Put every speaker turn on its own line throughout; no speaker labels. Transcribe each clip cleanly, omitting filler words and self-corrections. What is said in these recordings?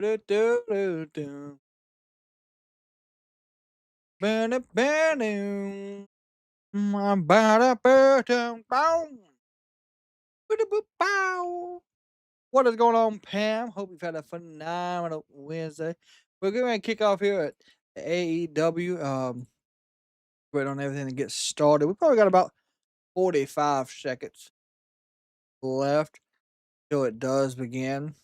Do, do, do, do. Ba-da, ba-dum. Ba-da, ba-dum, boom. Ba-da, bow. What is going on, Pam? Hope you've had a phenomenal Wednesday. We're going to kick off here at AEW. Wait on everything to get started. We probably got about 45 seconds left till it does begin.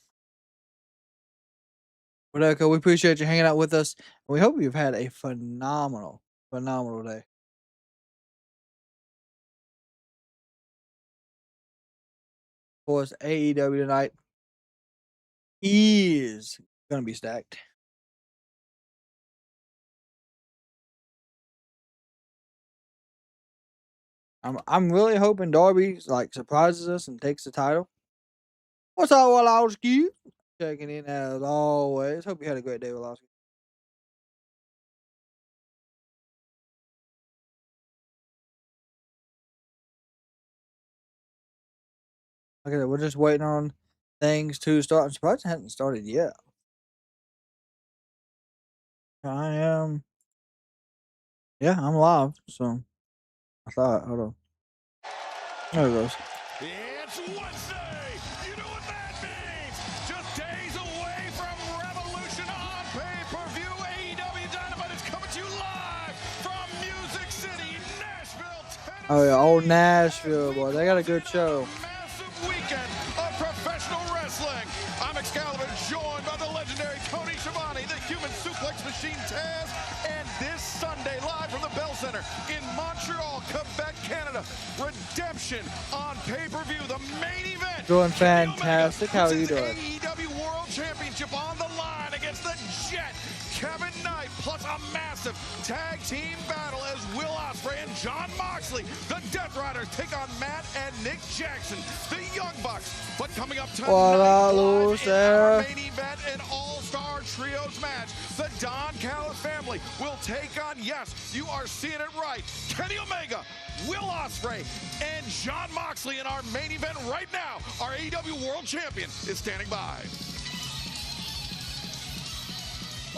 But Echo, we appreciate you hanging out with us. And we hope you've had a phenomenal day. Of course, AEW tonight is going to be stacked. I'm really hoping Darby surprises us and takes the title. What's up, Walowski? Checking in as always. Hope you had a great day, Walowski. Okay, we're just waiting on things to start. I'm surprised it hasn't started yet. I'm live, so I thought, hold on. There it goes.
It's Wednesday! You know what that means! Just days away from Revolution on pay-per-view. AEW Dynamite is coming to you live from Music City, Nashville, Tennessee.
Oh yeah, old Nashville, boy. They got a good show.
Massive weekend of professional wrestling. I'm Excalibur, joined by the legendary Tony Schiavone, the human suplex machine Taz, and this Sunday, live from the Bell Center in Montreal, Quebec, Canada, Redemption on pay-per-view, the main event.
Doing fantastic. How are you doing?
AEW World Championship on the line against the Jet, Kevin Knight, plus a massive tag team battle as Will Ospreay and Jon Moxley, the Death Riders, take on Matt and Nick Jackson, the Young Bucks. But coming up tonight, live in our main event, an all-star trios match, the Don Callis Family will take on, yes, you are seeing it right, Kenny Omega, Will Ospreay, and Jon Moxley in our main event right now. Our AEW World Champion is standing by.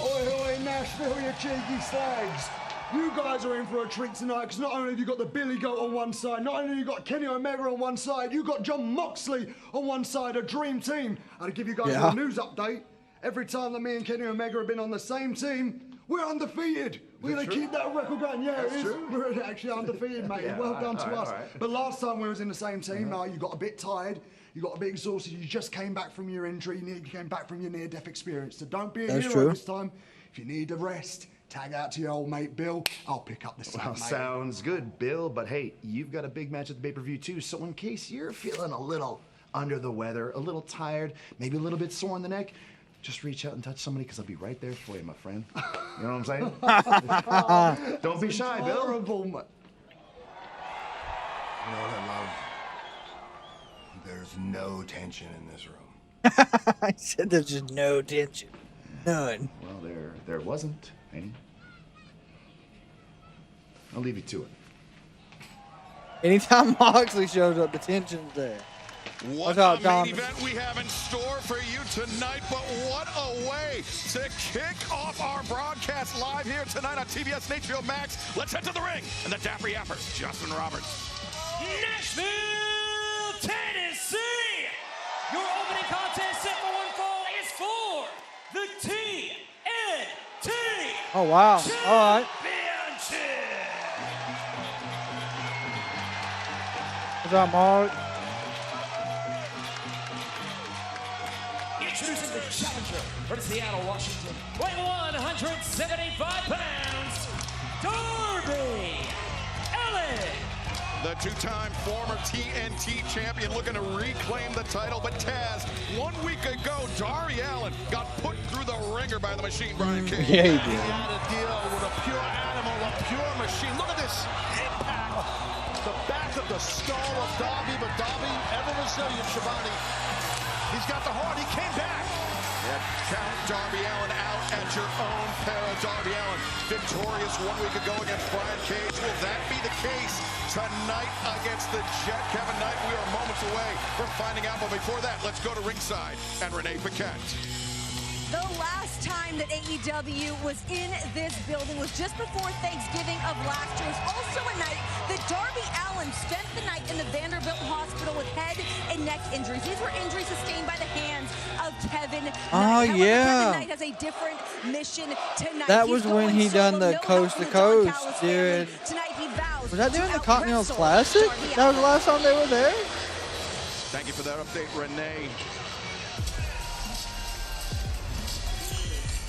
Oi, oi, Nashville, you cheeky slags. You guys are in for a treat tonight, because not only have you got the Billy Goat on one side, not only have you got Kenny Omega on one side, you got Jon Moxley on one side, a dream team. And to give you guys a news update, every time that me and Kenny Omega have been on the same team, we're undefeated. We're going to keep that record going. Yeah, it is. True. We're actually undefeated, mate. Yeah, well done to us. Right. But last time we was in the same team, you got a bit tired. You got a bit exhausted. You just came back from your injury. You came back from your near-death experience. So don't be a hero this time. If you need a rest, tag out to your old mate Bill. I'll pick up the slack, mate.
Sounds good, Bill. But hey, you've got a big match at the pay-per-view too. So in case you're feeling a little under the weather, a little tired, maybe a little bit sore in the neck, just reach out and touch somebody, because I'll be right there for you, my friend. You know what I'm saying? Don't be shy, Bill.
Horrible,
you know what I love? There's no tension in this room.
I said there's just no tension. None.
Well, there wasn't any. I'll leave you to it.
Anytime Moxley shows up, the tension's there.
What a main event we have in store for you tonight, but what a way to kick off our broadcast live here tonight on TBS and HBO Max. Let's head to the ring and the Dapper Yapper, Justin Roberts.
Nashville, Tennessee! Your opening contest set for one fall is for the TNT
Oh, wow. All right.
Championship!
What's up, Mark?
Introducing the challenger from Seattle, Washington, weighing 175 pounds, Darby Allin.
The two-time former TNT champion looking to reclaim the title, but Taz, 1 week ago, Darby Allin got put through the ringer by the machine, Brian King.
Yeah, he did.
He had to deal with a pure animal, a pure machine. Look at this impact. The back of the skull of Darby, but Darby, ever resilient, Schiavone. He's got the heart. He came back. Yep. Count Darby Allin out at your own peril. Darby Allin victorious 1 week ago against Brian Cage. Will that be the case tonight against the Jet? Kevin Knight, we are moments away from finding out. But before that, let's go to ringside and Renee Paquette.
The time that AEW was in this building was just before Thanksgiving of last year. It was also a night that Darby Allin spent the night in the Vanderbilt Hospital with head and neck injuries. These were injuries sustained by the hands of Kevin Knight.
Oh,
However,
yeah.
Kevin Knight has a different mission tonight.
That
He's
was when
going
he done
solo,
the
no
coast
help
to
from the Don
coast,
Callis
dude.
family. Tonight he vows
Was that during
to
the Continental
out-wrestle
Classic?
Darby
That was the
Allin.
last time they were there?
Thank you for that update, Renee.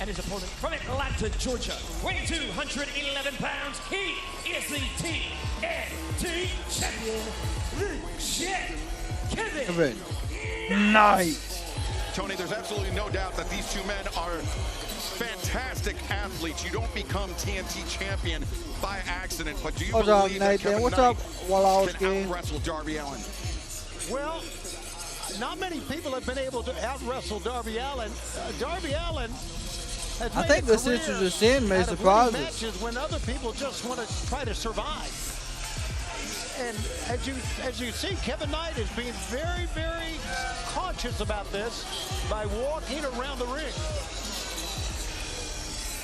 And his opponent from Atlanta, Georgia, weighing 211 pounds, he is the TNT champion, the Jet, Kevin
Knight.
Tony, there's absolutely no doubt that these two men are fantastic athletes. You don't become TNT champion by accident, but do you
What's up,
believe that
Nathan?
Kevin
What's
Knight
up, Walowski?
can out-wrestle Darby Allin?
Well, not many people have been able to out-wrestle Darby Allin. Darby Allin has
I
made
think
a
the
career
Sisters of Sin may
out of
surprise
winning
us.
matches when other people just want to try to survive. And as you see, Kevin Knight is being very, very conscious about this by walking around the ring.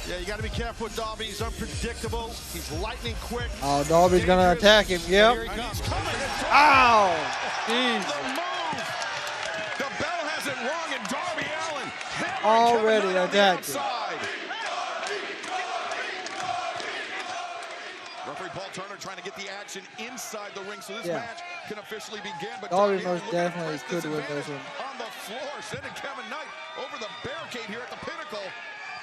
Yeah, you got to be careful with Darby. He's unpredictable. He's lightning quick.
Oh, Darby's going to attack him. Yep.
Here he comes.
Ow!
The
Jeez.
move! The bell has it wrong, and Darby Allin
Already
Kevin Knight on the
attacked him.
outside. Referee Paul Turner trying to get the action inside the ring so this match can officially begin. But
Darby
Allin
most
looking to
definitely
press
could
this
win this
advantage
one.
on the floor, sending Kevin Knight over the barricade here at the Pinnacle.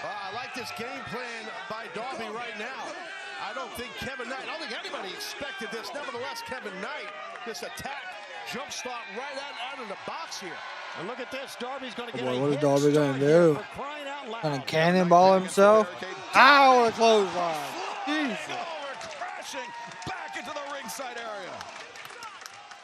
I like this game plan by Darby right now. I don't think Kevin Knight, I don't think anybody expected this. Nevertheless, Kevin Knight, this attack, jump start right out of the box here.
And look at this, Darby's going to get
Boy,
a
what is
head
Darby
start
gonna
here
do?
for crying out loud.
Gonna cannonball himself? Ow! A clothesline. Jesus.
Oh, we're crashing back into the ringside area.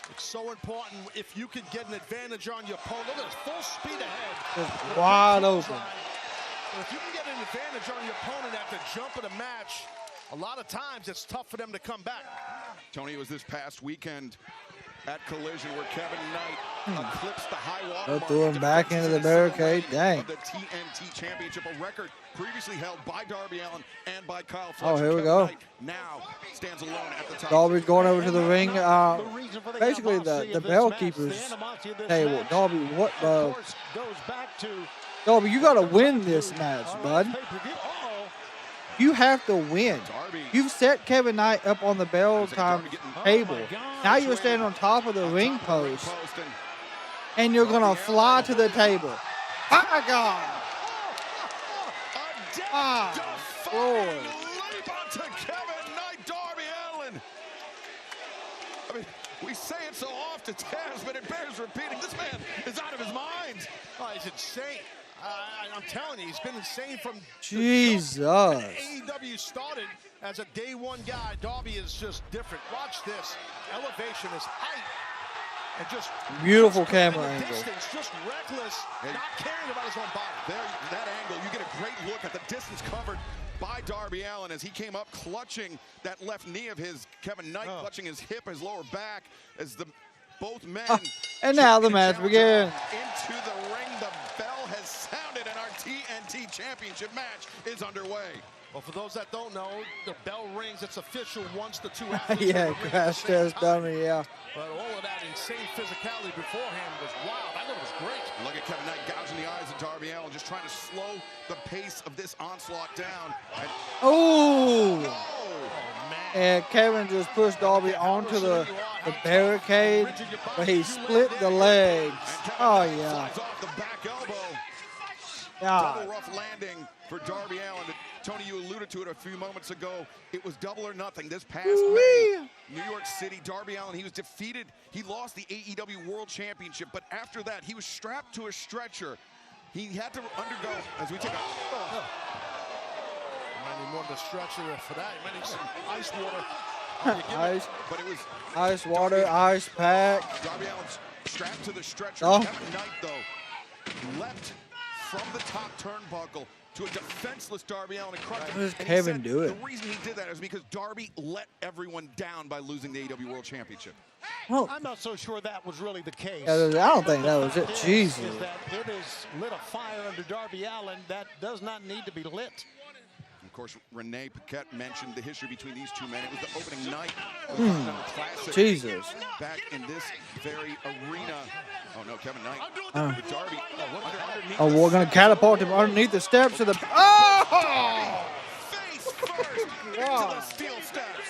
It's so important if you can get an advantage on your opponent. Look at this, full speed ahead.
Just wide open.
But if you can get an advantage on your opponent at the jump of the match, a lot of times it's tough for them to come back.
Tony, it was this past weekend at Collision where Kevin Knight eclipsed the high water mark.
Threw him back into the barricade. Dang.
Of the TNT Championship, a record previously held by Darby Allin and by Kyle
Oh,
Fletcher.
here we
Kevin
go.
Knight now stands alone at the top.
Darby's going over to the ring.
The reason for the
Basically,
animosity
the
of this
bell
match,
keeper's
the animosity of this
table.
match,
Darby, what
of course, goes back to
Darby, you got to win this match, bud.
pay-per-view. Uh-oh.
You have to win.
Darby.
You've set Kevin Knight up on the bell time table. Now you're standing on top of the ring post, and you're going to fly to the table. My God. Ah, Lord.
Leap onto Kevin Knight, Darby Allin. I mean, we say it so often, Taz, but it bears repeating. This man is out of his mind.
Oh, he's insane. I'm telling you, he's been insane from
Jesus.
AEW started as a day one guy. Darby is just different. Watch this. Elevation, his height. And just
Beautiful
just
camera
in the
angle.
Distance, just reckless, not caring about his own body.
There, that angle, you get a great look at the distance covered by Darby Allin as he came up clutching that left knee of his. Kevin Knight clutching his hip, his lower back, as both men.
And now the match begins.
Into the ring, the bell has sounded, and our TNT Championship match is underway.
Well, for those that don't know, the bell rings. It's official once the two athletes
Yeah,
are in the ring at
crash
the same
test
time.
dummy, yeah.
But all of that insane physicality beforehand was wild. I thought it was great.
Look at Kevin Knight gouging the eyes of Darby Allin, just trying to slow the pace of this onslaught down.
Oh!
Oh, man.
And Kevin just pushed Darby onto the barricade, but he split the legs. Oh, yeah.
Slides off the back elbow.
God.
Double rough landing for Darby Allin. Tony, you alluded to it a few moments ago. It was double or nothing this past May. New York City, Darby Allin, he was defeated. He lost the AEW World Championship, but after that, he was strapped to a stretcher. He had to undergo, as we take a...
Might need more of the stretcher for that. You might need some ice water.
Ice,
But it was
ice water, ice pack.
Darby Allin's strapped to the stretcher.
Oh.
Kevin Knight, though, leapt from the top turnbuckle to a defenseless Darby Allin and crushed him.
What does
And he
Kevin
said
do it?
The reason he did that is because Darby let everyone down by losing the AEW World Championship.
Well,
I'm not so sure that was really the case.
I don't think that was it. Jesus.
Is that it has lit a fire under Darby Allin that does not need to be lit.
Of course, Renee Paquette mentioned the history between these two men. It was the opening night of the Continental Classic.
Jesus.
Back in this very arena. Oh no, Kevin Knight. Darby.
Oh, we're gonna catapult him underneath the steps of the. Oh!
Face first into the steel steps.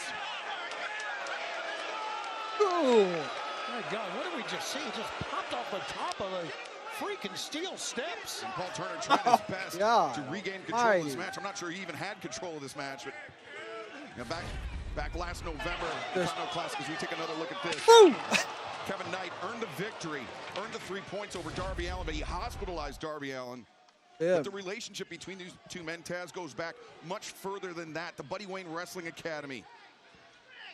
Ooh.
My God, what did we just see? It just popped off the top of the freaking steel steps.
And Paul Turner trying his best
God.
to regain control of this match. I'm not sure he even had control of this match, but you know, back last November, Continental Classic, as we take another look at this.
Woo!
Kevin Knight earned the victory, earned the 3 points over Darby Allin, but he hospitalized Darby Allin.
Yeah.
But the relationship between these two men, Taz, goes back much further than that. The Buddy Wayne Wrestling Academy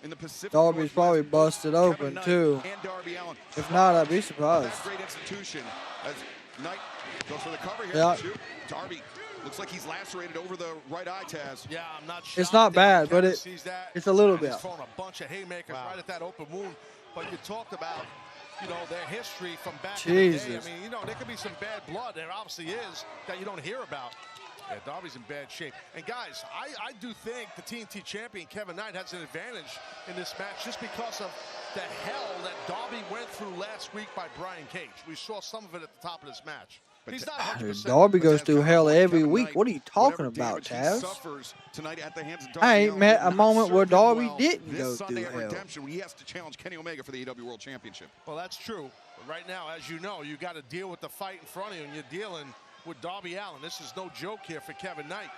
in the Pacific
Darby's probably busted open too.
And Darby Allin.
If not, I'd be surprised.
That great institution as Knight goes for the cover here.
Yeah.
Darby looks like he's lacerated over the right eye, Taz.
Yeah, I'm not sure.
It's not bad, but it's a little bit.
He's throwing a bunch of haymakers right at that open wound. But you talked about, you know, their history from back in the day. I mean, you know, there could be some bad blood. There obviously is that you don't hear about. Yeah, Darby's in bad shape. And guys, I do think the TNT champion Kevin Knight has an advantage in this match just because of the hell that Darby went through last week by Brian Cage. We saw some of it at the top of this match. But he's not 100%.
Darby goes through hell every week. What are you talking about, Taz? I ain't met a moment where Darby didn't go through hell.
Redemption, he has to challenge Kenny Omega for the AEW World Championship.
Well, that's true. But right now, as you know, you got to deal with the fight in front of you, and you're dealing with Darby Allin. This is no joke here for Kevin Knight.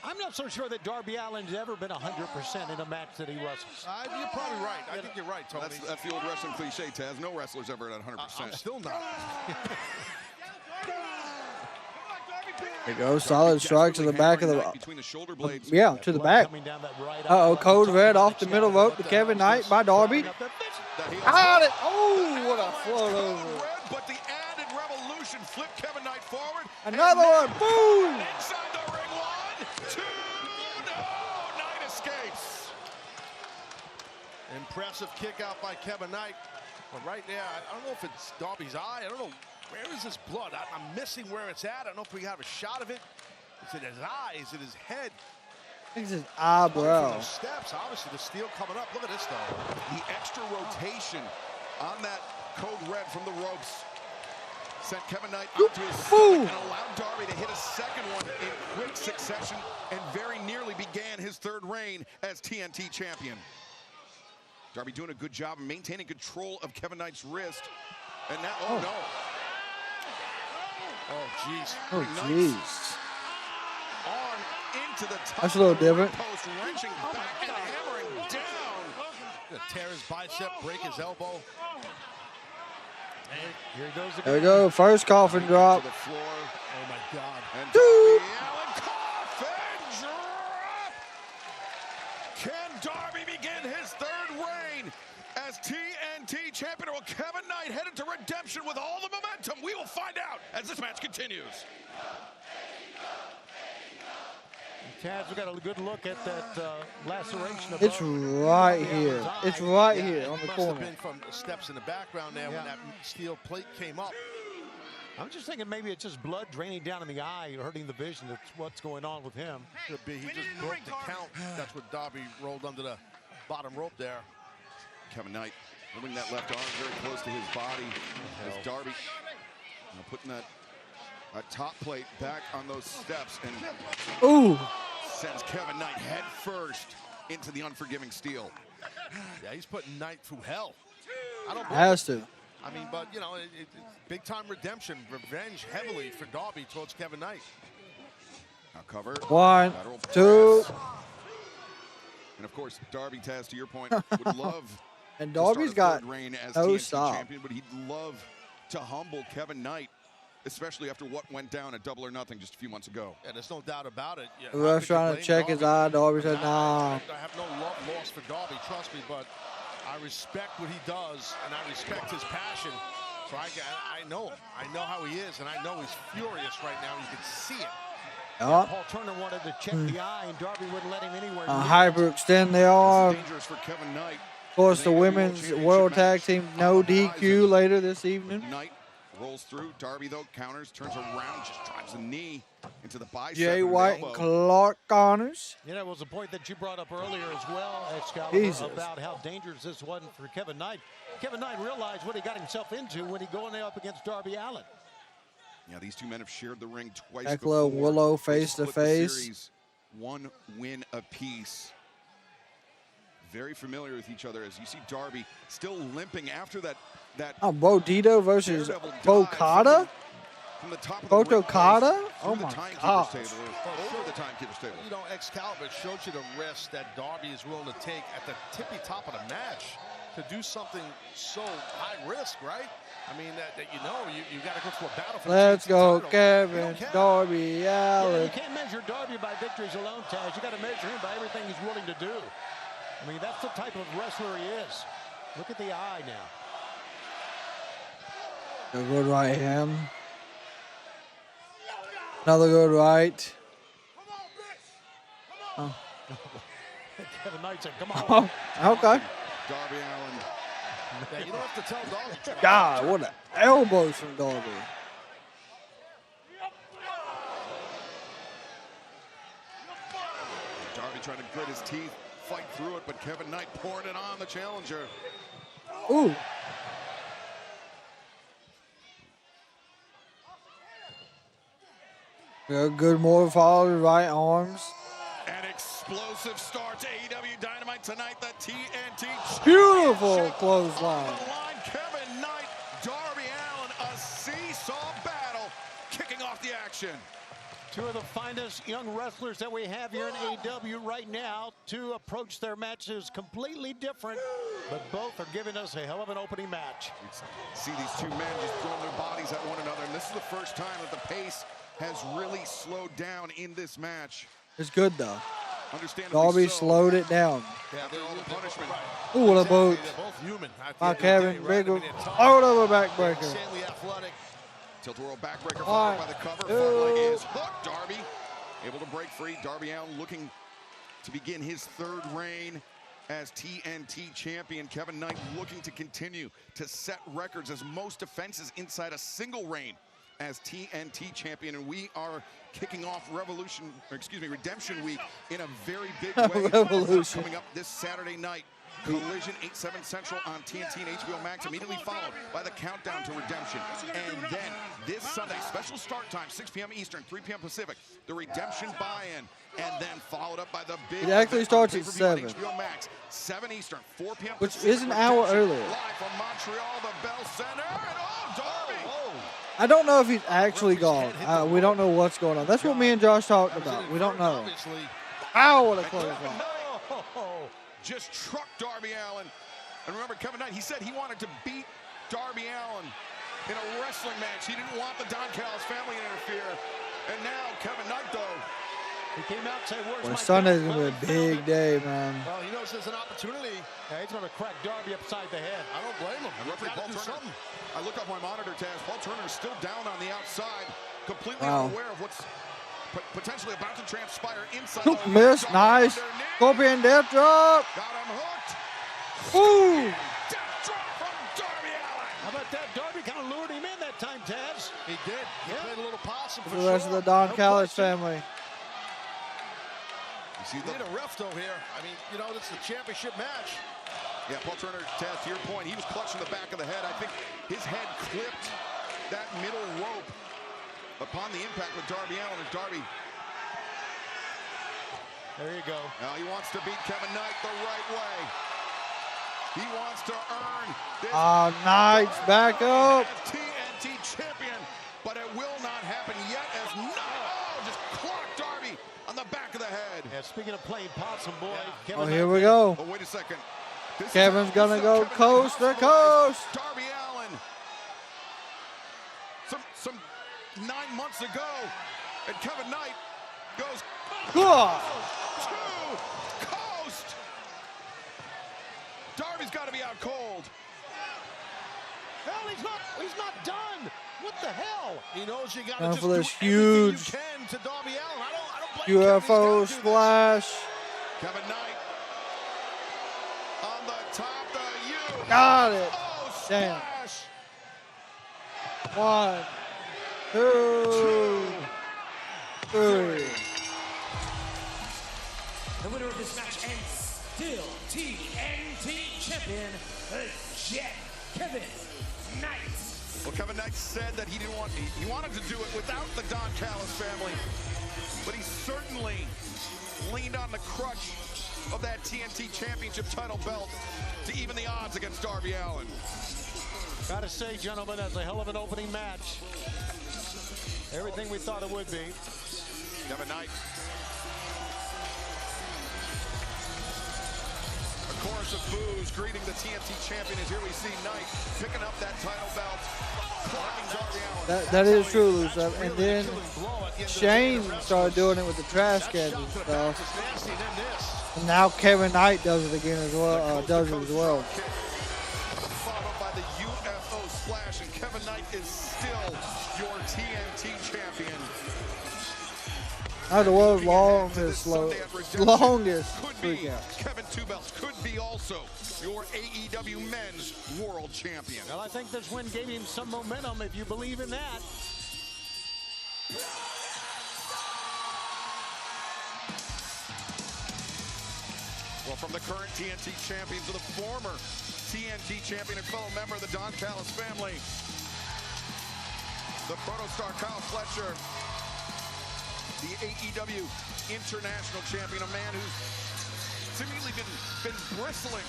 I'm not so sure that Darby Allin's ever been 100% in a match that he wrestles.
You're probably right. I think you're right, Tony.
That's the old wrestling cliche, Taz. No wrestler's ever at 100%.
I'm still not.
There goes solid strikes to the back of the.
Between the shoulder blades.
Yeah, to the back. Uh-oh, code red off the middle rope to Kevin Knight by Darby. Got it. Oh, what a float over.
But the added revolution flipped Kevin Knight forward.
Another one. Boom.
Inside the ring, 1, 2, no. Knight escapes.
Impressive kick out by Kevin Knight. But right now, I don't know if it's Darby's eye. I don't know. Where is this blood? I'm missing where it's at. I don't know if we have a shot of it. Is it his eye? Is it his head?
I think it's his eyebrow.
Those steps, obviously the steel coming up. Look at this though.
The extra rotation on that code red from the ropes sent Kevin Knight out to his stomach and allowed Darby to hit a second one in quick succession and very nearly began his third reign as TNT champion. Darby doing a good job of maintaining control of Kevin Knight's wrist. And now, oh no.
Oh, jeez.
Oh, jeez.
Arm into the top.
That's a little different.
Post, wrenching back and hammering down.
Gonna tear his bicep, break his elbow.
Here he goes again.
There we go. First coffin drop.
To the floor.
Oh, my God.
And Darby Allin, coffin drop. Can Darby begin his third reign as TNT champion, or will Kevin Knight headed to redemption with all the momentum? We will find out as this match continues.
Taz, we got a good look at that laceration.
It's right here. It's right here on the corner.
Must have been from the steps in the background there when that steel plate came up.
I'm just thinking maybe it's just blood draining down in the eye, hurting the vision. That's what's going on with him.
Could be. He just broke the count. That's what Darby rolled under the bottom rope there.
Kevin Knight holding that left arm very close to his body as Darby putting that top plate back on those steps and sends Kevin Knight head first into the unforgiving steel.
Yeah, he's putting Knight through hell. I don't
Has to.
I mean, but, you know, it's big time redemption, revenge heavily for Darby towards Kevin Knight.
Now cover.
1, 2.
And of course, Darby, Taz, to your point, would love
and Darby's got
reign as
no
TNT
stop.
champion, but he'd love to humble Kevin Knight, especially after what went down at Double or Nothing just a few months ago.
Yeah, there's no doubt about it. Yeah,
The ref's trying to check his eye. Darby said, nah.
I have no love lost for Darby, trust me, but I respect what he does, and I respect his passion. So I know him. I know how he is, and I know he's furious right now. You can see it.
Paul Turner wanted to check the eye, and Darby wouldn't let him anywhere.
Hyperextend the arm.
Dangerous for Kevin Knight.
Of course, the women's world tag team, no DQ later this evening.
Knight rolls through. Darby, though, counters, turns around, just drives a knee into the bicep.
Jay White and Clark Connors.
You know, it was a point that you brought up earlier as well,
Jesus.
about how dangerous this wasn't for Kevin Knight. Kevin Knight realized what he got himself into when he going up against Darby Allin.
Yeah, these two men have shared the ring twice
Eckler,
before.
Willow
They
face to
split the
face.
series, 1 win apiece. Very familiar with each other as you see Darby still limping after that
Oh, Bo Dito versus
Daredevil
Bo
dive
Kata?
from the top of the
Boto
ring
Kata?
post
Oh
through
my
the timekeeper's
gosh.
table, or over the timekeeper's table.
You know, Excalibur shows you the risk that Darby is willing to take at the tippy top of the match to do something so high risk, right? I mean, that you got to go to a battle for
Let's
the
go,
title.
Kevin, Darby
Yeah, you
Allin.
can't measure Darby by victories alone, Taz. You got to measure him by everything he's willing to do. I mean, that's the type of wrestler he is. Look at the eye now.
A good right hand. Another good right. Oh.
Kevin Knight said, come on.
Oh, okay.
Darby Allin.
Yeah, you don't have to tell Darby.
God, what an elbows from Darby.
Darby trying to grit his teeth, fight through it, but Kevin Knight pouring it on the challenger.
Ooh. Good move, followed right arms.
An explosive start to AEW Dynamite tonight. The TNT
Beautiful
Championship
clothesline.
on the line. Kevin Knight, Darby Allin, a seesaw battle, kicking off the action.
Two of the finest young wrestlers that we have here in AEW right now. To approach their matches completely different, but both are giving us a hell of an opening match.
See these two men just throwing their bodies at one another, and this is the first time that the pace has really slowed down in this match.
It's good though.
Understandably
Darby
so.
slowed it down.
Yeah, they're all the punishment.
Ooh, what a boot.
They're both human.
By Kevin, big out of a backbreaker.
Insanely athletic.
Tilt-a-whirl backbreaker
One,
followed by the cover.
two.
Front leg is hooked. Darby able to break free. Darby Allin looking to begin his 3rd reign as TNT champion. Kevin Knight looking to continue to set records as most defenses inside a single reign as TNT champion, and we are kicking off Redemption Week in a very big way.
Revolution.
Coming up this Saturday night. Collision 8/7 Central on TNT and HBO Max, immediately followed by the countdown to Redemption. And then this Sunday, special start time, 6 p.m. Eastern, 3 p.m. Pacific, the Redemption buy-in, and then followed up by the big
It actually starts at
pay-per-view on
7.
HBO Max, 7 Eastern, 4 p.m.
Which
Pacific,
is an hour
Redemption,
earlier.
Live from Montreal, the Bell Center, and Darby!
I don't know if he's actually gone. We don't know what's going on. That's what me and Josh talked about. We don't know. Ow, what a clothesline.
Just trucked Darby Allin. And remember, Kevin Knight, he said he wanted to beat Darby Allin in a wrestling match. He didn't want the Don Callis family to interfere. And now, Kevin Knight, though.
He came out and said, where's
Well,
my
Sunday's
gun?
going to be a big day, man.
Well, he knows there's an opportunity.
Yeah, he's going to crack Darby upside the head.
I don't blame him.
And referee Paul Turner, I looked up my monitor, Taz. Paul Turner is still down on the outside, completely unaware of what's potentially about to transpire inside.
Hook miss, nice. Scorpion death drop.
Got him hooked.
Ooh.
Death drop from Darby Allin.
How about that? Darby kind of lured him in that time, Taz.
He did. He played a little possum for
The rest of the Don Callis family.
You see
need a ref though here. I mean, you know, this is a championship match.
Yeah, Paul Turner, Taz, to your point, he was clutching the back of the head. I think his head clipped that middle rope upon the impact with Darby Allin. And Darby,
there you go.
now he wants to beat Kevin Knight the right way. He wants to earn this
Knight's back up.
TNT champion, but it will not happen yet as Knight just clocked Darby on the back of the head.
Yeah, speaking of playing possum, boy. Kevin
Oh,
Knight
here we go.
Oh, wait a second. This
Kevin's going to go
Kevin
coast to
Knight
coast.
Darby Allin. Some 9 months ago, and Kevin Knight goes
Cool.
to coast. Darby's got to be out cold.
Hell, he's not done. What the hell?
He knows you got to
Going
just
for
do
this
everything
huge
you can to Darby Allin. I don't blame Kevin. He's
UFO
gotta do this.
splash.
Kevin Knight on the top
Got it.
Oh,
Damn.
splash.
1, 2, 3.
The winner of this match and still TNT champion, the Jet, Kevin Knight.
Well, Kevin Knight said that he wanted to do it without the Don Callis family, but he certainly leaned on the crutch of that TNT Championship title belt to even the odds against Darby Allin.
Gotta say, gentlemen, that's a hell of an opening match. Everything we thought it would be.
Kevin Knight. A chorus of boos greeting the TNT champion as here we see Knight picking up that title belt, climbing Darby Allin.
That is true, Lisa. And then Shane started doing it with the trash cans and stuff. And now Kevin Knight does it again as well.
Followed up by the UFO splash, and Kevin Knight is still your TNT champion.
Now the world's longest freak out.
Kevin Two Belts could be also your AEW Men's World Champion.
Well, I think this win gave him some momentum, if you believe in that.
Well, from the current TNT champion to the former TNT champion and fellow member of the Don Callis family, the protostar Kyle Fletcher, the AEW International Champion, a man who's seemingly been bristling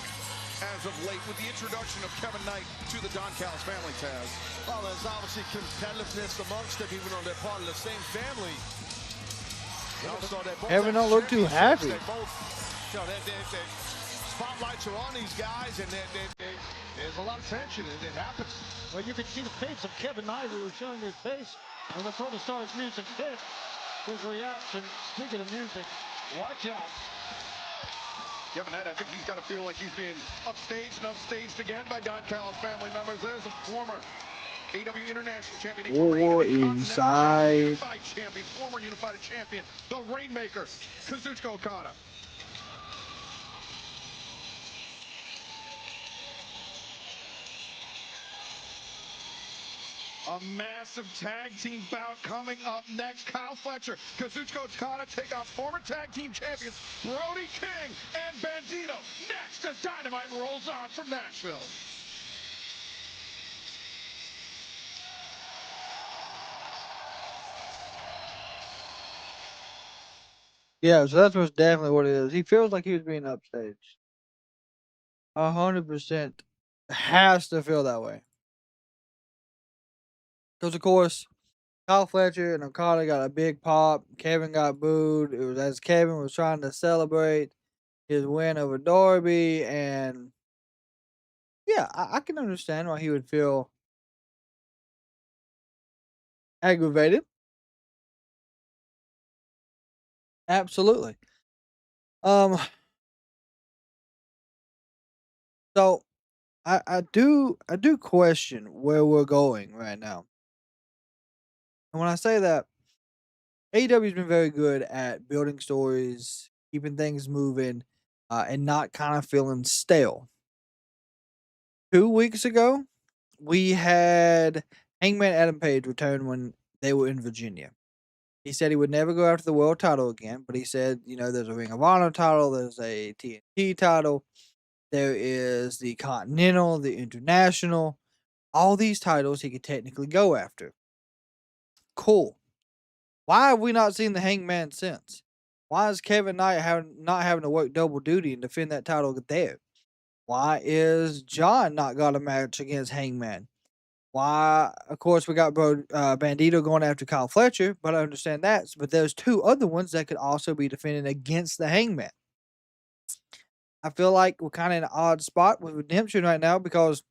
as of late with the introduction of Kevin Knight to the Don Callis family, Taz.
Well, there's obviously competitiveness amongst them, even though they're part of the same family.
Kevin don't look too happy.
Spotlights are on these guys, and there's a lot of tension, and it happens.
Well, you can see the face of Kevin Knight, who was showing his face. And before the star's music hit, his reaction, speaking of music, watch out.
Kevin Knight, I think he's got to feel like he's being upstaged and upstaged again by Don Callis family members. There's a former AEW International Champion,
War inside.
Unified Champion, former Unified Champion, the Rainmaker, Kazuchika Okada. A massive tag team bout coming up next. Kyle Fletcher, Kazuchika Okada take on former tag team champions Brody King and Bandito. Next as Dynamite rolls on from Nashville.
Yeah, so that's what's definitely what it is. He feels like he was being upstaged. 100% has to feel that way. Because, of course, Kyle Fletcher and Okada got a big pop. Kevin got booed. It was as Kevin was trying to celebrate his win over Darby. And, yeah, I can understand why he would feel aggravated. Absolutely. So I do question where we're going right now. And when I say that, AEW's been very good at building stories, keeping things moving, and not kind of feeling stale. 2 weeks ago, we had Hangman Adam Page return when they were in Virginia. He said he would never go after the world title again, but he said, there's a Ring of Honor title, there's a TNT title, there is the Continental, the International, all these titles he could technically go after. Cool. Why have we not seen the Hangman since? Why is Kevin Knight not having to work double duty and defend that title there? Why is John not got a match against Hangman? Why, of course, we got Bandito going after Kyle Fletcher, but I understand that. But there's 2 other ones that could also be defending against the Hangman. I feel like we're kind of in an odd spot with Redemption right now because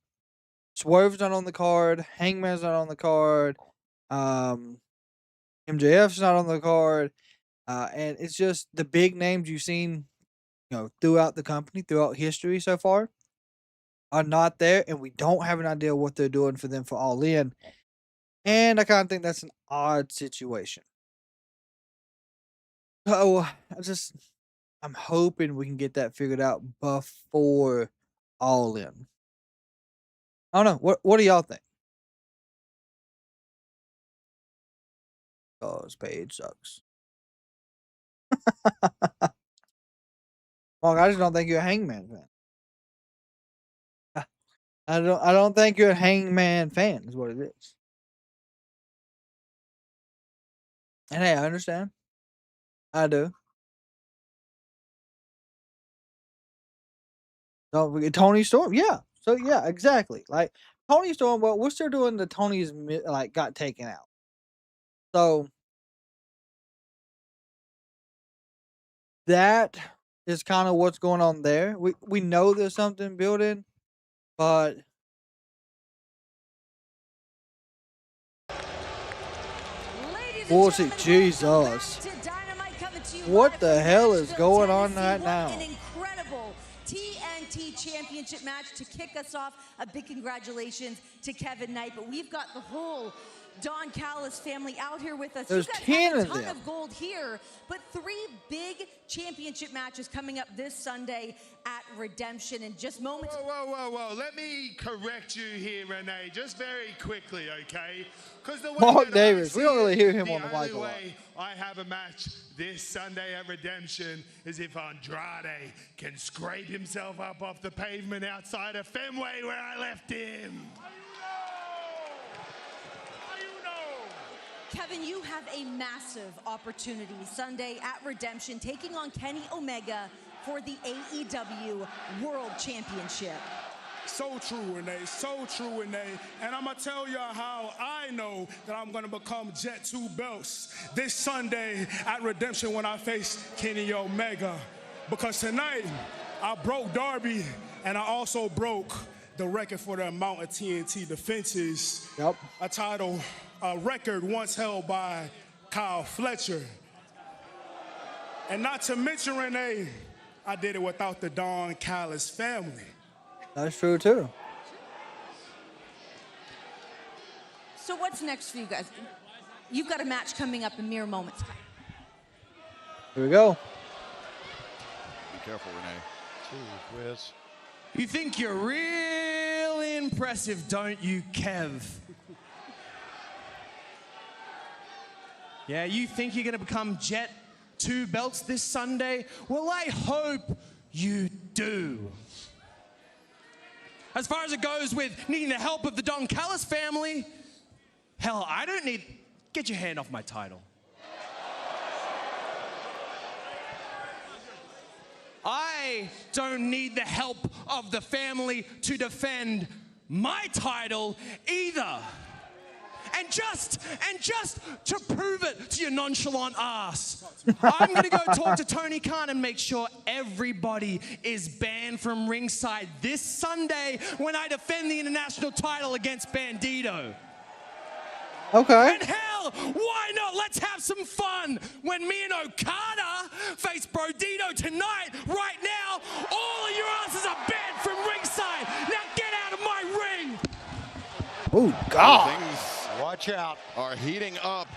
Swerve's not on the card, Hangman's not on the card, MJF's not on the card, and it's just the big names you've seen, throughout the company, throughout history so far, are not there, and we don't have an idea what they're doing for them for All In. And I kind of think that's an odd situation. So I'm hoping we can get that figured out before All In. I don't know. What do y'all think? Because Paige sucks. Well, I just don't think you're a Hangman fan. I don't think you're a Hangman fan. Is what it is. And hey, I understand. I do. Don't forget Tony Storm. Yeah. So yeah, exactly. Like Tony Storm. Well, we're still doing the Tony's like got taken out. So that is kind of what's going on there. We know there's something building, but bullshit. Jesus. What the hell is going on right now?
An incredible TNT Championship match to kick us off. A big congratulations to Kevin Knight. But we've got the whole Don Callis family out here with us.
There's
you guys
10
have
of
a ton
them.
of gold here, but 3 big championship matches coming up this Sunday at Redemption in just moments.
Whoa. Let me correct you here, Renee, just very quickly, okay? Because the way
Mark
that
Davis,
I
we don't really hear
see
him
it,
on the mic a lot.
way I have a match this Sunday at Redemption is if Andrade can scrape himself up off the pavement outside of Fenway where I left him.
Kevin, you have a massive opportunity Sunday at Redemption, taking on Kenny Omega for the AEW World Championship.
So true, Renee. So true, Renee. And I'm going to tell y'all how I know that I'm going to become Jet 2 belts this Sunday at Redemption when I face Kenny Omega. Because tonight, I broke Darby, and I also broke the record for the amount of TNT defenses.
Yep.
A record once held by Kyle Fletcher. And not to mention, Renee, I did it without the Don Callis family.
That's true too.
So what's next for you guys? You've got a match coming up in mere moments.
Here we go.
Be careful, Renee.
Whiz.
You think you're really impressive, don't you, Kev? Yeah, you think you're going to become Jet 2 belts this Sunday? Well, I hope you do. As far as it goes with needing the help of the Don Callis family, hell, I don't need... Get your hand off my title. I don't need the help of the family to defend my title either. And just to prove it to your nonchalant ass, I'm going to go talk to Tony Khan and make sure everybody is banned from ringside this Sunday when I defend the international title against Bandito.
Okay.
And hell, why not? Let's have some fun when me and Okada face Brodito tonight. Right now, all of your asses are banned from ringside. Now get out of my ring.
Oh, God.
Things
Watch out.
are heating up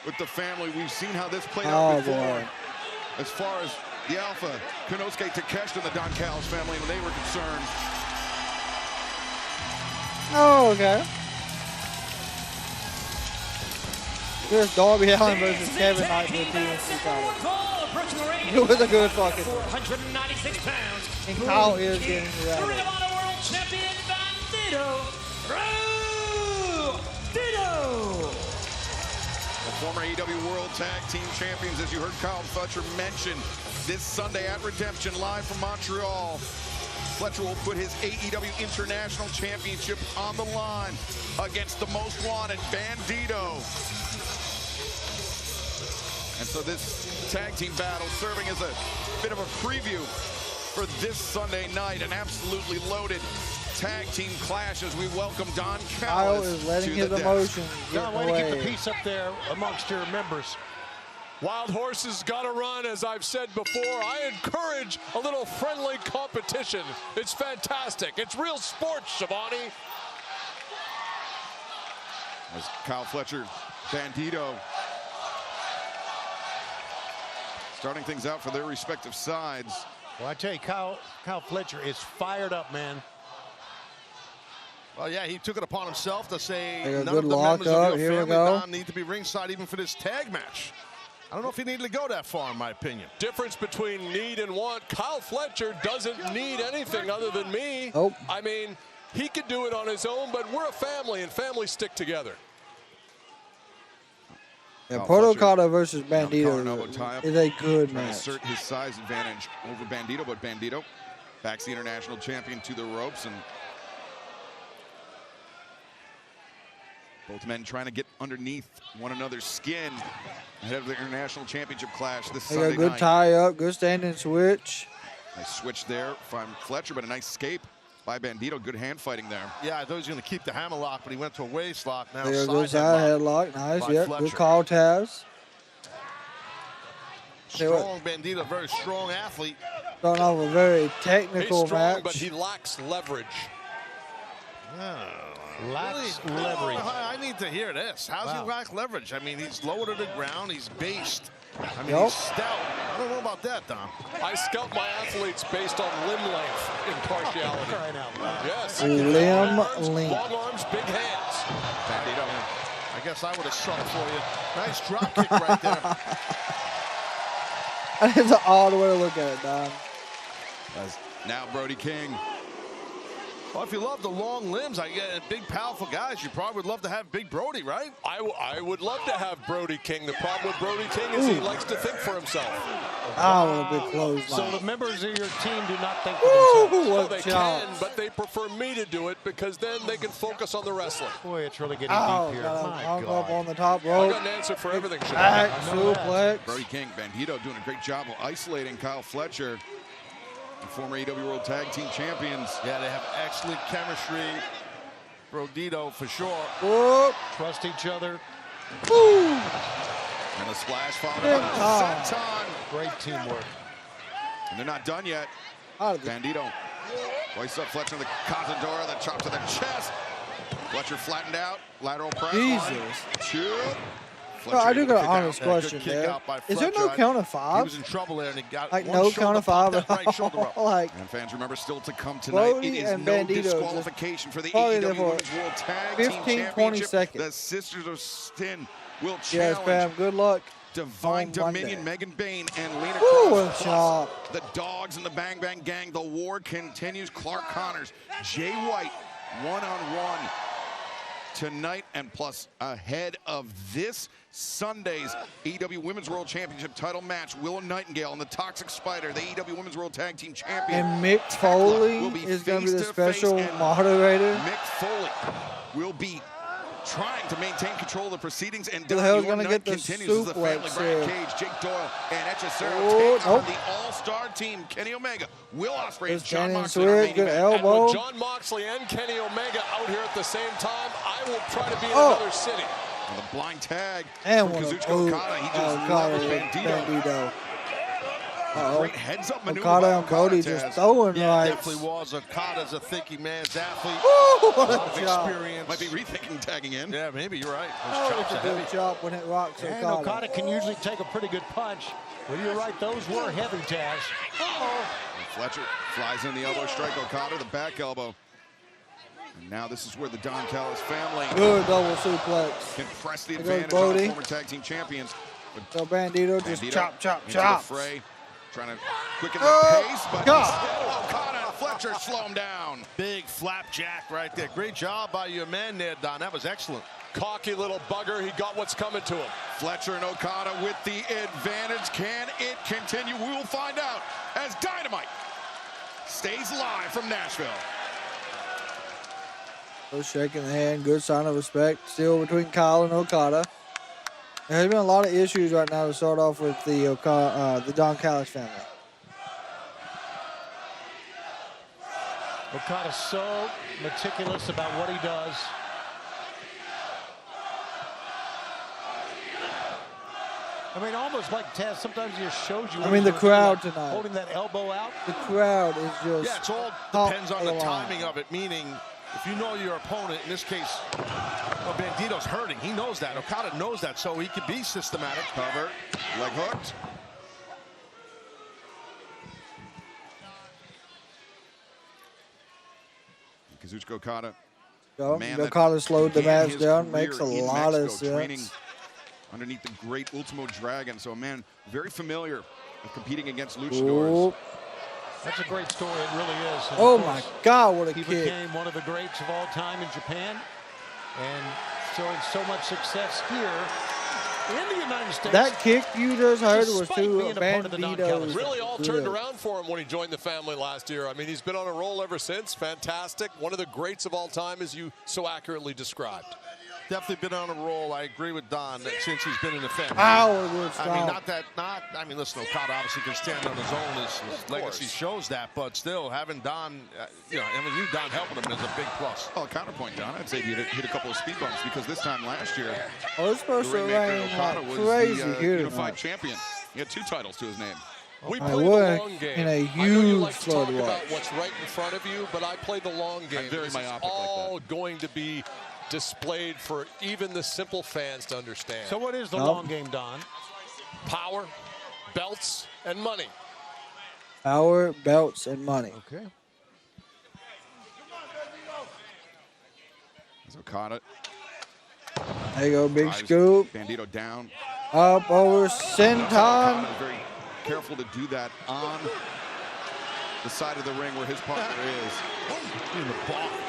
with the family. We've seen how this played out before.
Boy.
As far as the Alpha, Konosuke Takeshita and the Don Callis family, when they were concerned.
Oh, okay. Here's Darby Allin versus Kevin Knight for the TNT title. It was a good fucking match.
496 pounds.
And Kyle is getting ready.
Ring of Honor World Champion Bandito.
The former AEW World Tag Team Champions, as you heard Kyle Fletcher mention, this Sunday at Redemption, live from Montreal. Fletcher will put his AEW International Championship on the line against the most wanted, Bandito. And so this tag team battle serving as a bit of a preview for this Sunday night, an absolutely loaded tag team clash as we welcome Don
Kyle
Callis
is letting
to
his
the desk.
emotions get
Don, way to keep the
away.
peace up there amongst your members.
Wild horses gotta run, as I've said before. I encourage a little friendly competition. It's fantastic. It's real sports, Shivani.
As Kyle Fletcher, Bandito, starting things out for their respective sides.
Well, I tell you, Kyle Fletcher is fired up, man.
Well, yeah, he took it upon himself to say
Like
none of the members
up.
of your
Here we
family
go.
Don, need to be ringside even for this tag match. I don't know if he needed to go that far, in my opinion.
Difference between need and want. Kyle Fletcher doesn't need anything other than me.
Nope.
I mean, he could do it on his own, but we're a family, and families stick together.
Yeah, Protocol versus Bandito is a good
trying to
match.
assert his size advantage over Bandito, but Bandito backs the international champion to the ropes, and both men trying to get underneath one another's skin ahead of the international championship clash this
They got
Sunday
a good
night.
tie up, good standing switch.
Nice switch there from Fletcher, but a nice escape by Bandito. Good hand fighting there.
Yeah, I thought he was going to keep the hammerlock, but he went to a waist lock. Now
There goes side headlock. Nice,
by
yep.
Fletcher.
Good call, Taz.
Strong Bandito, very strong athlete.
Starting off a very technical
He's strong,
match.
but he lacks leverage.
Lacks
Really?
leverage.
I need to hear this. How's
Wow.
he lack leverage? I mean, he's lower to the ground. He's based. I mean,
Yep.
he's stout. I don't know about that, Don.
I scout my athletes based on limb length impartiality.
Crying out loud.
Yes.
Limb
Arms,
length.
long arms, big hands.
Bandito. I guess I would have sucked for you. Nice drop kick right there.
That is an odd way to look at it, Don.
As now Brody King.
Well, if you love the long limbs, I get big, powerful guys. You probably would love to have Big Brody, right?
I would love to have Brody King. The problem with Brody King is he likes to think for himself.
I want a big close
So
line.
the members of your team do not think for
Woo,
themselves.
Well,
what
they
chops.
can, but they prefer me to do it because then they can focus on the wrestling.
Boy, it's really getting
Oh,
deep here.
got
My
hung
God.
up on the top
I
rope.
got an answer for everything, Sean.
Back
know that.
suplex.
Brody King, Bandito doing a great job of isolating Kyle Fletcher, the former AEW World Tag Team Champions.
Yeah, they have excellent chemistry. Brodito for sure.
Whoop.
Trust each other.
Woo.
And the splash followed
Big
by the
time.
senton.
Great teamwork.
And they're not done yet.
Out of the
Bandito hoists up Fletcher in the Cazadora, the chop to the chest. Fletcher flattened out, lateral press.
Jesus.
One, two.
No, I do
able to
got
kick
an
out.
honest
Yeah, good
question
kick
there.
out by
Is there no
Fletcher.
count of
He
five?
was in trouble there, and he got
Like
one
no
shoulder
count of
popped
five
that
at
right shoulder
all?
up.
Like,
And fans remember still to come tonight.
Brody
It is
and
no
Bandito just
disqualification for the
40
AEW
for
Women's World Tag
15,
Team
20
Championship.
seconds.
The Sisters of Sin will
yes,
challenge
Pam. Good luck.
Divine
on
Dominion,
Monday.
Megan Bayne, and Lena
Woo,
Kross,
a
plus
chop.
the Dogs and the Bang Bang Gang. The war continues. Clark Connors, Jay White, one-on-one tonight, and plus ahead of this Sunday's AEW Women's World Championship title match, Willow Nightingale and the Toxic Spider, the AEW Women's World Tag Team Champion.
And Mick Foley
will be
is going to be the
face-to-face,
special
and
moderator.
Mick Foley will be trying to maintain control of the proceedings, and
Who the hell's
your
gonna
night
get the
continues as the family.
suplex
Brian
here?
Cage, Jake Doyle, and Hechicero
Oh,
takes on
nope.
the all-star team, Kenny Omega, Will Ospreay, and
Good
John
standing
Moxley.
switch, good
And
elbow.
with John Moxley and Kenny Omega out here at the same time, I will try to be in
Oh.
another city.
And the blind tag
And
from
one of
Kazuchika
oh,
Okada. He just
Okada
levels
with
Bandito.
Bandito. Uh-oh.
Great heads-up maneuver
Okada
by
and Brody
Taz.
just throwing
Yeah,
right.
definitely was. Okada's a thinking man's athlete.
Woo, what
A lot of
a chop.
experience.
Might be rethinking tagging in.
Yeah, maybe you're right. Those
Oh,
chops
it's
are
a
heavy.
good chop when it rocks
And
Okada.
Okada can usually take a pretty good punch. But you're right, those were heavy, Taz. Uh-oh.
And Fletcher flies in the elbow strike. Okada, the back elbow. And now this is where the Don Callis family
Good double suplex.
can press the
There goes
advantage on the
Brody.
former tag team champions.
So Bandito just
Bandito
chop, chop,
into
chop.
the fray, trying to quicken the
Oh,
pace, but
God.
still Okada and Fletcher slow him down.
Big flapjack right there. Great job by your man there, Don. That was excellent.
Cocky little bugger, he got what's coming to him.
Fletcher and Okada with the advantage. Can it continue? We will find out as Dynamite stays live from Nashville.
So shaking the hand, good sign of respect. Still between Kyle and Okada. There has been a lot of issues right now to start off with the Don Callis family.
Okada's so meticulous about what he does. I mean, almost like Taz, sometimes he just shows you.
I mean, the crowd tonight.
Holding that elbow out.
The crowd is just
Yeah, it's all
top
depends on
of
the
line.
timing of it, meaning if you know your opponent, in this case, well, Bandito's hurting. He knows that. Okada knows that, so he could be systematic.
Cover, leg hooked. Kazuchika Okada
Okada slowed the match down. Makes a lot of
training
sense.
underneath the great Ultimo Dragon. So a man very familiar with competing against luchadors.
That's a great story. It really is. And
Oh
of
my
course,
God, what a
he
kick.
became one of the greats of all time in Japan, and showing so much success here in the United States.
That kick you just heard was
despite
to
being a part of the Don Callis
Bandito's.
Really all turned around for him when he joined the family last year. I mean, he's been on a roll ever since. Fantastic. One of the greats of all time, as you so accurately described.
Definitely been on a roll. I agree with Don that since he's been in the family. I mean, listen, Okada obviously can stand on his own. His legacy shows that, but still having Don, having you, Don, helping him is a big plus.
Oh, counterpoint, Don. I'd say he hit a couple of speed bumps because this time last year,
it's supposed to
Rainmaker
rain
Okada
like
was
crazy
the
here
unified
tonight.
champion. He had 2 titles to his name.
We
I
play the
would
long game.
in a
I know you
huge
like to talk
flood
about
watch.
what's right in front of you, but I play the long game.
very
This is
myopic like
all going to be displayed for even the simple fans to understand.
So what is the long game, Don?
Power, belts, and money.
Power, belts, and money.
Okay.
There's Okada.
There you go, big
Drives
scoop.
Bandito down.
Up over Senton.
Okada is very careful to do that on the side of the ring where his partner is.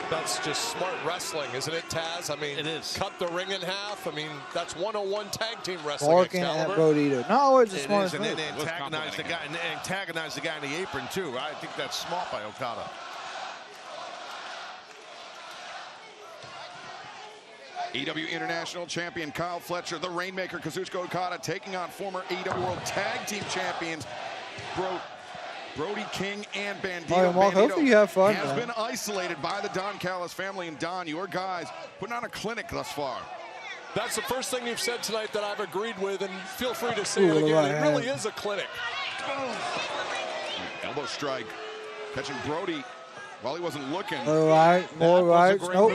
That's just smart wrestling, isn't it, Taz? I mean,
it is.
Cut the ring in half. I mean, that's 101 tag team wrestling.
Barking at Brodito. No, it's a
It
smart
is, and
move.
then antagonize the guy in the apron too. I think that's smart by Okada.
AEW International Champion Kyle Fletcher, the Rainmaker Kazuchika Okada, taking on former AEW World Tag Team Champions Brody King and Bandito.
All right, Mark, hopefully you have fun,
has
man.
been isolated by the Don Callis family. And Don, your guys putting on a clinic thus far.
That's the first thing you've said tonight that I've agreed with, and feel free to say
Ooh,
it
with the
again.
right
It really
hand.
is a clinic.
Elbow strike, catching Brody while he wasn't looking.
All right, more rights. Nope.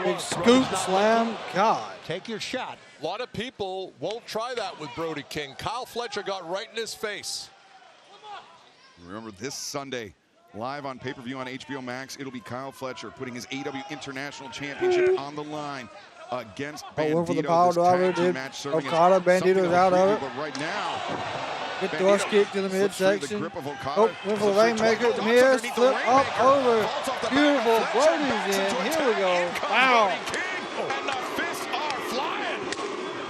Big scoop, slam. God.
Take your shot.
A lot of people won't try that with Brody King. Kyle Fletcher got right in his face.
Remember, this Sunday, live on pay-per-view on HBO Max, it'll be Kyle Fletcher putting his AEW International Championship on the line against Bandito.
Went for the power
This
driver.
tag team
Did
match serving as
Okada. Bandito's
something
out of it.
But right now,
Good
Bandito
thrust kick to the
slips through the
midsection.
grip of Okada.
Oh, went for the Rainmaker. Miss. Flip up over. Beautiful. Brody's in. Here we go. Wow.
And the fists are flying.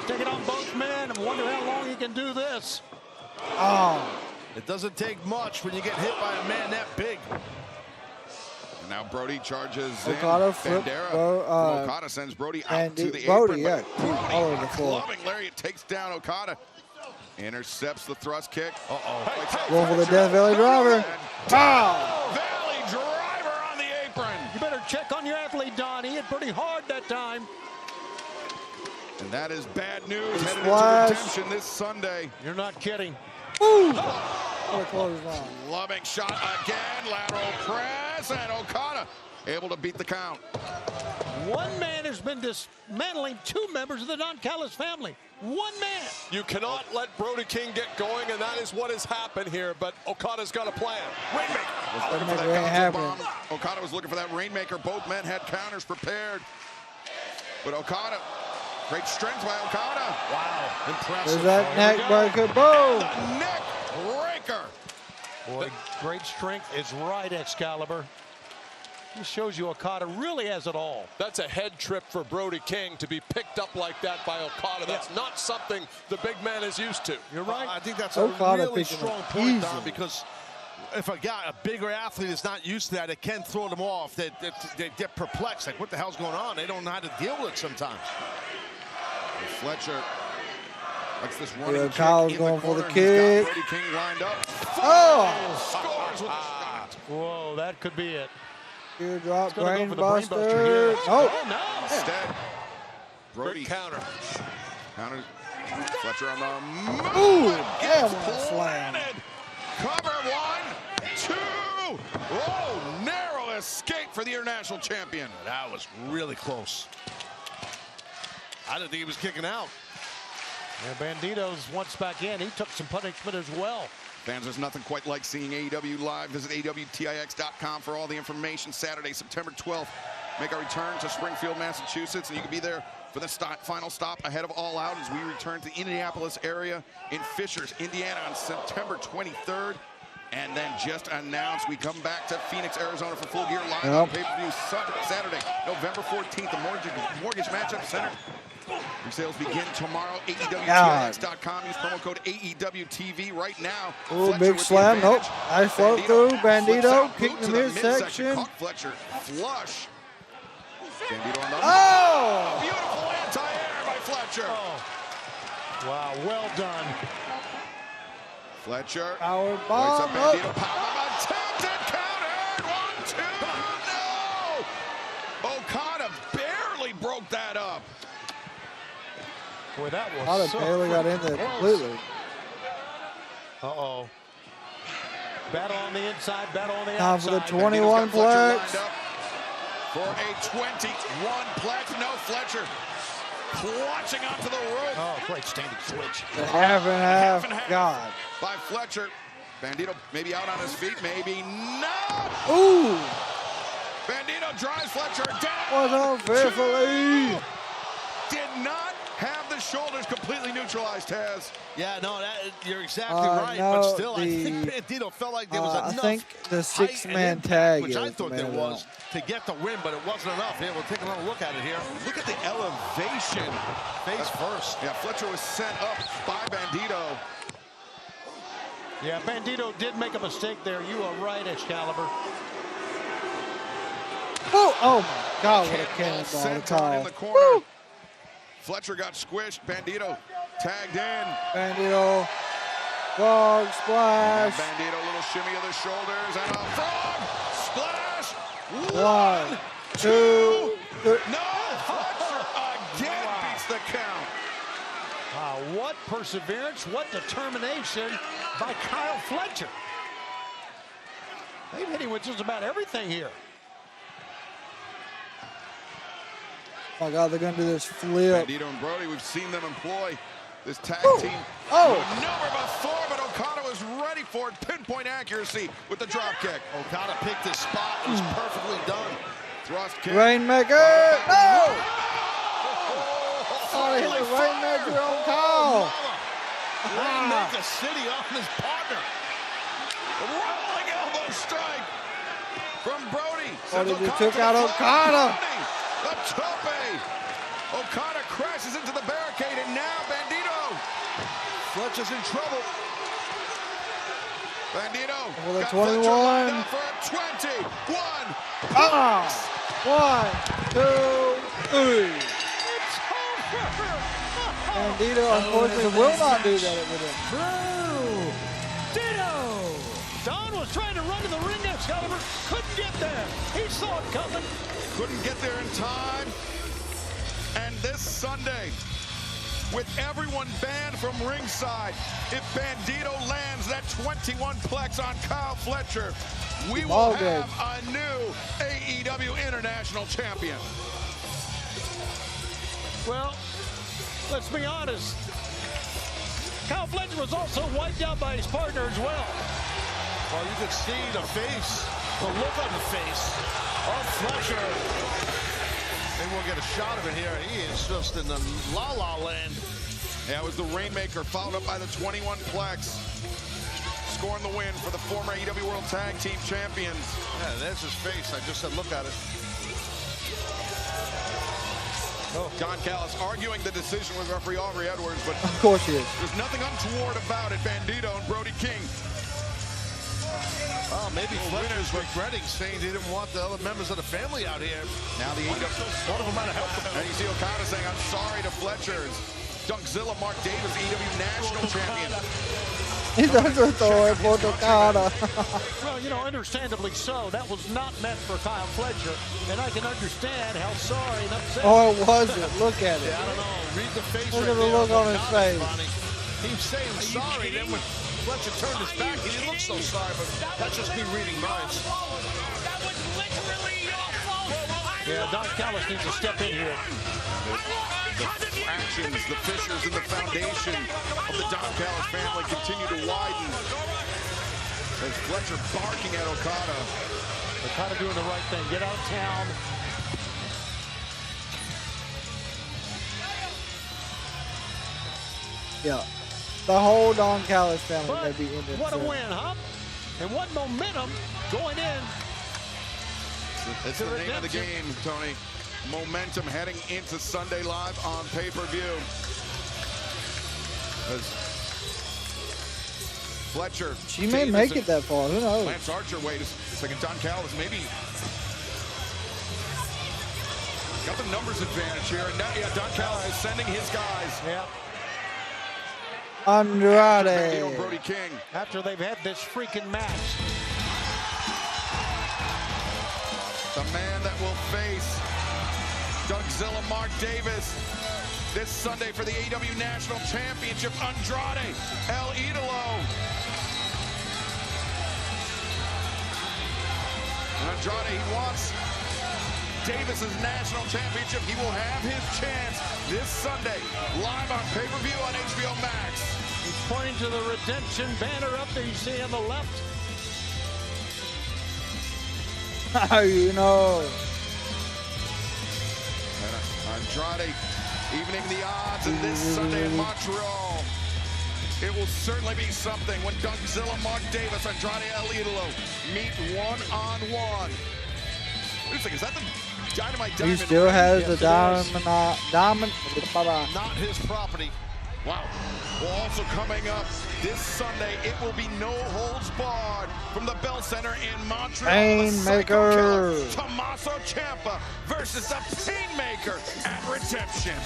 Stick it on both men and wonder how long he can do this.
Oh.
It doesn't take much when you get hit by a man that big.
And now Brody charges
Okada
in.
flip,
Bandera
from
Okada sends Brody out to the
Brody,
apron.
yeah,
but
all over the floor.
clubbing Lariat takes down Okada. Intercepts the thrust kick.
Going for the Death Valley driver. Wow.
Valley driver on the apron.
You better check on your athlete, Don. He hit pretty hard that time.
And that is bad news headed
Splash.
into Redemption this Sunday.
You're not kidding.
Woo. What a clothesline.
Loving shot again, lateral press, and Okada able to beat the count.
One man has been dismantling 2 members of the Don Callis family. One man.
You cannot let Brody King get going, and that is what has happened here, but Okada's got a plan.
Rainmaker. Looking for that
Rainmaker ain't
Gonzo
happening.
bomb. Okada was looking for that Rainmaker. Both men had counters prepared. But Okada, great strength by Okada.
Wow, impressive.
There's that neck breaker. Boom.
The neck breaker.
Boy, great strength is right, Excalibur. This shows you Okada really has it all.
That's a head trip for Brody King to be picked up like that by Okada. That's not something the big man is used to.
You're right.
I think that's
Okada
a really
picking
strong
up
point, Don,
easy.
because if a bigger athlete is not used to that, it can throw them off. They get perplexed, like what the hell's going on? They don't know how to deal with it sometimes.
And Fletcher likes this
Yeah,
running
Kyle's
kick in
going
the
for the
corner. He's got
kick.
Brody King lined up.
Oh.
Scores with a shot.
Whoa, that could be it.
Teardrop
gonna go
brain
for the brain
buster.
buster here.
Oh.
No.
Instead, Brody
Great counter.
counters Fletcher on the move.
Ooh,
and
damn,
gets
what a slam.
planted. Cover 1, 2. Oh, narrow escape for the international champion.
That was really close. I didn't think he was kicking out.
Yeah, Bandito's once back in. He took some punishment as well.
Fans, there's nothing quite like seeing AEW live. Visit AEWTIX.com for all the information. Saturday, September 12th, make our return to Springfield, Massachusetts, and you can be there for the final stop ahead of All Out as we return to the Indianapolis area in Fishers, Indiana on September 23rd. And then just announced we come back to Phoenix, Arizona for Full Gear Live on pay-per-view Saturday, November 14th, the Mortgage Matchup Center. Resales begin tomorrow. AEWTRX.com. Use promo code AEWTV right now.
Oh, big slam. Nope. Nice float through. Bandito kicking the midsection.
Caught Fletcher. Flush. Bandito on the beautiful anti-air by Fletcher.
Oh. Wow, well done.
Fletcher.
Power bomb.
Bandito. Power bomb. Attempted counter. 1, 2. No. Okada barely broke that up.
Boy, that was
Okada barely got in there completely.
Uh-oh. Battle on the inside, battle on the
Time
outside.
for the 21 plex.
For a 21 plex. No, Fletcher clutching onto the rope.
Oh, great standing switch.
The half and half. God.
By Fletcher. Bandito maybe out on his feet, maybe not.
Ooh.
Bandito drives Fletcher down.
Was on fearfully.
Did not have the shoulders completely neutralized, Taz.
Yeah, no, you're exactly right.
No,
but still, I think Bandito felt like there was enough.
I think the 6-man
impact,
tag
which
is
I thought there was to get the win, but it wasn't enough. Here, we'll take another look at it here.
Look at the elevation.
Face first.
Yeah, Fletcher was sent up by Bandito.
Yeah, Bandito did make a mistake there. You are right, Excalibur.
Oh my God, what a cannonball
in the corner. Woo! Fletcher got squished. Bandito tagged in.
Bandito, frog splash.
Bandito, a little shimmy of the shoulders and a frog splash.
1, 2, 3.
No, Fletcher again beats the count.
Wow, what perseverance, what determination by Kyle Fletcher. They've hit him with just about everything here.
Oh my God, they're gonna do this flip.
Bandito and Brody, we've seen them employ this tag team.
Oh!
Never before, but Okada was ready for it. Pinpoint accuracy with the drop kick.
Okada picked his spot. It was perfectly done.
Thrust kick.
Rainmaker! No! Oh, they hit the Rainmaker on call.
Rainmaker City on his partner.
Rolling elbow strike from Brody.
Oh, they just took out Okada.
The tope. Okada crashes into the barricade, and now Bandito.
Fletcher's in trouble.
Bandito.
For the
got
21.
For a 21.
1, 2, 3.
It's over.
Bandito, unfortunately, will not do that with him.
Ditto. Don was trying to run to the ring, Excalibur. Couldn't get there. He saw it coming.
Couldn't get there in time. And this Sunday, with everyone banned from ringside, if Bandito lands that 21 plex on Kyle Fletcher, we will have a new AEW International Champion.
Well, let's be honest. Kyle Fletcher was also wiped out by his partner as well.
Well, you could see the face, the look on the face of Fletcher. Maybe we'll get a shot of it here. He is just in the la-la land.
Yeah, it was the Rainmaker, followed up by the 21 plex. Scoring the win for the former AEW World Tag Team Champions.
Yeah, there's his face. I just said, look at it.
Don Callis arguing the decision with referee Aubrey Edwards, but
of course he is.
There's nothing untoward about it. Bandito and Brody King.
Oh, maybe Fletcher's regretting saying he didn't want the other members of the family out here.
Now the AEW.
One of them might have helped him.
And you see Okada saying, I'm sorry to Fletcher's. Dunkzilla Mark Davis, AEW National Champion.
He doesn't throw it for Okada.
Well, you know, understandably so. That was not meant for Kyle Fletcher, and I can understand how sorry and upset.
Oh, it wasn't. Look at it.
Yeah, I don't know. Read the face.
Look
right
at the
there.
look on his face.
He's saying sorry. Then when Fletcher turned his back, he didn't look so sorry, but that's just me reading minds.
That was literally your fault.
Yeah, Don Callis needs to step in here.
The fractions, the fissures in the foundation of the Don Callis family continue to widen. As Fletcher barking at Okada.
Okada doing the right thing. Get out of town.
Yeah. The whole Don Callis family may be in this.
What a win, huh? And what momentum going in.
It's the name of the game, Tony. Momentum heading into Sunday Live on pay-per-view. As Fletcher.
She may make it that far. Who knows?
Lance Archer, wait a second. Don Callis maybe got the numbers advantage here. And now, Don Callis is sending his guys.
Yeah.
Andrade.
Brody King.
After they've had this freaking match.
The man that will face Dougzilla Mark Davis this Sunday for the AEW National Championship, Andrade El Idolo. Andrade, he wants Davis's National Championship. He will have his chance this Sunday, live on pay-per-view on HBO Max.
He's pointing to the Redemption banner up there you see on the left.
You know.
Andrade evening the odds in this Sunday in Montreal. It will certainly be something when Dougzilla Mark Davis, Andrade El Idolo meet one-on-one. Wait a second, is that the Dynamite Diamond?
He still has
Yes,
the diamond.
Not his property.
Wow. Well, also coming up this Sunday, it will be no holds barred from the Bell Center in Montreal.
Painmaker.
Tommaso Ciampa versus the Painmaker at Redemption.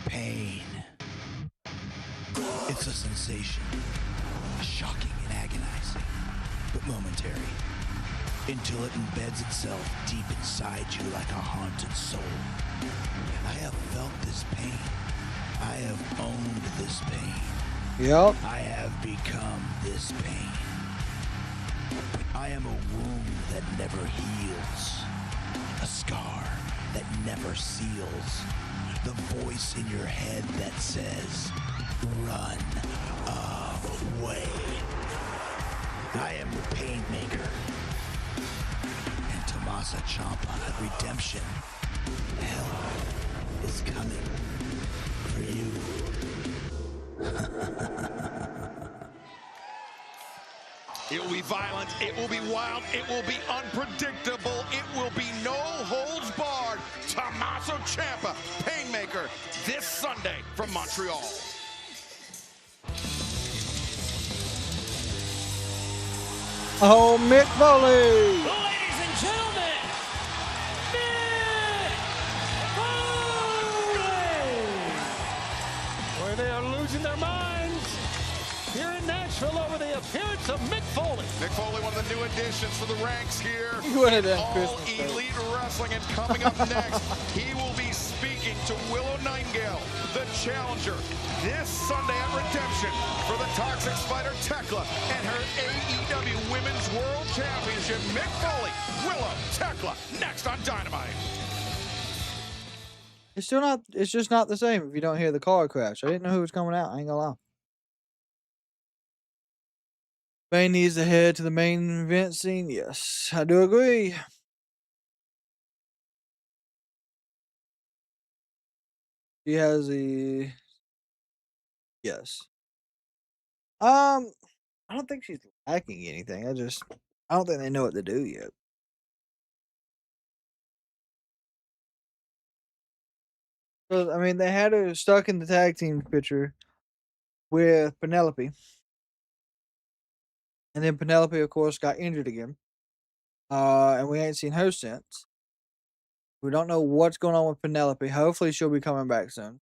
Pain. It's a sensation. Shocking and agonizing, but momentary. Until it embeds itself deep inside you like a haunted soul. I have felt this pain. I have owned this pain.
Yep.
I have become this pain. I am a wound that never heals. A scar that never seals. The voice in your head that says, run away. I am the Painmaker. And Tommaso Ciampa at Redemption. Hell is coming for you.
It will be violent, it will be wild, it will be unpredictable, it will be no holds barred. Tommaso Ciampa, Painmaker, this Sunday from Montreal.
Oh, Mick Foley.
Ladies and gentlemen,
Where they are losing their minds here in Nashville over the appearance of Mick Foley.
Mick Foley, one of the new additions to the ranks here.
What a damn
All
Christmas
Elite Wrestling, and coming up next, he will be speaking to Willow Nightingale, the challenger, this Sunday at Redemption for the Toxic Spider Tekla and her AEW Women's World Championship. Mick Foley, Willow, Tekla, next on Dynamite.
It's still not. It's just not the same if you don't hear the car crash. I didn't know who was coming out. I ain't gonna lie. Bayne needs to head to the main event scene. Yes, I do agree. She has a yes. I don't think she's lacking anything. I don't think they know what to do yet. I mean, they had her stuck in the tag team picture with Penelope. And then Penelope, of course, got injured again. And we ain't seen her since. We don't know what's going on with Penelope. Hopefully, she'll be coming back soon.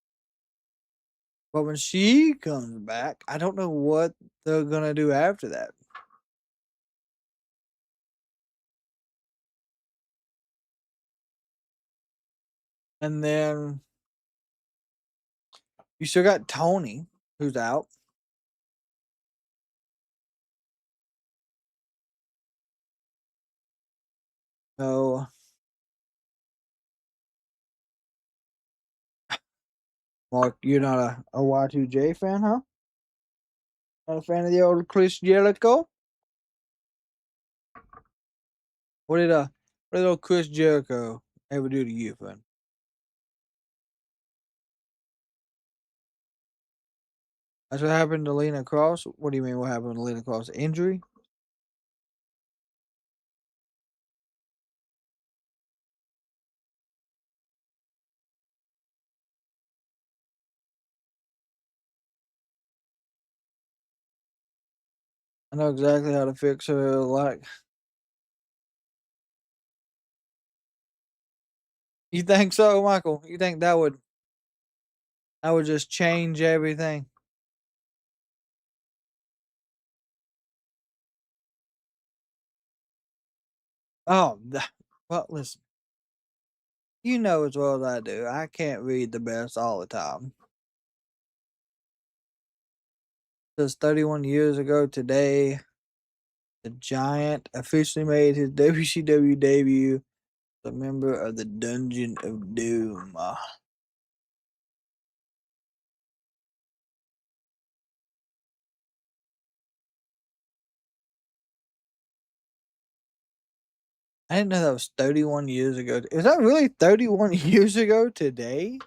But when she comes back, I don't know what they're going to do after that. And then you still got Tony, who's out. So, Mark, you're not a Y2J fan, huh? Not a fan of the old Chris Jericho? What did old Chris Jericho ever do to you, friend? That's what happened to Lena Kross? What do you mean what happened to Lena Kross? Injury? I know exactly how to fix her, like... You think so, Michael? You think that would just change everything? Oh, well, listen. You know as well as I do, I can't read the best all the time. Just 31 years ago today, the Giant officially made his WCW debut, a member of the Dungeon of Doom. I didn't know that was 31 years ago. Is that really 31 years ago today?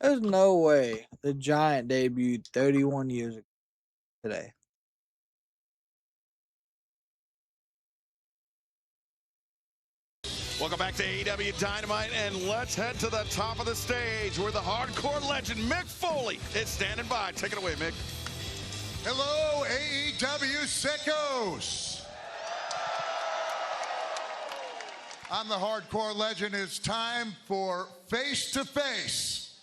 There's no way the Giant debuted 31 years ago today.
Welcome back to AEW Dynamite, and let's head to the top of the stage where the hardcore legend Mick Foley is standing by. Take it away, Mick.
Hello, AEW sickos. I'm the hardcore legend. It's time for face-to-face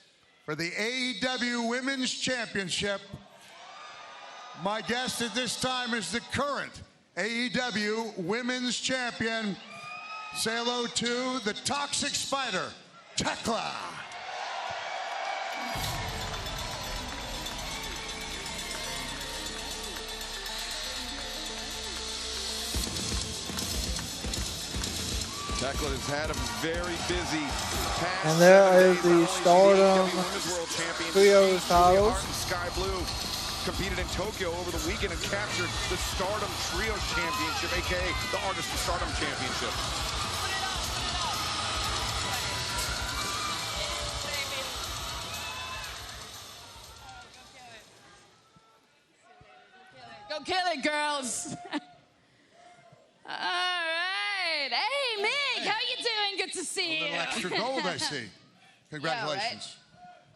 for the AEW Women's Championship. My guest at this time is the current AEW Women's Champion. Say hello to the Toxic Spider, Tekla.
Tekla has had a very busy past.
And there is the Stardom Trios titles.
Hart and Skye Blue competed in Tokyo over the weekend and captured the Stardom Trios Championship, aka the Artist of Stardom Championship.
Go kill it, girls. All right. Hey, Mick, how you doing? Good to see you.
A little extra gold, I see. Congratulations.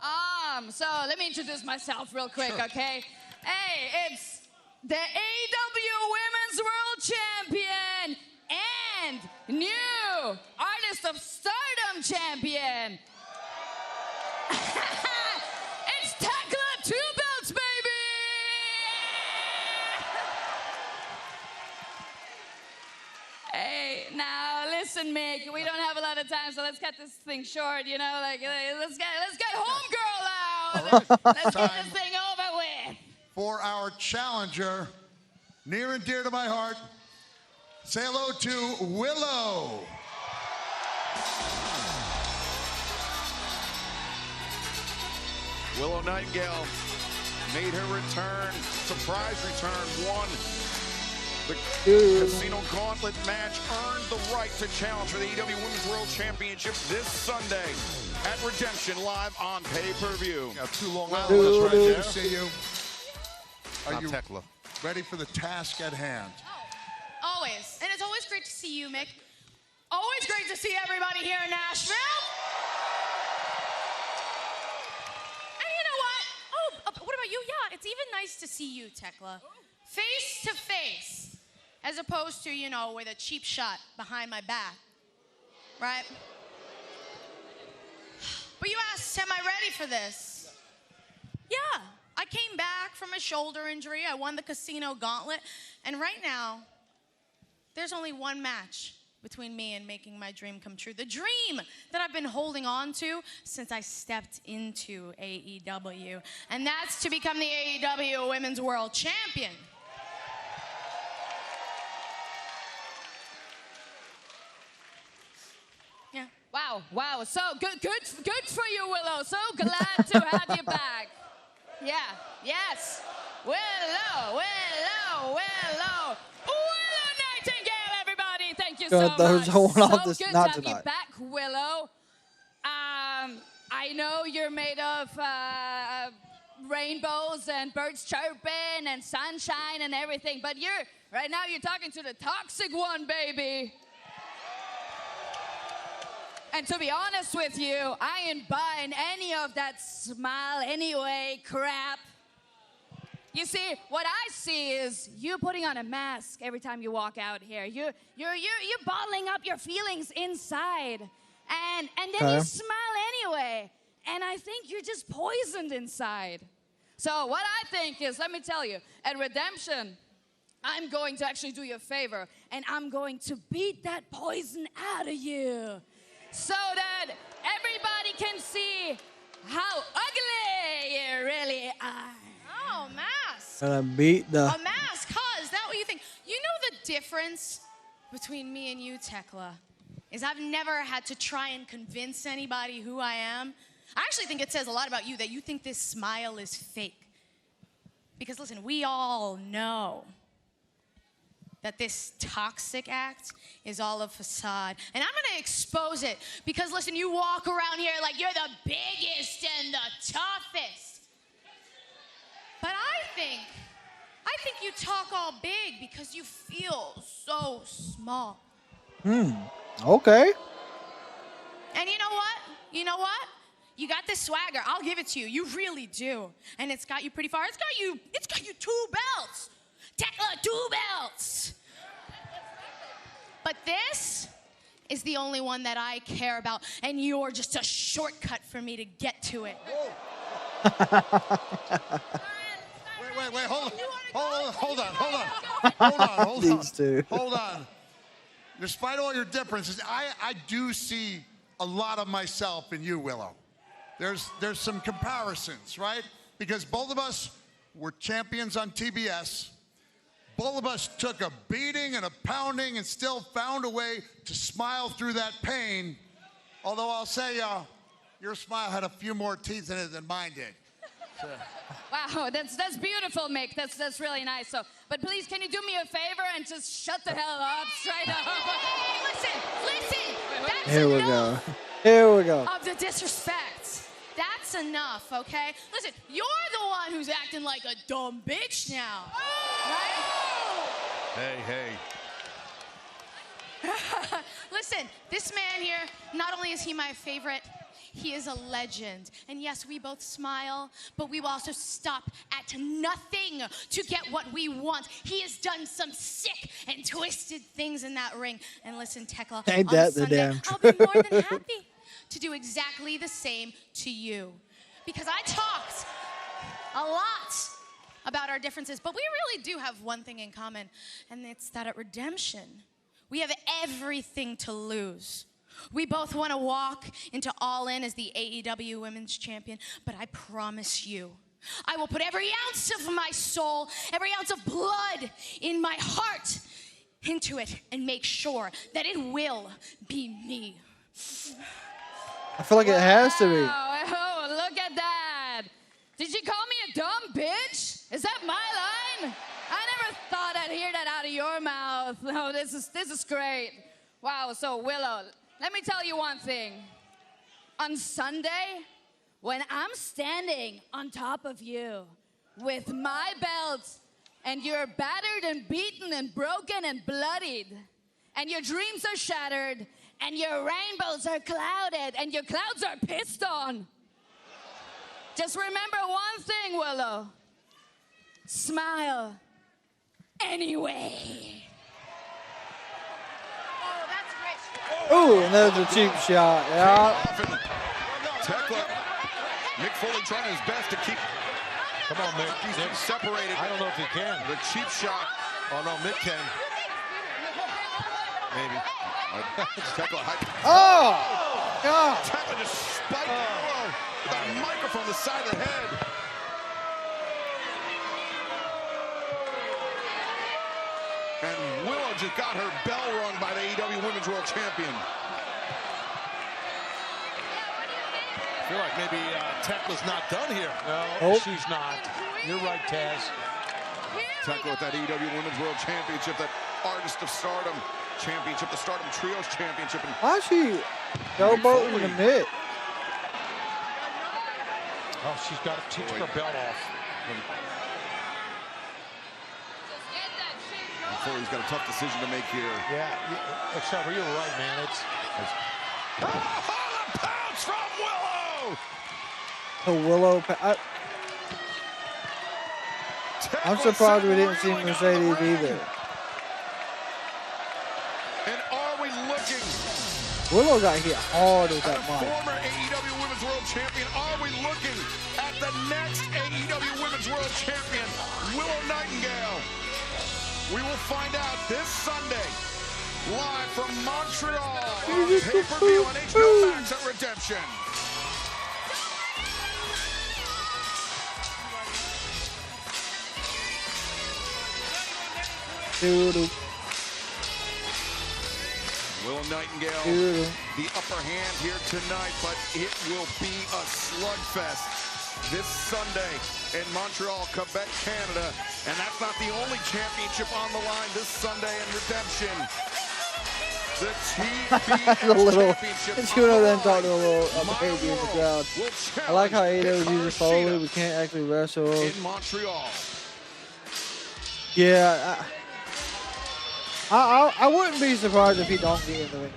Yeah, right? So let me introduce myself real quick, okay? Hey, it's the AEW Women's World Champion and new Artist of Stardom Champion. It's Tekla 2 belts, baby! Hey, now listen, Mick. We don't have a lot of time, so let's cut this thing short. You know, like let's get homegirl out. Let's get this thing over with.
For our challenger, near and dear to my heart, say hello to Willow.
Willow Nightingale made her return, surprise return, won the Casino Gauntlet match, earned the right to challenge for the AEW Women's World Championship this Sunday at Redemption, live on pay-per-view.
Got 2 long hours right there. See you. Are you
Tekla
ready for the task at hand?
Oh, always. And it's always great to see you, Mick. Always great to see everybody here in Nashville. And you know what? Oh, what about you? Yeah, it's even nice to see you, Tekla. Face to face, as opposed to, you know, with a cheap shot behind my back, right? But you asked, am I ready for this? Yeah, I came back from a shoulder injury. I won the Casino Gauntlet. And right now, there's only one match between me and making my dream come true. The dream that I've been holding on to since I stepped into AEW. And that's to become the AEW Women's World Champion. Yeah. Wow. So good for you, Willow. So glad to have you back. Yeah. Yes. Willow. Willow Nightingale, everybody. Thank you
Gonna throw someone off this.
Good
Not
to have you
tonight.
back, Willow. I know you're made of rainbows and birds chirping and sunshine and everything, but right now you're talking to the toxic one, baby. And to be honest with you, I ain't buying any of that smile anyway crap. You see, what I see is you putting on a mask every time you walk out here. You're bottling up your feelings inside, and then you smile anyway. And I think you're just poisoned inside. So what I think is, let me tell you, at Redemption, I'm going to actually do you a favor, and I'm going to beat that poison out of you, so that everybody can see how ugly you really are.
Oh, mask.
Gonna beat the.
A mask, huh? Is that what you think? You know the difference between me and you, Tekla, is I've never had to try and convince anybody who I am. I actually think it says a lot about you that you think this smile is fake. Because listen, we all know that this toxic act is all a facade. And I'm gonna expose it because listen, you walk around here like you're the biggest and the toughest. But I think you talk all big because you feel so small.
Okay.
And you know what? You know what? You got this swagger. I'll give it to you. You really do. And it's got you pretty far. It's got you 2 belts. Tekla, 2 belts. But this is the only one that I care about, and you're just a shortcut for me to get to it.
Wait, hold on.
These two.
Hold on. Despite all your differences, I do see a lot of myself in you, Willow. There's some comparisons, right? Because both of us were champions on TBS. Both of us took a beating and a pounding and still found a way to smile through that pain. Although I'll say your smile had a few more teeth in it than mine did. So.
Wow, that's beautiful, Mick. That's really nice. So, but please, can you do me a favor and just shut the hell up straight up?
Listen. That's
Here we
enough
go. Here we go.
of the disrespect. That's enough, okay? Listen, you're the one who's acting like a dumb bitch now, right?
Hey.
Listen, this man here, not only is he my favorite, he is a legend. And yes, we both smile, but we will also stop at nothing to get what we want. He has done some sick and twisted things in that ring. And listen, Tekla,
Ain't
on
that the
Sunday,
damn
I'll be more than happy to do exactly the same to you. Because I talked a lot about our differences, but we really do have one thing in common, and it's that at Redemption, we have everything to lose. We both want to walk into All In as the AEW Women's Champion, but I promise you, I will put every ounce of my soul, every ounce of blood in my heart into it and make sure that it will be me.
I feel like it has to be.
Oh, look at that. Did you call me a dumb bitch? Is that my line? I never thought I'd hear that out of your mouth. No, this is great. Wow, so Willow, let me tell you one thing. On Sunday, when I'm standing on top of you with my belt and you're battered and beaten and broken and bloodied and your dreams are shattered and your rainbows are clouded and your clouds are pissed on, just remember one thing, Willow. Smile anyway.
Ooh, and there's a cheap shot. Yeah.
Tekla, Mick Foley trying his best to keep.
Come on, Mick.
He's separated.
I don't know if he can.
The cheap shot.
Oh, no, Mick can.
Maybe. Tekla.
Oh! God.
Tekla just spiked Willow with a microphone the side of the head. And Willow just got her bell rung by the AEW Women's World Champion.
I feel like maybe Tekla's not done here. No, she's not. You're right, Taz.
Tekla with that AEW Women's World Championship, that artist of stardom. Championship, the Stardom Trios Championship. And
why is she showboating in the mid?
Oh, she's got to take her belt off.
Foley's got a tough decision to make here.
Yeah, except you're right, man. It's
the pounce from Willow.
The Willow. I'm surprised we didn't see Mercedes either.
And are we looking?
Willow got hit hard with that mic.
Former AEW Women's World Champion. Are we looking at the next AEW Women's World Champion, Willow Nightingale? We will find out this Sunday, live from Montreal, on pay-per-view on HBO Max at Redemption. Willow Nightingale, the upper hand here tonight, but it will be a slugfest this Sunday in Montreal, Quebec, Canada. And that's not the only championship on the line this Sunday in Redemption. The TBS Championship.
You know, then talk to a little baby in the crowd. I like how AEW uses Foley. We can't actually wrestle.
In Montreal.
Yeah. I wouldn't be surprised if he don't get in the ring.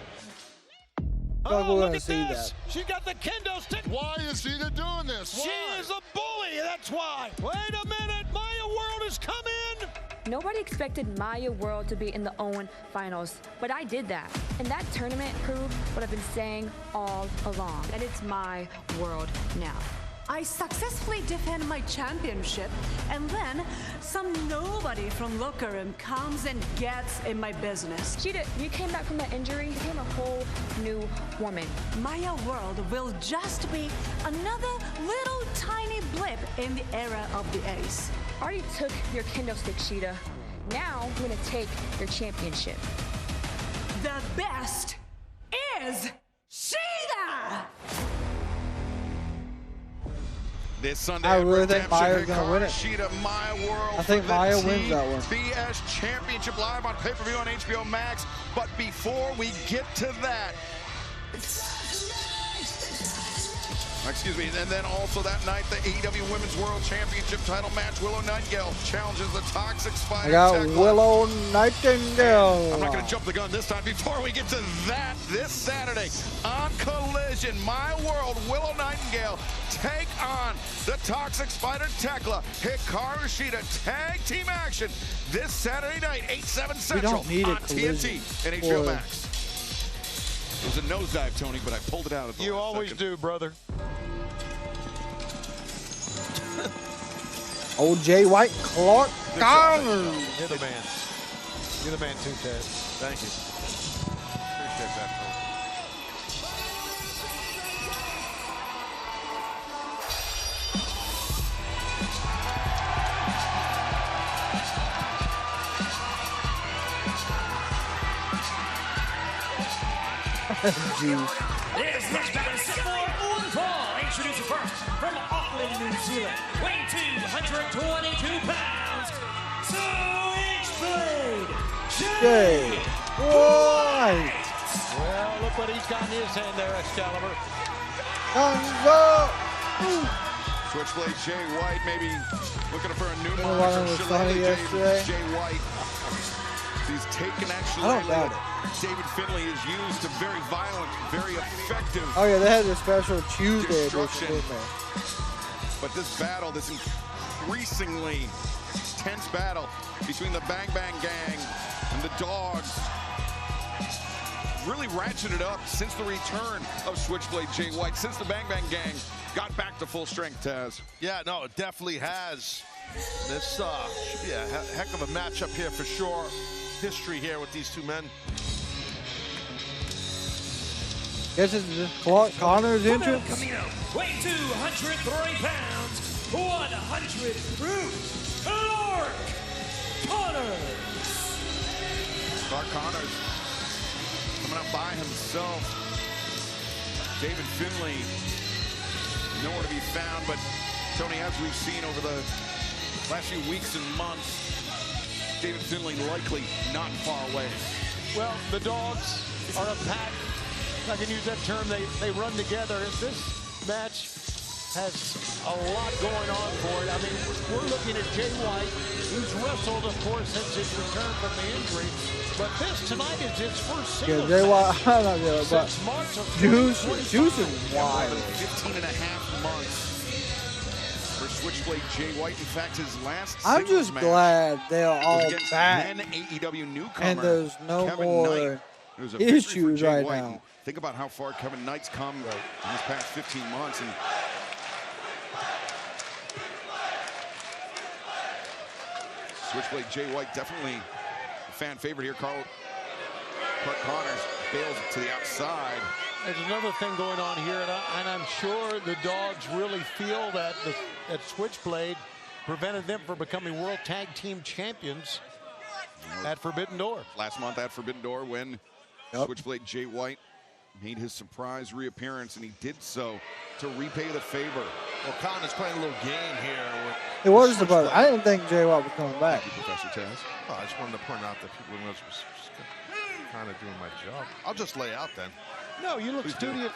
Oh, look at this. She got the kendo stick.
Why is she doing this? Why?
She is a bully, that's why. Wait a minute, Maya World has come in.
Nobody expected Maya World to be in the Owen finals, but I did that. And that tournament proved what I've been saying all along, and it's my world now.
I successfully defend my championship, and then some nobody from locker room comes and gets in my business.
Cheetah, you came back from that injury, you became a whole new woman.
Maya World will just be another little tiny blip in the era of the Ace.
I already took your kendo stick, Cheetah. Now I'm gonna take your championship.
The best is Cheetah!
This Sunday,
I really think Maya's gonna win it.
Maya World.
I think Maya wins that one.
TBS Championship live on pay-per-view on HBO Max. But before we get to that, excuse me, and then also that night, the AEW Women's World Championship title match. Willow Nightingale challenges the Toxic Spider.
I got Willow Nightingale.
I'm not going to jump the gun this time. Before we get to that, this Saturday on Collision, My World, Willow Nightingale take on the Toxic Spider Tekla. Hikaru Shida tag team action this Saturday night, 8/7 Central on TNT and HBO Max. It was a nosedive, Tony, but I pulled it out at the
You always do, brother.
Old Jay White, Clark Connors.
You're the man. You're the man too, Ted.
Thank you. Appreciate that, Tony.
This next battle is set for one fall. Introduce you first from Auckland, New Zealand, weighing 222 pounds, Switchblade
Jay White.
Well, look what he's got in his hand there, Excalibur.
Switchblade Jay White, maybe looking for a new Jay White. He's taken actually.
I don't doubt it.
David Finlay is used to very violent, very effective.
Oh yeah, they had a special Tuesday edition in there.
But this battle, this increasingly tense battle between the Bang Bang Gang and the Dogs, really ratcheted up since the return of Switchblade Jay White, since the Bang Bang Gang got back to full strength, Taz.
Yeah, no, it definitely has. This should be a heck of a matchup here for sure. History here with these two men.
Guess it's just Clark Connors' entrance.
weighing 203 pounds, 100 proof, Clark Connors.
Clark Connors coming up by himself. David Finlay nowhere to be found, but Tony, as we've seen over the last few weeks and months, David Finlay likely not far away.
Well, the dogs are a pack. If I can use that term, they run together. This match has a lot going on for it. I mean, we're looking at Jay White, who's wrestled, of course, since his return from the injury. But this tonight is his first singles
Jay White,
match
I don't know, but
since March of
Juice is wild.
15 and a half months for Switchblade Jay White. In fact, his last
I'm
singles
just
match
glad they're
was
all
against
back.
then AEW newcomer
And there's no
Kevin
more
Knight. It was a victory for
issues
Jay
right
White.
now.
And think about how far Kevin Knight's come in these past 15 months. And Switchblade Jay White definitely a fan favorite here. Clark Connors bails to the outside.
There's another thing going on here, and I'm sure the dogs really feel that that Switchblade prevented them from becoming World Tag Team Champions at Forbidden Door.
Last month at Forbidden Door when Switchblade Jay White made his surprise reappearance, and he did so to repay the favor.
Well, Connor's playing a little game here.
It was supposed. I didn't think Jay White was coming back.
Professor Taz.
Oh, I just wanted to point out that people was kind of doing my job. I'll just lay out then.
No, you look studious.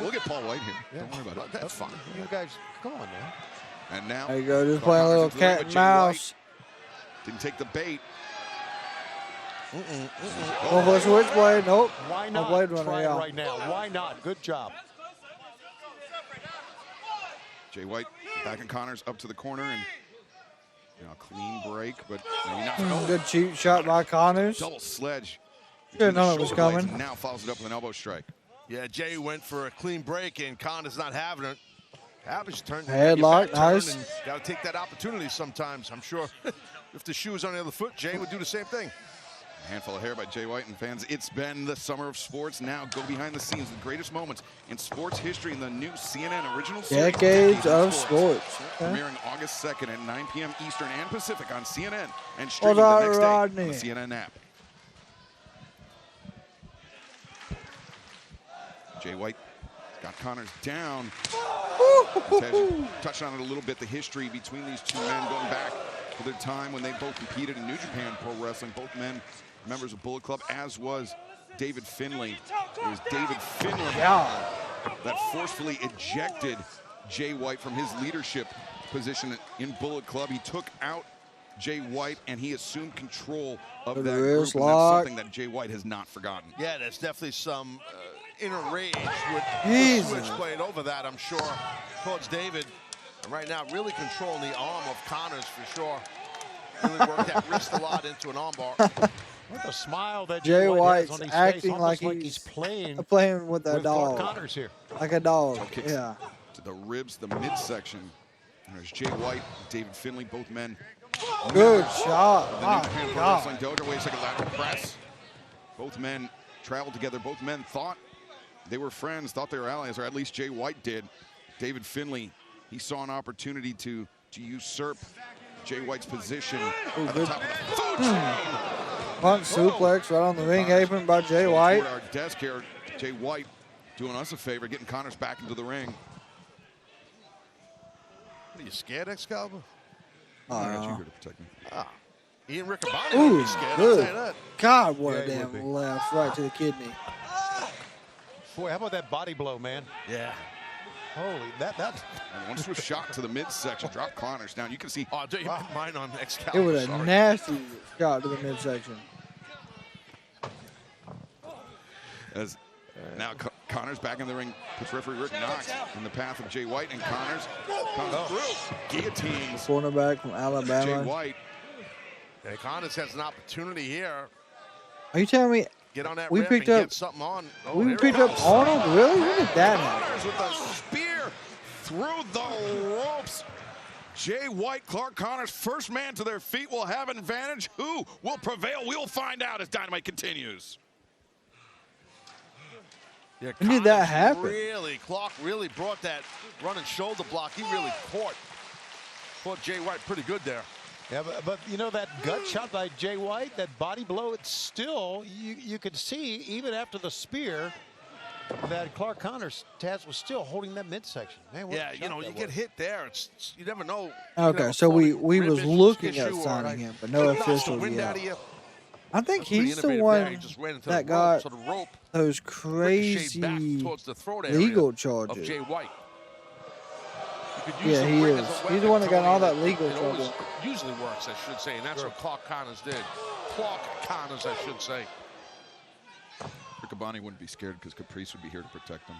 We'll get Paul White here.
Yeah.
Don't worry about it.
That's fine.
You guys, come on now.
And now,
There you go, just
Clark
playing a little
Connors into the ring,
cat
but
and
Jay White
mouse.
didn't take the bait.
Going for a Switchblade. Nope.
Why
No
not
Blade Runner,
try it
yeah.
right now? Why not? Good job.
Jay White back in Connors up to the corner, and clean break, but maybe not.
Good cheap shot by Connors.
Double sledge.
Didn't know it was
Shoulder blades,
coming.
and now follows it up with an elbow strike.
Yeah, Jay went for a clean break, and Connor's not having it. Average turn.
Headlock, nice.
Got to take that opportunity sometimes. I'm sure if the shoe was on the other foot, Jay would do the same thing.
A handful of hair by Jay White and fans. It's been the summer of sports. Now go behind the scenes. The greatest moments in sports history in the new CNN original series.
Decades of sports. Okay.
Premiering August 2nd at 9 p.m. Eastern and Pacific on CNN and streaming
What's
the next
up,
day
Rodney?
on the CNN app. Jay White got Connors down. Touched on it a little bit, the history between these two men going back to their time when they both competed in New Japan Pro Wrestling. Both men members of Bullet Club, as was David Finlay. It was David Finlay that forcefully ejected Jay White from his leadership position in Bullet Club. He took out Jay White and he assumed control of that group, and that's something that Jay White has not forgotten.
Yeah, there's definitely some inner rage with Switchblade over that, I'm sure, towards David. And right now, really controlling the arm of Connors for sure. Really worked that wrist a lot into an armbar.
With a smile that
Jay White's
has on his
acting
face,
like
he's playing
with a
with
dog.
Clark Connors here.
Like a dog.
Toe kicks
Yeah.
to the ribs, the midsection. And there's Jay White, David Finlay, both men.
Good shot.
The New
My
Japan Pro
God.
Wrestling Dojo. Wait a second, lateral press. Both men traveled together. Both men thought they were friends, thought they were allies, or at least Jay White did. David Finlay, he saw an opportunity to usurp Jay White's position at the top of the food chain.
Punch suplex right on the ring apron by Jay White.
Toward our desk here, Jay White doing us a favor, getting Connors back into the ring.
What are you scared, Excalibur?
I got you here to protect me.
Ian Riccaboni
Ooh,
would be scared, I'll
good.
say that.
God, what
Yeah,
a
he would be.
damn left right to the kidney.
Boy, how about that body blow, man?
Yeah.
Holy, that.
And one swift shot to the midsection, dropped Connors down. You can see.
Oh, don't you mind on
It
Excalibur?
was a
sorry.
nasty shot to the midsection.
As now Connors back in the ring, puts referee Rick Knox in the path of Jay White, and Connors comes through. Guillotines
Cornerback from
Jay
Alabama.
White.
Yeah, Connors has an opportunity here.
Are you telling me
Get on that
we
rip
picked
and
up?
get something on. Oh,
We
here it
picked up
comes.
Arnold? Really? When did that happen?
Connors with a spear through the ropes. Jay White, Clark Connors, first man to their feet, will have an advantage. Who will prevail? We'll find out as Dynamite continues.
Yeah,
When did that
Connors
happen?
Clark really brought that running shoulder block. He really caught Jay White pretty good there.
Yeah, but you know that gut shot by Jay White, that body blow, it's still, you could see, even after the spear, that Clark Connors, Taz, was still holding that midsection. Man, what a
Yeah,
shot
you know,
that
you get
was.
hit there. It's you never know.
Okay, so we was looking at signing him, but no official
wind
yet.
out of you.
I think
That's pretty
he's the
innovative
one
there. He just ran into
that
the rope,
got
so the rope
those
ricocheted back
crazy
towards the throat area
legal
of
charges.
Jay White. You could use
Yeah,
the
he
ring
is.
as a
He's the
weapon,
one that got
Tony,
all
and
that
it
legal
always
trouble.
usually works, I should say, and that's what Clark Connors did. Clark Connors, I should say.
Riccaboni wouldn't be scared because Caprice would be here to protect him.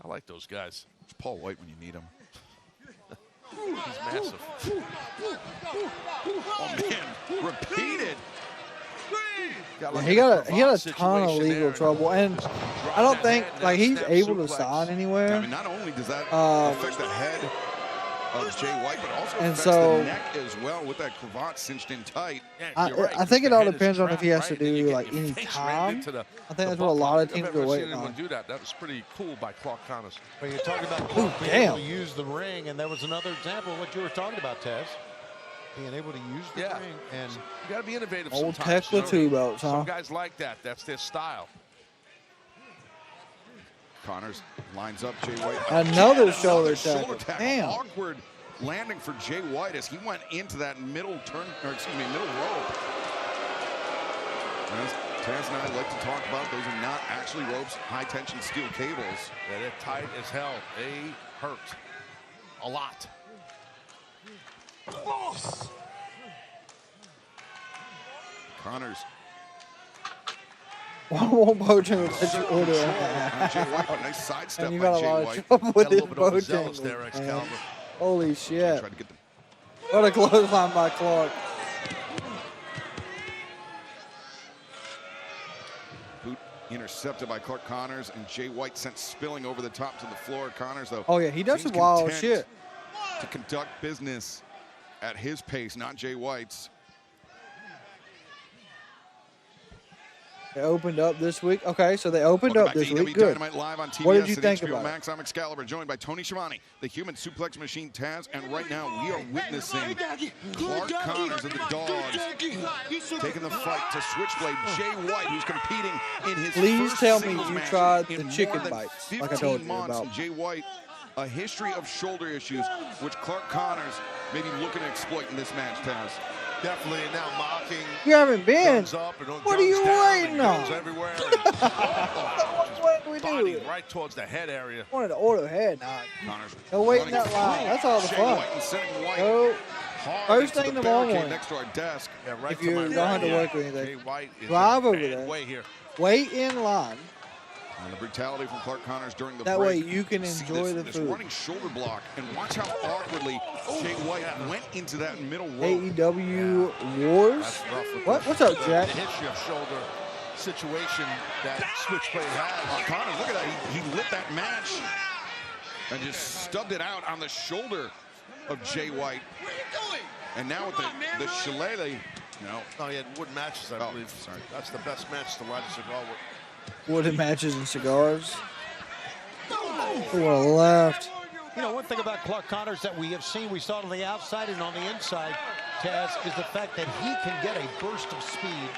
I like those guys.
It's Paul White when you need him.
He's massive.
Oh man, repeated.
Yeah, he got a ton of legal trouble, and I don't think like he's able to sign anywhere.
I mean, not only does that affect the head of Jay White, but also
and
affects
so
the neck as well with that cravat cinched in tight.
I think it all depends on if he has to do like any time. I think that's what a lot of teams are waiting on.
Do that. That was pretty cool by Clark Connors.
Well, you're talking about Clark being able to use the ring, and that was another example of what you were talking about, Taz. Being able to use the ring, and
you got to be innovative.
Old
sometimes,
Tekla 2 belts, huh?
Some guys like that. That's their style.
Connors lines up Jay White.
Another shoulder
tackle.
tackle. Damn.
Awkward landing for Jay White as he went into that middle turn, or excuse me, middle rope. As Taz and I like to talk about, those are not actually ropes, high tension steel cables.
Yeah, they're tight as hell. They hurt a lot.
Connors.
One more Bojangles that you order.
Jay White, nice sidestep
And you
by
got a
Jay
lot of
White.
trouble with this
overzealous there,
Bojangles.
Excalibur.
Holy shit.
Tried to get the
What a clothesline by Clark.
boot intercepted by Clark Connors, and Jay White sent spilling over the top to the floor. Connors, though,
Oh yeah, he does
seems
some wild
content
shit.
to conduct business at his pace, not Jay White's.
They opened up this week. Okay, so they opened
Welcome
up
back
this
to
week.
AEW
Good.
Dynamite live on TBS
What did you
and
think
HBO
about it?
Max. I'm Excalibur, joined by Tony Schiavone, the human suplex machine Taz, and right now we are witnessing Clark Connors and the Dogs taking the fight to Switchblade Jay White, who's competing in his
Please
first
tell me
singles
you
match
tried
in
the chicken
more than
bites,
15
like I told you
months.
about.
Jay White, a history of shoulder issues, which Clark Connors may be looking to exploit in this match, Taz.
Definitely, and now mocking.
You haven't been.
Guns up and
What are you waiting on?
Guns everywhere.
What do we
Body
do?
right towards the head area.
Wanted to order ahead. Nah.
Connors
Go wait in
running
that line. That's all the
Jay
fun.
White and sending White
Go
hard
first
into
thing
the
tomorrow
barricade
morning.
next to our desk.
Yeah, right
If
to
you
my
don't
right.
have to work or
Jay
anything.
White is
Drive
in
over
bad
there.
way here.
Wait in line.
And the brutality from Clark Connors during the
That
break.
way you can
See
enjoy the
this
food.
running shoulder block, and watch how awkwardly Jay White went into that middle rope.
AEW Wars.
That's rough with
What?
the-
What's up,
the
Jack?
history of shoulder situation that Switchblade has.
Connors, look at that. He lit that match and just stubbed it out on the shoulder of Jay White. And now with the shillelagh, no.
Oh, he had wood matches, I believe.
Sorry.
That's the best match to light a cigar with.
Wooden matches and cigars. Who would have left?
You know, one thing about Clark Connors that we have seen, we saw it on the outside and on the inside, Taz, is the fact that he can get a burst of speed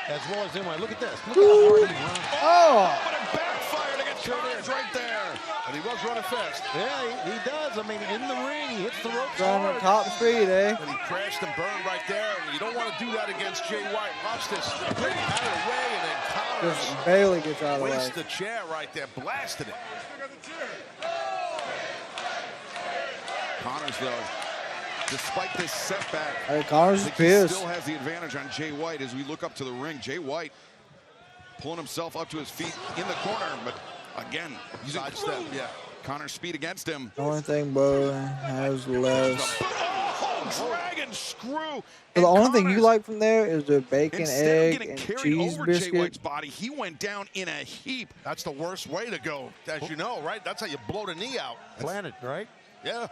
as well as inward. Look at this. Look at how hard he runs.
Oh!
But it backfired against Connors right there.
And he was running fast.
Yeah, he does. I mean, in the ring, he hits the ropes
Trying
hard.
to top speed, eh?
And he crashed and burned right there. And you don't want to do that against Jay White. Watch this. Quick out of the way, and then Connors
Just barely gets out of the way.
wastes the chair right there, blasted it.
Connors, though, despite this setback,
Hey, Connors is
I think he
pissed.
still has the advantage on Jay White as we look up to the ring. Jay White pulling himself up to his feet in the corner, but again, using
Sidestep, yeah.
Connor's speed against him.
The only thing Bo has left.
Oh, dragon screw.
So the only thing you like from there is the bacon,
Instead of
egg,
getting
and
carried
cheese
over Jay
biscuit.
White's body, he went down in a heap.
That's the worst way to go, as you know, right? That's how you blow the knee out.
Planet, right?
Yeah.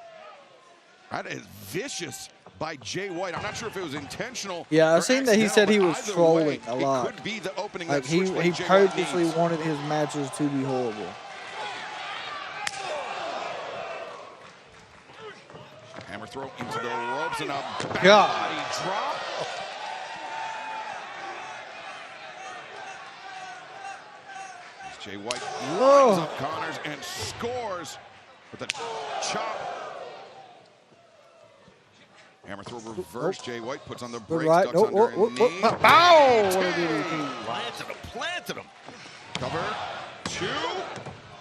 That is vicious by Jay White. I'm not sure if it was intentional.
Yeah,
or
I've seen that he
accidental,
said he
but
was
either
trolling
way,
a lot.
It could be the opening
Like
that
he
Switchblade Jay White
purposely
needs.
wanted his matches to be horrible.
Hammer throw into the ropes and a back
God.
body drop. As Jay White
Whoa.
lines up Connors and scores with a chop. Hammer throw reverse. Jay White puts on the
Good
brakes,
right.
ducks
Nope.
underneath.
Bow!
Planted him.
Cover. 2.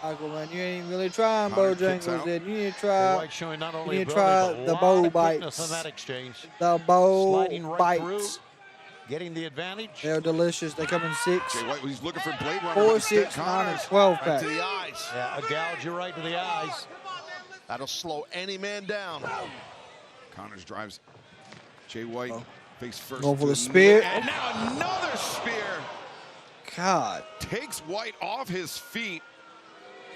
Aquaman, you ain't really trying
Connor kicks
Bojangles,
out.
then you need to
Jay
try.
White showing not
You
only
need to
ability,
try
but
the
a
bow
lot of quickness
bites.
on that exchange.
The bow
Sliding right through,
bites.
getting the advantage.
They're delicious. They come in 6,
Jay White, he's looking for Blade Runner.
4,
but instead
6, 9, and
Connors.
12
Right
pack.
to the eyes.
Yeah, a gouge you right to the eyes.
That'll slow any man down.
Connors drives Jay White face first.
Going for
to
the spear.
And now another spear.
God.
Takes White off his feet.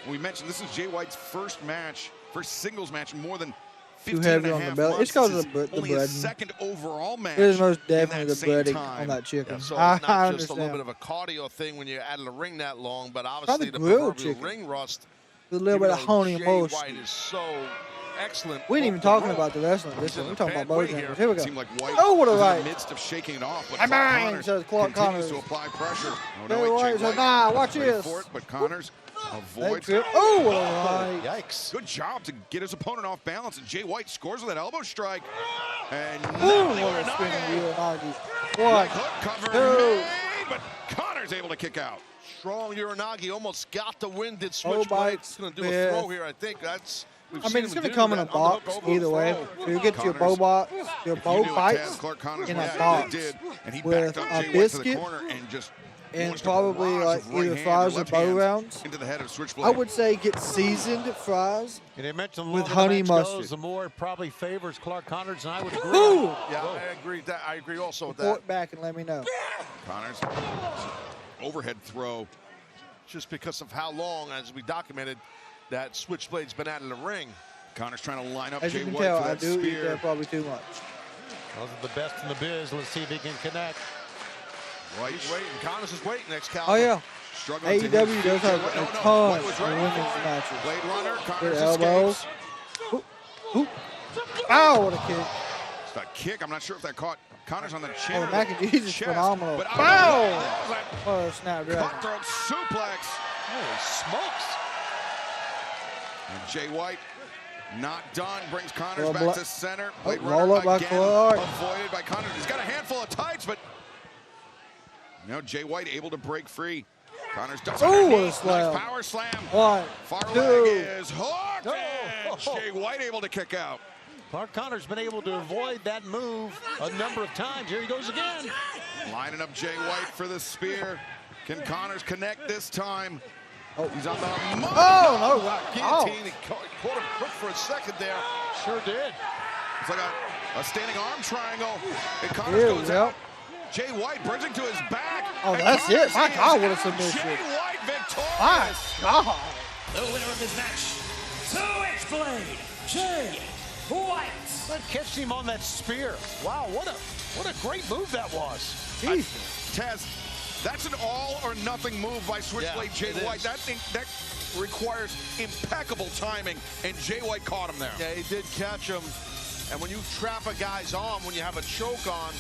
We mentioned this is Jay White's first singles match in more than 15
Too heavy
and a
on the
half
belly.
months.
It's because
This
of the
is only his
breading.
second overall match.
It is most
in
definitely
that
the
same
breading
time.
on that chicken.
Yeah, so
I
not just a
understand.
little bit of a cardio thing when you're out of the ring that long, but
Probably
obviously the
grilled
proverbial
chicken.
ring rust.
With a little bit of
even though
honey
Jay
emotion.
White is so excellent.
We ain't even
off the
talking
rope.
about the wrestling. This
He's in
one. We're
the
talking about
pathway
Bojangles. Here we
It
go.
seemed like White
Oh, what a
was
right.
in the midst of shaking it off, but
Bang,
Clark
bang,
Connors
says Clark
continues
Connors.
to apply pressure. Oh,
Jay
no, wait,
White
Jay
says,
White
nah, watch
ready
this.
for it, but Connors avoids.
Oh, what a right.
Yikes.
Good job to get his opponent off balance, and Jay White scores with that elbow strike. And
Ooh,
now the
what a spinning
Uranage.
Uranage.
Right
One,
hook cover
2.
made, but Connors able to kick out.
Strong Uranage almost got the win. Did
Oh,
switch
bites,
He's going to do a
yeah.
throw here. I think that's. We've
I
seen
mean, it's
him
going to
do
come in a
that underhook
box
over
either
the
way.
throw.
So you get your bow
Connors,
box, your
If
bow
you knew it,
bites
Taz, Clark Connors
in a
yeah,
box
really did, and he
with
backed up
a
Jay White to the
biscuit
corner and just
and
launched a
probably
barrage
like
of right
either
hand
fries
and
or
left
bow
hands
rounds.
into the head of Switchblade.
I would say get seasoned fries.
And they mentioned the
with
longer
honey
the match
mustard.
goes, the more it probably favors Clark Connors, and I would agree.
Ooh.
Yeah, I agree. I agree also with that.
Report back and let me know.
Connors overhead throw.
Just because of how long, as we documented, that Switchblade's been out of the ring.
Connors trying to line up
As
Jay
you can
White
tell,
for
I
that
do eat
spear.
that probably too much.
Those are the best in the biz. Let's see if he can connect.
White
He's waiting. Connors is waiting. Next
Oh,
Calvin.
yeah.
struggling to
AEW
hit
does
feet.
have
No,
a
no,
ton
White was
of
ready.
women's matches.
Blade Runner,
Good
Connors
elbows.
escapes.
Oop, oop. Ow, what a kick.
It's a kick. I'm not sure if that caught Connors on the chin.
Oh,
or
the mac and
the
cheese is
chest,
phenomenal.
but
Bow!
that
Oh, snapdragon.
cutthroat suplex.
Holy smokes.
And Jay White not done. Brings Connors
Well,
back to center. Blade
roll
Runner
up by
again
Clark.
avoided by Connors. He's got a handful of tights, but now Jay White able to break free. Connors does
Ooh, what a
underneath.
slam.
Nice power slam.
1,
Far
2.
leg is hooked.
Oh.
And Jay White able to kick out.
Clark Connors been able to avoid that move a number of times. Here he goes again.
Lining up Jay White for the spear. Can Connors connect this time? Oh, he's on the mark.
Oh, no.
Guillotine. He caught him quick for a second there.
Sure did.
It's like a standing arm triangle. And Connors
Here,
goes
yep.
out. Jay White bridging to his back.
Oh,
and
that's
Connors
it. My
is
God, what a
out.
submission.
Jay White victorious.
My God.
The winner of this match, Switchblade, Jay White.
That catched him on that spear. Wow, what a great move that was.
Taz, that's an all or nothing move by Switchblade Jay
it
White.
is.
That requires impeccable timing, and Jay White caught him there.
Yeah, he did catch him. And when you trap a guy's arm, when you have a choke on,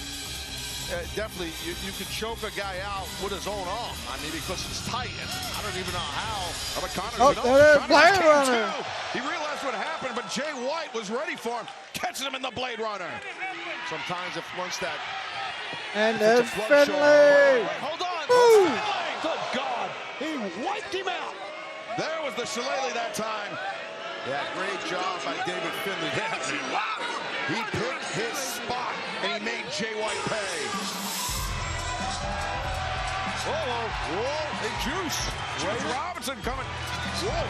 definitely you could choke a guy out with his own arm. I mean, because it's tight, and I don't even know how.
But Connors,
Oh, there it is. Blade
came
Runner.
to. He realized what happened, but Jay White was ready for him. Catches him in the Blade Runner.
Sometimes if once that
And
if it's
there's
a blood show,
Finley.
hold on.
Woo.
Good God. He wiped him out.
There was the shillelagh that time.
Yeah, great job by David Finley.
Wow. He picked his spot, and he made Jay White pay.
Whoa, hey, Juice.
Juice Robinson coming. Whoa.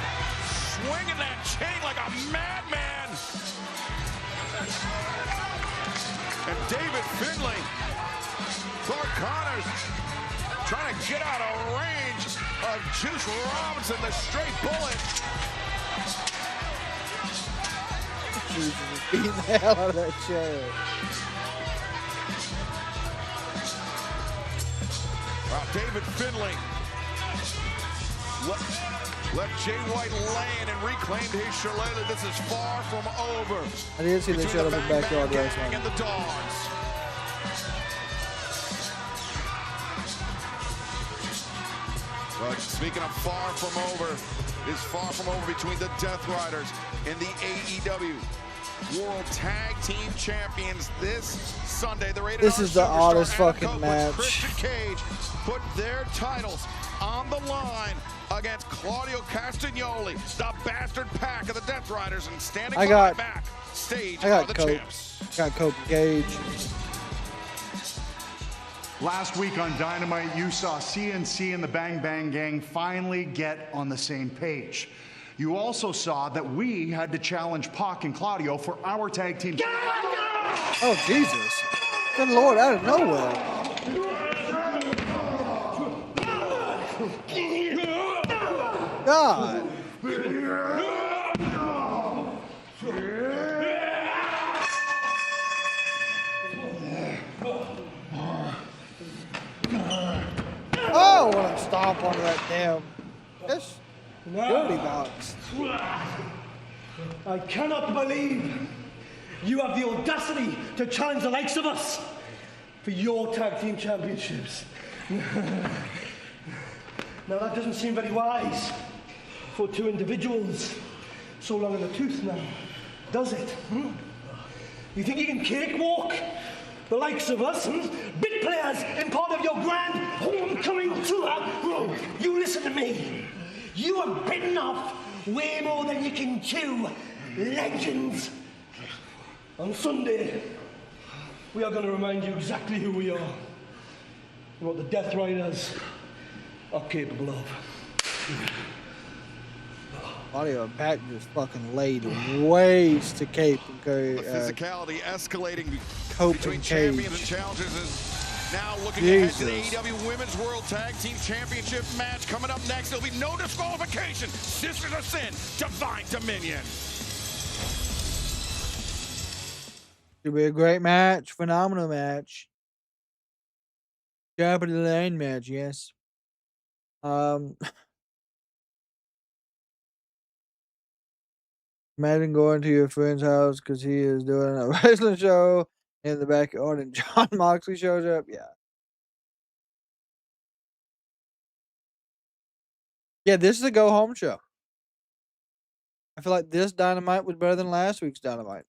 Swinging that chain like a madman. And David Finley, Clark Connors, trying to get out of range of Juice Robinson, the straight bullet.
Jesus is beating the hell out of that chair.
David Finley left Jay White laying and reclaimed his shillelagh. This is far from over.
I didn't see the shut up in backyard wrestling.
And the Dogs. But speaking of far from over, is far from over between the Death Riders and the AEW World Tag Team Champions this Sunday. The Rated
This
R
is the
Superstar
oddest
Adam
fucking
Cole
match.
puts Christian Cage put their titles on the line against Claudio Castagnoli, the bastard pack of the Death Riders, and standing back stage
I got
are the
Cope.
champs.
Got Cope Cage.
Last week on Dynamite, you saw CNC and the Bang Bang Gang finally get on the same page. You also saw that we had to challenge Pac and Claudio for our tag team.
Oh, Jesus. Good Lord, out of nowhere. God. Oh, what a stomp onto that damn. This dirty box.
I cannot believe you have the audacity to challenge the likes of us for your tag team championships. Now that doesn't seem very wise for two individuals so long in the tooth now, does it? You think you can cakewalk the likes of us, big players in part of your grand homecoming tour? You listen to me. You have bitten off way more than you can chew, legends. On Sunday, we are going to remind you exactly who we are and what the Death Riders are capable of.
Audio back just fucking laid waste to Cape and
The physicality escalating
Cope
between
and
champions
Cage.
and challengers is now looking
Jesus.
ahead to the AEW Women's World Tag Team Championship match. Coming up next, there'll be no disqualification. Sisters of Sin, Divine Dominion.
Should be a great match, phenomenal match. Top of the line match, yes. Imagine going to your friend's house because he is doing a wrestling show in the backyard and John Moxley shows up. Yeah. Yeah, this is a go home show. I feel like this Dynamite was better than last week's Dynamite.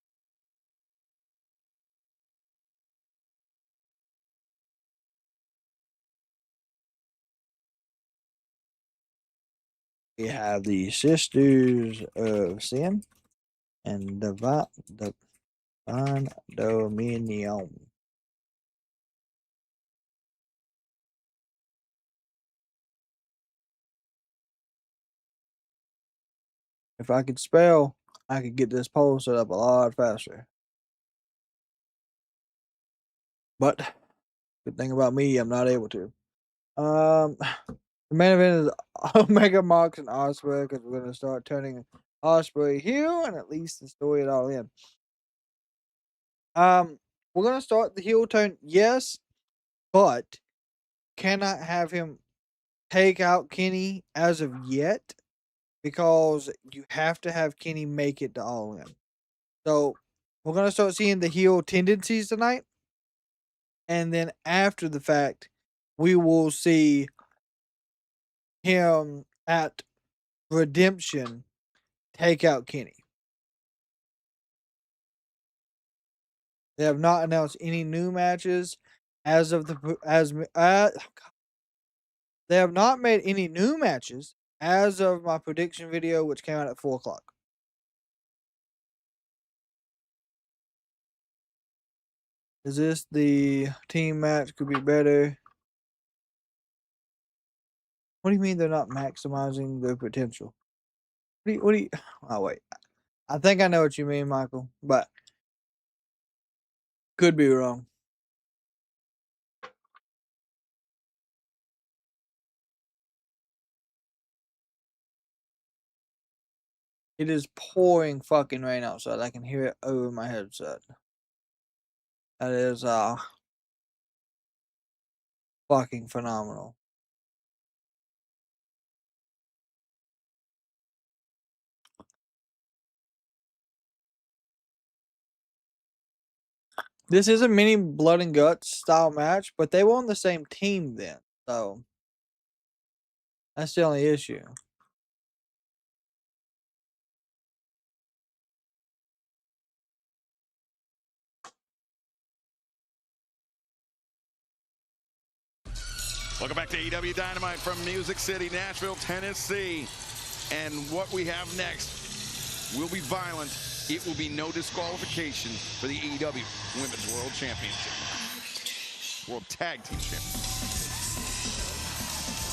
We have the Sisters of Sin and Divine Dominion. If I could spell, I could get this poll set up a lot faster. But good thing about me, I'm not able to. The main event is Omega Mox and Ospreay because we're gonna start turning Ospreay heel and at least the story it all in. We're gonna start the heel turn, yes, but cannot have him take out Kenny as of yet because you have to have Kenny make it to All In. So we're gonna start seeing the heel tendencies tonight, and then after the fact, we will see him at Redemption take out Kenny. They have not announced any new matches as of they have not made any new matches as of my prediction video, which came out at 4:00. Is this the team match could be better? What do you mean they're not maximizing their potential? What do you oh wait. I think I know what you mean, Michael, but could be wrong. It is pouring fucking rain outside. I can hear it over my headset. That is fucking phenomenal. This is a mini blood and guts style match, but they were on the same team then, so that's the only issue.
Welcome back to AEW Dynamite from Music City, Nashville, Tennessee. And what we have next will be violent. It will be no disqualification for the AEW Women's World Championship. World Tag Team Championship.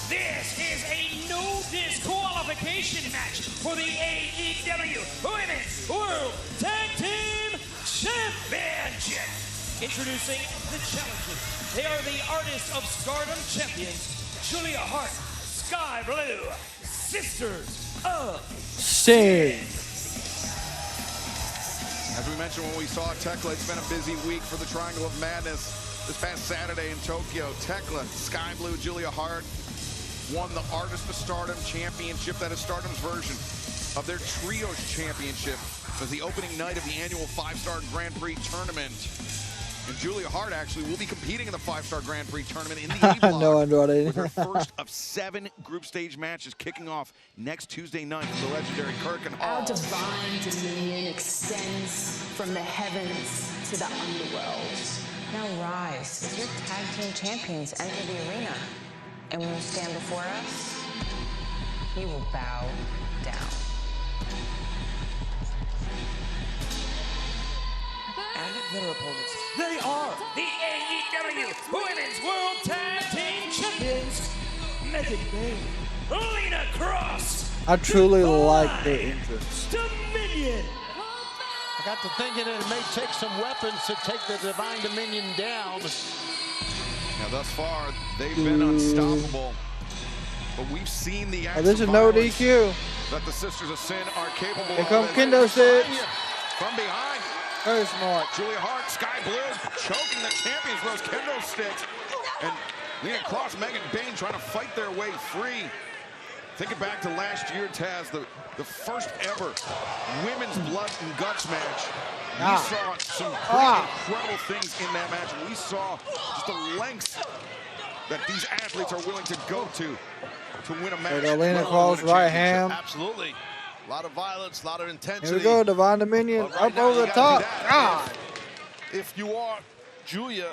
This is a no disqualification match for the AEW Women's World Tag Team Championship. Introducing the challengers. They are the Artist of Stardom champions, Julia Hart, Skye Blue, Sisters of
Sin.
As we mentioned when we saw Tekla, it's been a busy week for the Triangle of Madness. This past Saturday in Tokyo, Tekla, Skye Blue, Julia Hart won the Artist of Stardom Championship. That is Stardom's version of their Trios Championship. It was the opening night of the annual 5-Star Grand Prix tournament. And Julia Hart actually will be competing in the 5-Star Grand Prix tournament in the A block
No, Andrade.
with her first of 7 group stage matches kicking off next Tuesday night at the legendary Kraken Hall.
Our divine dominion extends from the heavens to the underworld.
Now rise, as your tag team champions enter the arena. And when you stand before us, you will bow down.
And their opponents, they are the AEW Women's World Tag Team Champions, Megan Bayne, Lena Kross.
I truly like the entrance.
Dominion.
I got to thinking it may take some weapons to take the Divine Dominion down.
Now, thus far, they've been unstoppable. But we've seen the acts
this is
of
no
violence
DQ.
that the Sisters of Sin are capable
Here
of.
come
as
Kendo
they
sticks.
find you from behind.
Very smart.
Julia Hart, Skye Blue, choking the champions with those kendo sticks. And Lena Kross, Megan Bayne trying to fight their way free. Thinking back to last year, Taz, the first ever women's blood and guts match. We saw some pretty incredible things in that match. We saw just the lengths that these athletes are willing to go to win a match.
Lena Kross, right hand.
Absolutely. A lot of violence, a lot of intensity.
Here we go, Divine Dominion up over the top. God.
If you are Julia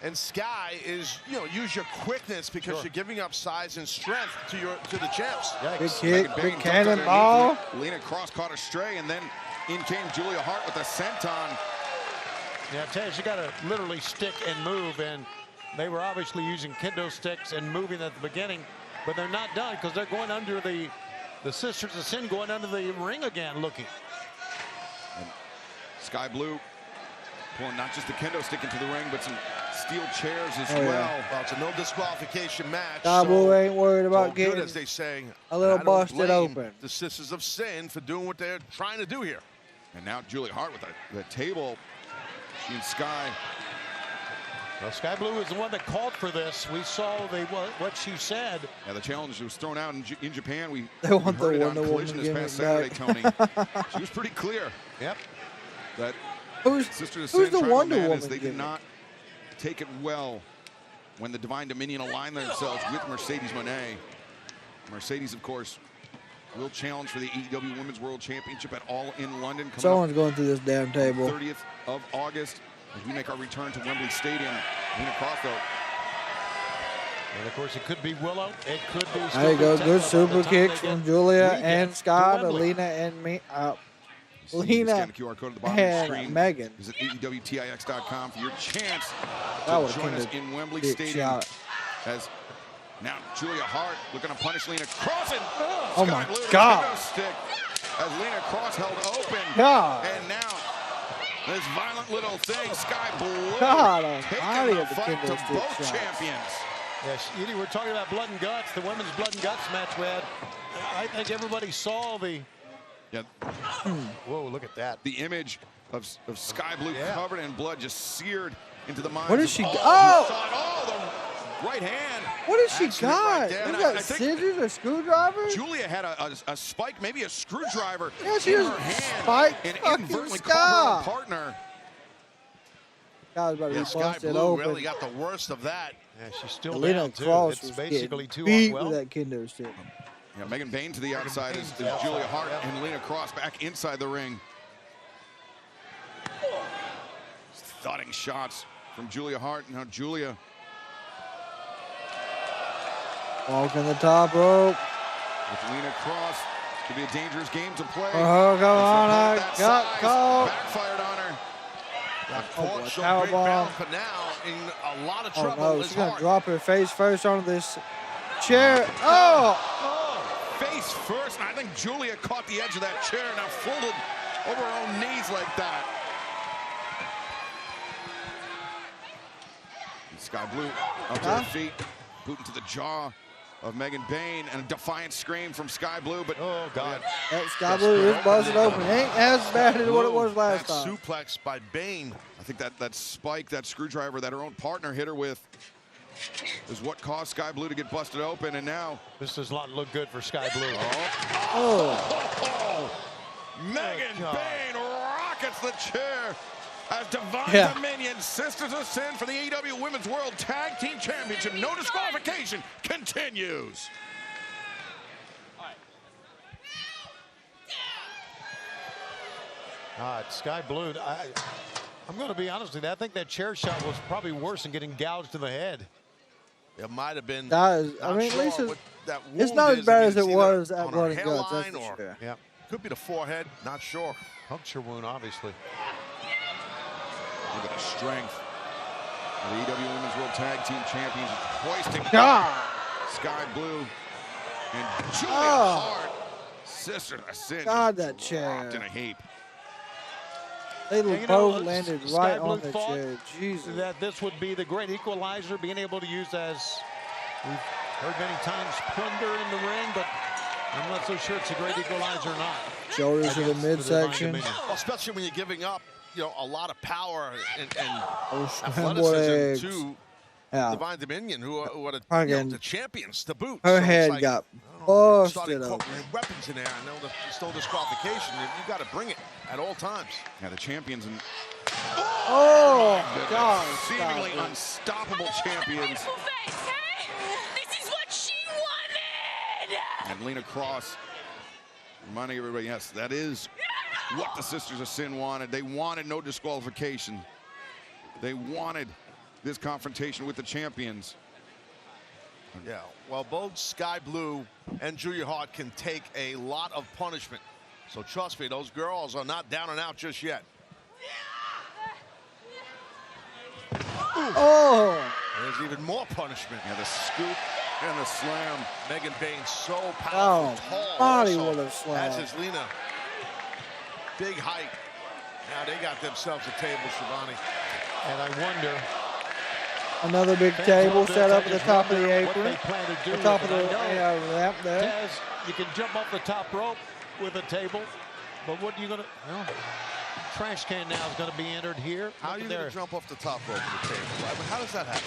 and Skye, is use your quickness because you're giving up size and strength to the champs.
Big kick, big cannonball.
Lena Kross caught her stray, and then in came Julia Hart with a senton.
Yeah, Taz, you got to literally stick and move, and they were obviously using kendo sticks and moving at the beginning, but they're not done because they're going under the Sisters of Sin going under the ring again, looking.
And Skye Blue pulling not just the kendo stick into the ring, but some steel chairs as well.
Yeah.
Well, it's a no disqualification match.
Skye Blue ain't worried about
good,
getting
as they say,
a little
I don't
busted
blame
open.
The Sisters of Sin for doing what they're trying to do here.
And now Julia Hart with the table. She and Skye.
Well, Skye Blue is the one that called for this. We saw what she said.
Yeah, the challenge was thrown out in Japan. We
want
heard
the
it on
Wonder
Collision
Woman
this past
gimmick
Saturday,
back.
Tony. She was pretty clear.
Yep.
That
Who's
Sisters of
the
Sin, Triangle
Wonder
Madness,
Woman
they did
gimmick?
not take it well when the Divine Dominion aligned themselves with Mercedes Moné. Mercedes, of course, will challenge for the AEW Women's World Championship at All in London.
Someone's going through this damn table.
30th of August as we make our return to Wembley Stadium. Lena Kross, though.
And of course, it could be Willow. It could be.
There you go. Good super kicks
kick
from Julia and Skye to Lena and me. Lena
Scan the QR code at the bottom of the
and
screen.
Megan.
Visit AEWTIX.com for your chance
That
to
would've
join us
been a
in Wembley
big
Stadium.
shot.
As now Julia Hart looking to punish Lena Kross. And
Oh
Skye
my
Blue
God.
kendo stick as Lena Kross held open.
God.
And now this violent little thing, Skye Blue
God
taking
almighty
the
of the
fight
kendo
to
stick
both
shots.
champions.
Yes, Edie, we're talking about blood and guts. The women's blood and guts match we had. I think everybody saw the.
Yeah.
Whoa, look at that.
The image of Skye Blue covered in blood, just seared into the minds
What
of
is she?
all
Oh!
who saw it. Oh, the right hand.
What has she
Accident
got?
right there.
Is
And
that
I think
scissors or screwdriver?
Julia had a spike, maybe a screwdriver
Yeah, she
in
was
her hand,
spiked
and
fucking
inadvertently
Skye.
caught her partner.
Guy was about to
Yeah,
be
Skye
busted
Blue
open.
really got the worst of that.
Yeah, she's still
Lena
down, too.
Kross
It's
was
basically
getting
2
beat
on 12.
with that kendo stick.
Yeah, Megan Bayne to the outside is Julia Hart and Lena Kross back inside the ring. Thudding shots from Julia Hart. Now Julia
Walking the top rope.
With Lena Kross, could be a dangerous game to play.
Oh, come on, I
That
got
size
caught.
backfired on her.
Caught some
power
great
bomb.
balance, but now in a lot of
Oh
trouble
no,
is
she's gonna
Hart.
drop her face first onto this chair. Oh!
Face first, and I think Julia caught the edge of that chair, now folded over her own knees like that. And Skye Blue up to her feet, boot into the jaw of Megan Bayne, and a defiant scream from Skye Blue, but
oh god,
that Skye Blue is busted open. It ain't as bad as what it was last
that
time.
suplex by Bayne.
I think that spike, that screwdriver that her own partner hit her with, is what caused Skye Blue to get busted open, and now
this does not look good for Skye Blue.
Megan Bayne rockets the chair as Divine Dominion Sisters of Sin for the AEW Women's World Tag Team Championship. No disqualification continues.
Skye Blue, I'm going to be honest with you. I think that chair shot was probably worse than getting gouged in the head.
It might have been.
That is, I mean, at least it's not as bad as it was at Blood and Guts. That's for sure.
Yeah.
Could be the forehead, not sure.
Puncture wound, obviously.
Look at the strength of the AEW Women's World Tag Team Champions, hoisting Skye Blue and Julia Hart, Sisters of Sin.
God, that chair.
In a heap.
They
And,
both landed right
Skye Blue
on the
thought
chair. Jesus.
that this would be the great equalizer, being able to use, as we've heard many times, plunder in the ring, but I'm not so sure it's a great equalizer or not.
Shoulders to the
Against
midsection.
Divine Dominion.
Well, especially when you're giving up, a lot of power and
scrambled eggs.
athleticism to
Yeah.
Divine Dominion, who are
Again,
the champions to boot.
her
So
head
it's
got
started
busted open.
incorporating weapons in there. I know there's no disqualification. You got to bring it at all times.
Yeah, the champions and
Oh, God.
seemingly unstoppable champions.
This is what she wanted!
And Lena Kross reminding everybody, yes, that is what the Sisters of Sin wanted. They wanted no disqualification. They wanted this confrontation with the champions.
Yeah, well, both Skye Blue and Julia Hart can take a lot of punishment. So trust me, those girls are not down and out just yet.
Oh!
There's even more punishment.
Yeah, the scoop and the slam.
Megan Bayne so powerful, tall.
Body
also,
with a slam.
as is Lena. Big height. Now they got themselves a table, Shivani.
And I wonder.
Another big table set up at the top of the
What
apron.
they plan to do
The top of
with
the
it. I know,
ramp there.
Taz, you can jump off the top rope with a table, but what are you going to? Well, trash can now is going to be entered here.
How are you going to jump off the top rope of the table? I mean, how does that happen,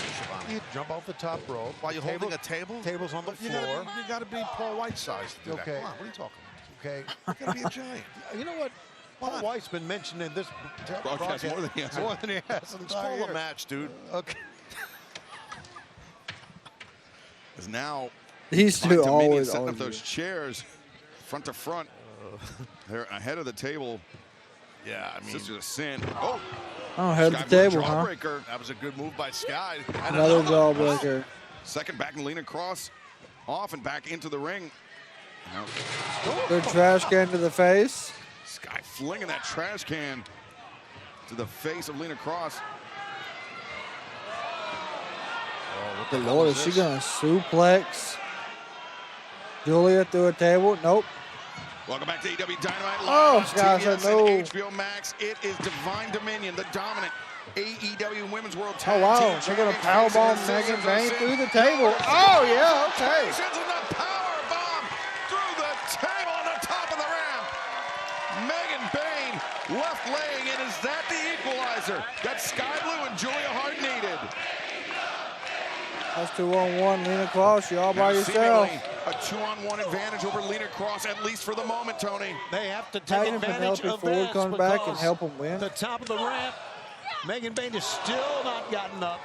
Shivani?
You jump off the top rope.
While you're holding a table?
Table's on the
You
floor.
got to be Paul White-sized to do that.
Okay.
Come on, what are you talking about?
Okay.
You got to be a giant.
You know what? Paul White's been mentioned in this
Broadcast more than he has.
More than he has.
It's called a match, dude.
Okay.
Is now
These two
Divine Dominion
always
setting up
argue.
those chairs front to front. They're ahead of the table.
Yeah, I mean,
Sisters of Sin. Oh,
Oh, head
Skye
of the
Blue
table, huh?
jawbreaker.
that was a good move by Skye. And
Another jawbreaker.
Second back, and Lena Kross off and back into the ring. Now,
Good trash can to the face.
Skye flinging that trash can to the face of Lena Kross.
Good Lord, is she gonna suplex Julia through a table? Nope.
Welcome back to AEW Dynamite
Oh,
Live.
Skye said no.
and HBO Max. It is Divine Dominion, the dominant AEW Women's World
Oh
Tag
wow,
Team
they're gonna
Champions
powerbomb
facing the
Megan
Sisters of
Bayne
Sin.
through the table. Oh yeah, okay.
Sends in the power bomb through the table on the top of the ramp. Megan Bayne left laying, and is that the equalizer that Skye Blue and Julia Hart needed?
That's 2-on-1. Lena Kross, you all by
Now,
yourself.
seemingly a 2-on-1 advantage over Lena Kross, at least for the moment, Tony.
They have to take
Tag and
advantage
Penelope
of
Ford
this
comes back and
because
help them win.
the top of the ramp, Megan Bayne has still not gotten up.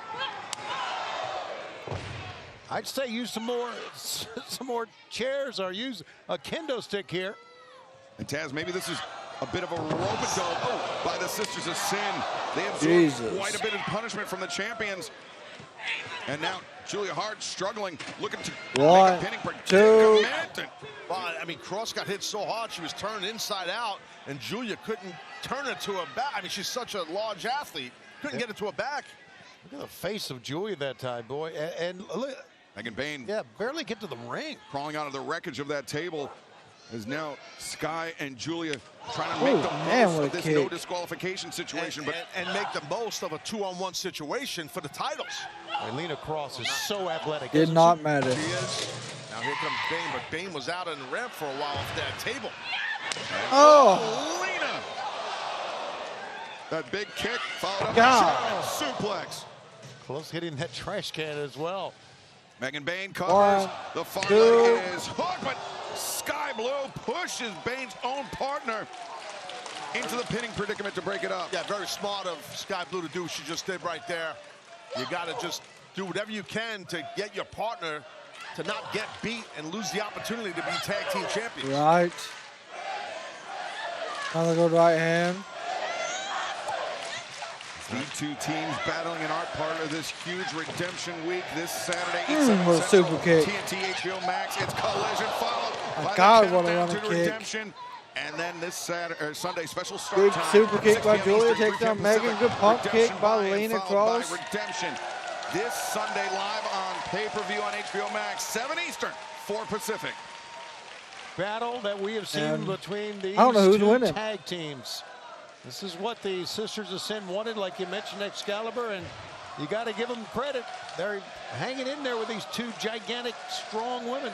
I'd say use some more chairs or use a kendo stick here.
And Taz, maybe this is a bit of a rope-a-dope by the Sisters of Sin. They absorbed
Jesus.
quite a bit of punishment from the champions. And now Julia Hart struggling, looking to
One,
make a pinning
two.
predicament.
Well, I mean, Kross got hit so hard, she was turned inside out, and Julia couldn't turn it to her back. I mean, she's such a large athlete. Couldn't get it to her back.
Look at the face of Julia that time, boy. And look,
Megan Bayne.
Yeah, barely get to the ring.
Crawling out of the wreckage of that table is now Skye and Julia trying to make the most of this no disqualification situation.
And make the most of a 2-on-1 situation for the titles.
And Lena Kross is so athletic.
Did not matter.
She is. Now here comes Bayne, but Bayne was out in the ramp for a while off that table.
Oh.
Lena. That big kick followed up
God.
suplex.
Close hitting that trash can as well.
Megan Bayne covers.
One,
The far
two.
leg is hooked, but Skye Blue pushes Bayne's own partner into the pinning predicament to break it up.
Yeah, very smart of Skye Blue to do what she just did right there. You got to just do whatever you can to get your partner to not get beat and lose the opportunity to be tag team champions.
Right. Another good right hand.
The two teams battling in our part of this huge redemption week this Saturday.
What a super kick.
TNT HBO Max. It's collision followed by
God,
the
what a
countdown
running
to
kick.
redemption. And then this Sunday special start
Big
time.
super kick
6
by
p.m.
Julia.
Eastern,
Takes
3
down
p.m.
Megan.
Pacific.
Good pump
Redemption
kick by Lena
followed
Kross.
by Redemption. This Sunday live on pay-per-view on HBO Max, 7 Eastern, 4 Pacific.
Battle that we have seen
And
between these
I don't know who's
two
winning.
tag teams. This is what the Sisters of Sin wanted, like you mentioned, Excalibur, and you got to give them credit. They're hanging in there with these two gigantic, strong women.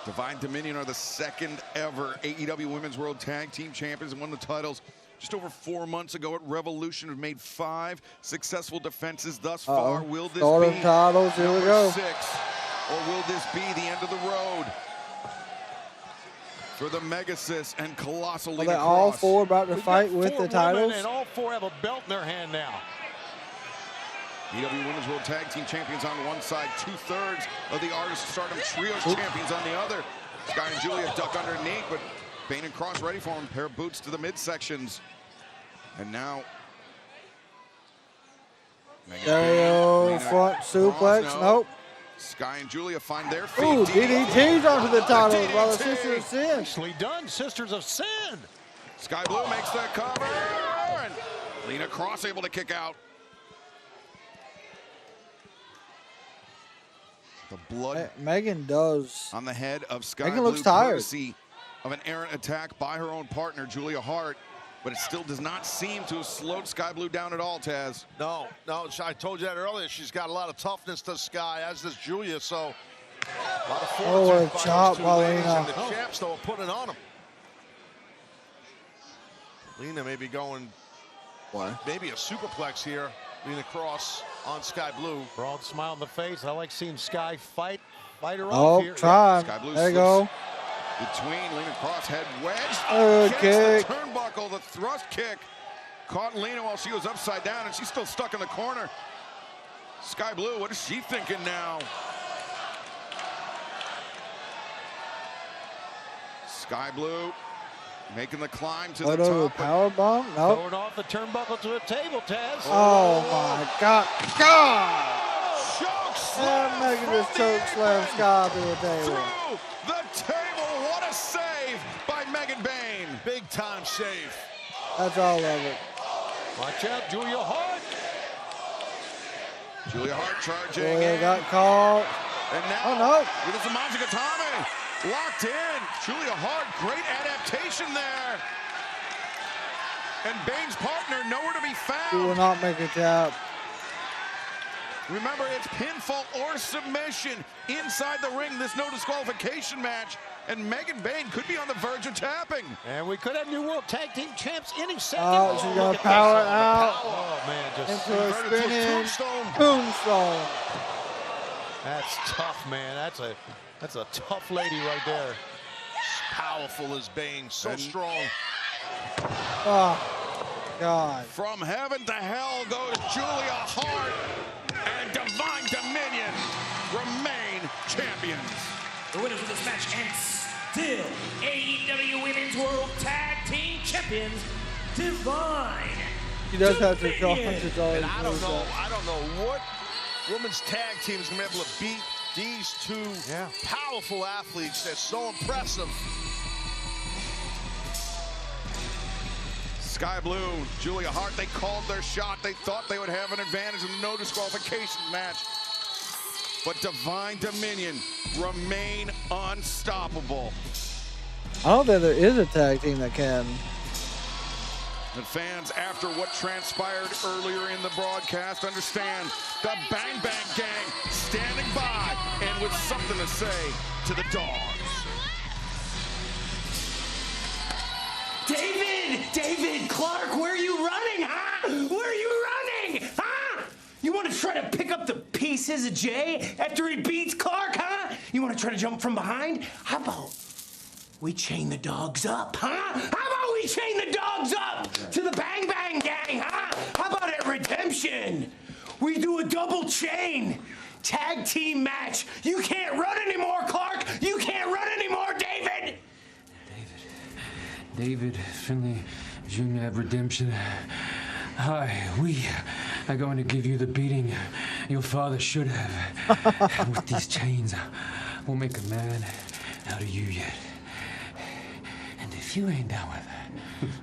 Divine Dominion are the second ever AEW Women's World Tag Team Champions and won the titles just over 4 months ago at Revolution. Have made 5 successful defenses thus far. Will this
Start
be
of titles. Here we
number
go.
6, or will this be the end of the road for the Megasis and Colossal
Are
Lena
they all
Kross?
four about to
We've
fight
got
with
4
the titles?
women, and all 4 have a belt in their hand now.
AEW Women's World Tag Team Champions on one side, 2/3 of the Artist of Stardom Trios Champions on the other. Skye and Julia duck underneath, but Bayne and Kross ready for them. Pair of boots to the midsections. And now
There you go. Front suplex.
Kross,
Nope.
Skye and Julia find their feet.
Ooh, DDTs onto the titles by the Sisters of Sin.
Nicely done, Sisters of Sin.
Skye Blue makes the cover, and Lena Kross able to kick out. The blood
Megan does.
on the head of Skye
Megan
Blue,
looks tired.
courtesy of an errant attack by her own partner, Julia Hart. But it still does not seem to have slowed Skye Blue down at all, Taz.
No, I told you that earlier. She's got a lot of toughness to Skye, as does Julia, so a lot of
Oh, what a
fortitude by
chop
those two
by
ladies,
Lena.
and the champs, though, are putting it on them. Lena may be going, maybe a superplex here. Lena Kross on Skye Blue.
Broad smile on the face. I like seeing Skye fight her
Oh,
off here.
try.
Skye Blue
There you
slips
go.
between Lena Kross head wedge.
Good
Gets
kick.
the turnbuckle, the thrust kick. Caught Lena while she was upside down, and she's still stuck in the corner. Skye Blue, what is she thinking now? Skye Blue making the climb to the top.
Power bomb? Nope.
Throwing off the turnbuckle to a table, Taz.
Oh my God. God!
Choke
And Megan just choke slam Skye through the table.
Through the table. What a save by Megan Bayne.
Big time save.
That's all of it.
Watch out, Julia Hart.
Julia Hart charging
Julia
in.
got caught.
And now,
Oh, no.
with the Zamajigatame locked in. Julia Hart, great adaptation there. And Bayne's partner nowhere to be
She will
found.
not make a tap.
Remember, it's pinfall or submission inside the ring, this no disqualification match. And Megan Bayne could be on the verge of tapping.
And we could have new World Tag Team Champs any second.
Oh, she's
look
gonna
at
power
this.
out.
Oh, man, just
Into a
Converted to a
spinning
tombstone.
tombstone.
that's tough, man. That's a tough lady right there.
Powerful as Bayne, so strong.
Oh, God.
From heaven to hell goes Julia Hart, and Divine Dominion remain champions.
The winners of this match and still AEW Women's World Tag Team Champions, Divine
She does have to draw
Dominion.
to draw
And
his
I don't
moves
know,
up.
I don't know what women's tag team is going to be able to beat these two powerful athletes. They're so impressive.
Skye Blue, Julia Hart, they called their shot. They thought they would have an advantage in the no disqualification match. But Divine Dominion remain unstoppable.
I don't think there is a tag team that can.
And fans, after what transpired earlier in the broadcast, understand the Bang Bang Gang standing by and with something to say to the dogs.
David Clark, where are you running, huh? Where are you running, huh? You want to try to pick up the pieces of Jay after he beats Clark, huh? You want to try to jump from behind? How about we chain the dogs up, huh? How about we chain the dogs up to the Bang Bang Gang, huh? How about at Redemption? We do a double chain tag team match. You can't run anymore, Clark. You can't run anymore, David.
David Finley Jr. of Redemption. Hi, we are going to give you the beating your father should have. With these chains, we'll make a man out of you yet. And if you ain't down with that,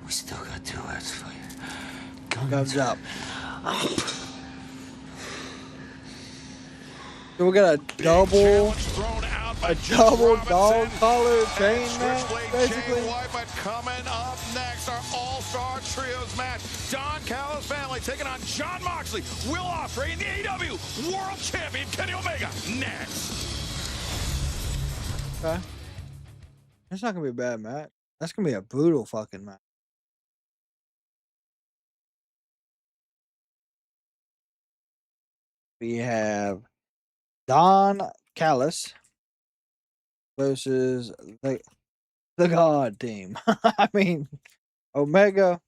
we still got 2 words for you.
Guns up. So we got a double dog collar chain match, basically.
But coming up next, our all-star trios match. Don Callis Family taking on Jon Moxley, Will Ospreay, and the AEW World Champion Kenny Omega next.
Okay. That's not gonna be a bad match. That's gonna be a brutal fucking match. We have Don Callis versus the God team. I mean, Omega,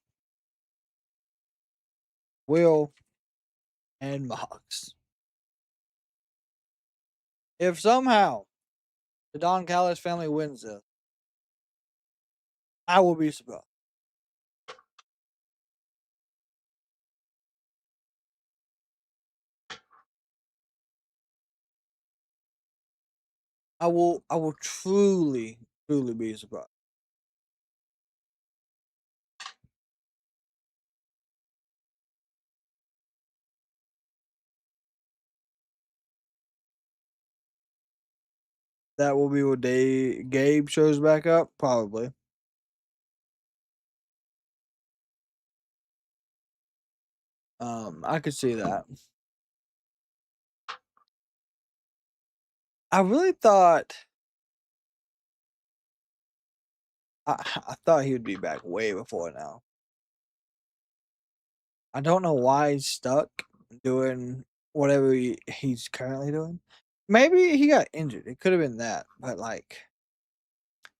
Will, and Mox. If somehow the Don Callis family wins this, I will be surprised. I will truly be surprised. That will be when Gabe shows back up, probably. I could see that. I really thought I thought he would be back way before now. I don't know why he's stuck doing whatever he's currently doing. Maybe he got injured. It could have been that. But, like,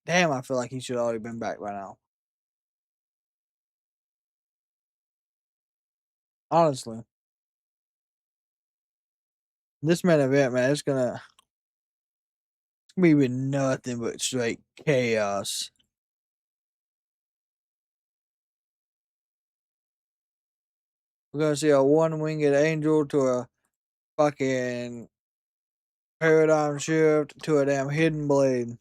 damn, I feel like he should have already been back by now. Honestly. This main event, man, it's gonna be nothing but straight chaos. We're gonna see a one-winged angel to a fucking paradigm shift to a damn hidden blade.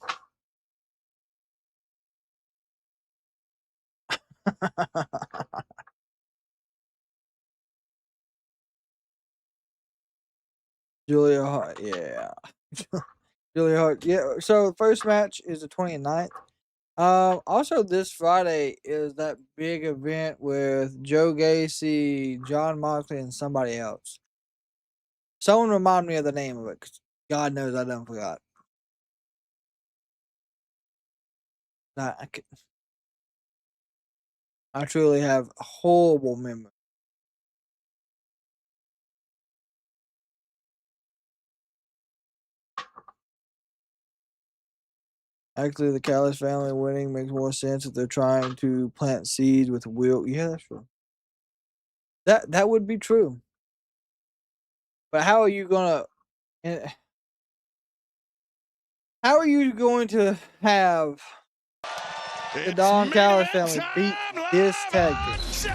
Julia Hart, yeah. Julia Hart, yeah. So the first match is the 29th. Also this Friday is that big event with Joe Gacy, Jon Moxley, and somebody else. Someone remind me of the name of it, 'cause God knows I done forgot. I truly have a horrible memory. Actually, the Callis family winning makes more sense if they're trying to plant seeds with Will. Yeah, that's true. That would be true. But how are you gonna? How are you going to have the Don Callis family beat this tag team?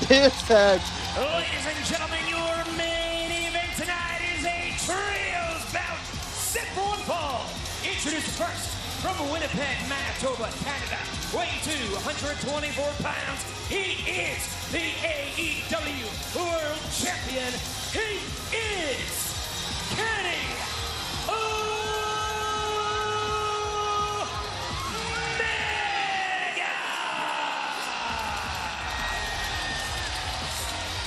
this tag.
Ladies and gentlemen, your main event tonight is a trios bout set for one fall. Introduced first from Winnipeg, Manitoba, Canada, weighing 224 pounds. He is the AEW World Champion. He is Kenny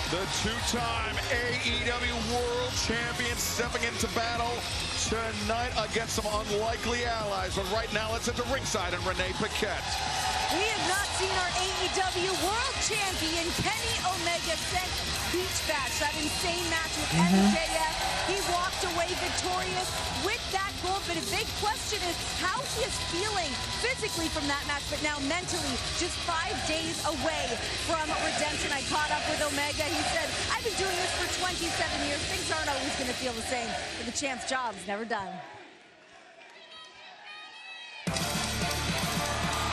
The two-time AEW World Champion stepping into battle tonight against some unlikely allies. But right now, let's head to ringside and Renee Paquette.
We have not seen our AEW World Champion Kenny Omega since Beach Bash, that insane match with MJF. He walked away victorious with that gold, but a big question is how he is feeling physically from that match, but now mentally, just 5 days away from Redemption. I caught up with Omega. He said, I've been doing this for 27 years. Things aren't always going to feel the same, but the champ's job is never done.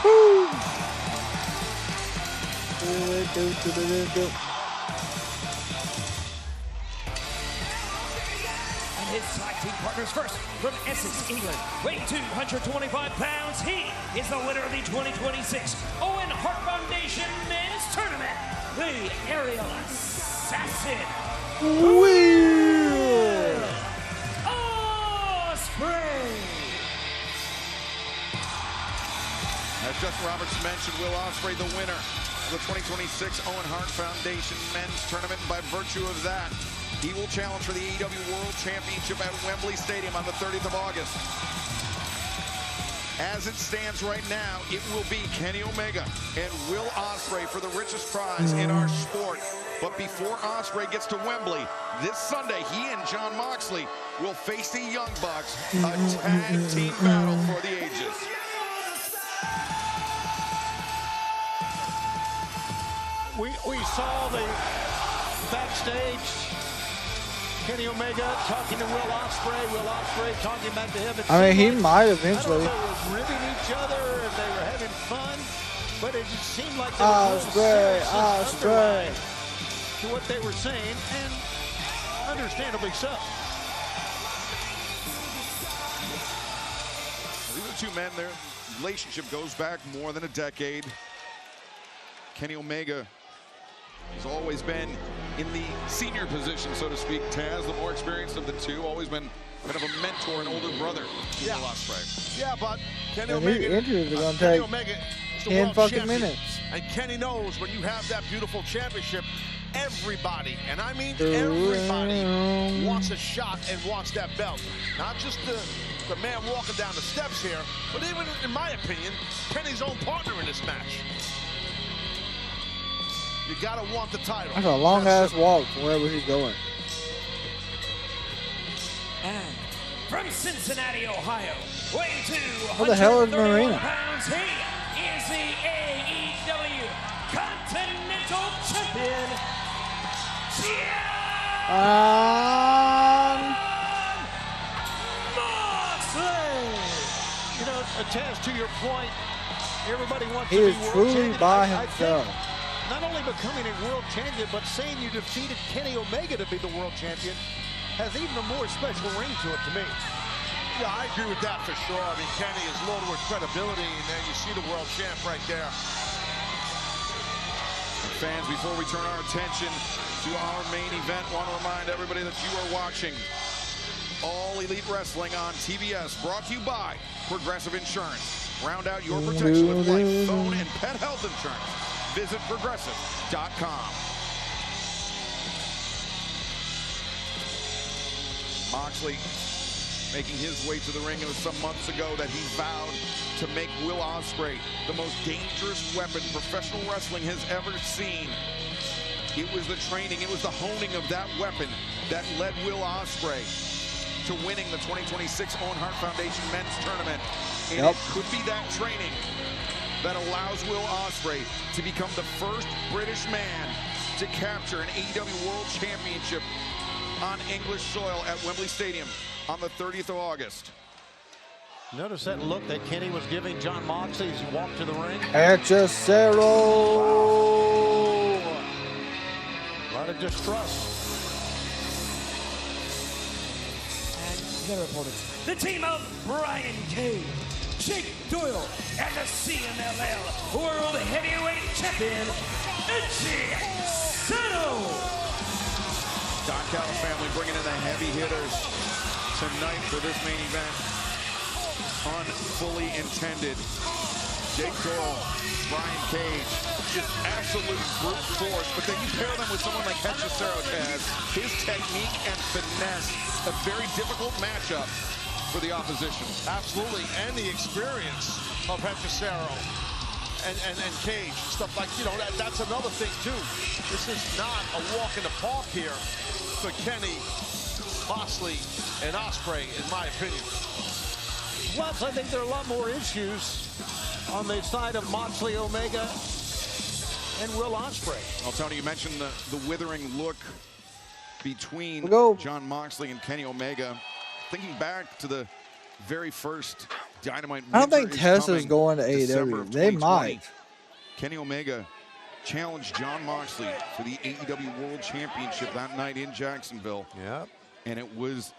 Woo!
And his tag team partners first from Essex, England, weighing 225 pounds. He is the winner of the 2026 Owen Hart Foundation Men's Tournament, the Aerial Assassin.
Will
Ospreay.
As Jeff Roberts mentioned, Will Ospreay the winner of the 2026 Owen Hart Foundation Men's Tournament. And by virtue of that, he will challenge for the AEW World Championship at Wembley Stadium on the 30th of August. As it stands right now, it will be Kenny Omega and Will Ospreay for the richest prize in our sport. But before Ospreay gets to Wembley, this Sunday, he and Jon Moxley will face the Young Bucks, a tag team battle for the ages.
We saw the backstage, Kenny Omega talking to Will Ospreay talking back to him.
I mean, he
like,
might eventually.
I don't know if they were ribbing each other, if they were having fun, but it just seemed like there was
Ospreay.
to what they were saying, and understandably so.
These are two men, their relationship goes back more than a decade. Kenny Omega has always been in the senior position, so to speak. Taz, the more experienced of the two, always been kind of a mentor and older brother to Will Ospreay.
Yeah, but Kenny
And
Omega,
these interviews are gonna
Kenny
take
Omega is the
10
world
fucking
champion.
minutes.
And Kenny knows when you have that beautiful championship, everybody, and I mean everybody, wants a shot and wants that belt. Not just the man walking down the steps here, but even, in my opinion, Kenny's own partner in this match. You gotta want the title.
That's a long ass walk from wherever he's going.
And from Cincinnati, Ohio, weighing 231
What the hell is Marina?
pounds, he is the AEW Continental Champion, Moxley.
You know, Taz, to your point, everybody wants
He
to be
is
world
truly
champion.
by
I
himself.
think not only becoming a world champion, but saying you defeated Kenny Omega to be the world champion has even a more special ring to it to me.
Yeah, I agree with that for sure. I mean, Kenny is loaded with credibility, and then you see the world champ right there.
Fans, before we turn our attention to our main event, want to remind everybody that you are watching All Elite Wrestling on TBS, brought to you by Progressive Insurance. Round out your protection with life, phone, and pet health insurance. Visit Progressive.com. Moxley making his way to the ring. It was some months ago that he vowed to make Will Ospreay the most dangerous weapon professional wrestling has ever seen. It was the training, it was the honing of that weapon that led Will Ospreay to winning the 2026 Owen Hart Foundation Men's Tournament. And it could be that training that allows Will Ospreay to become the first British man to capture an AEW World Championship on English soil at Wembley Stadium on the 30th of August.
Notice that look that Kenny was giving Jon Moxley as he walked to the ring.
Hechicero.
lot of distrust.
And their opponents, the team of Brian Cage, Jake Doyle, and the CMLL World Heavyweight Champion, Hechicero.
Don Callis Family bringing in the heavy hitters tonight for this main event. Pun fully intended. Jake Doyle, Brian Cage, just absolute brute force. But then you pair them with someone like Hechicero, Taz. His technique and finesse, a very difficult matchup for the opposition.
Absolutely, and the experience of Hechicero and Cage, stuff like, you know, that's another thing too. This is not a walk in the park here for Kenny, Moxley, and Ospreay, in my opinion.
Plus, I think there are a lot more issues on the side of Moxley, Omega, and Will Ospreay.
Well, Tony, you mentioned the withering look between Jon Moxley and Kenny Omega. Thinking back to the very first Dynamite.
I don't think Tessa's going to AEW. They might.
Kenny Omega challenged Jon Moxley for the AEW World Championship that night in Jacksonville.
Yeah.
And it was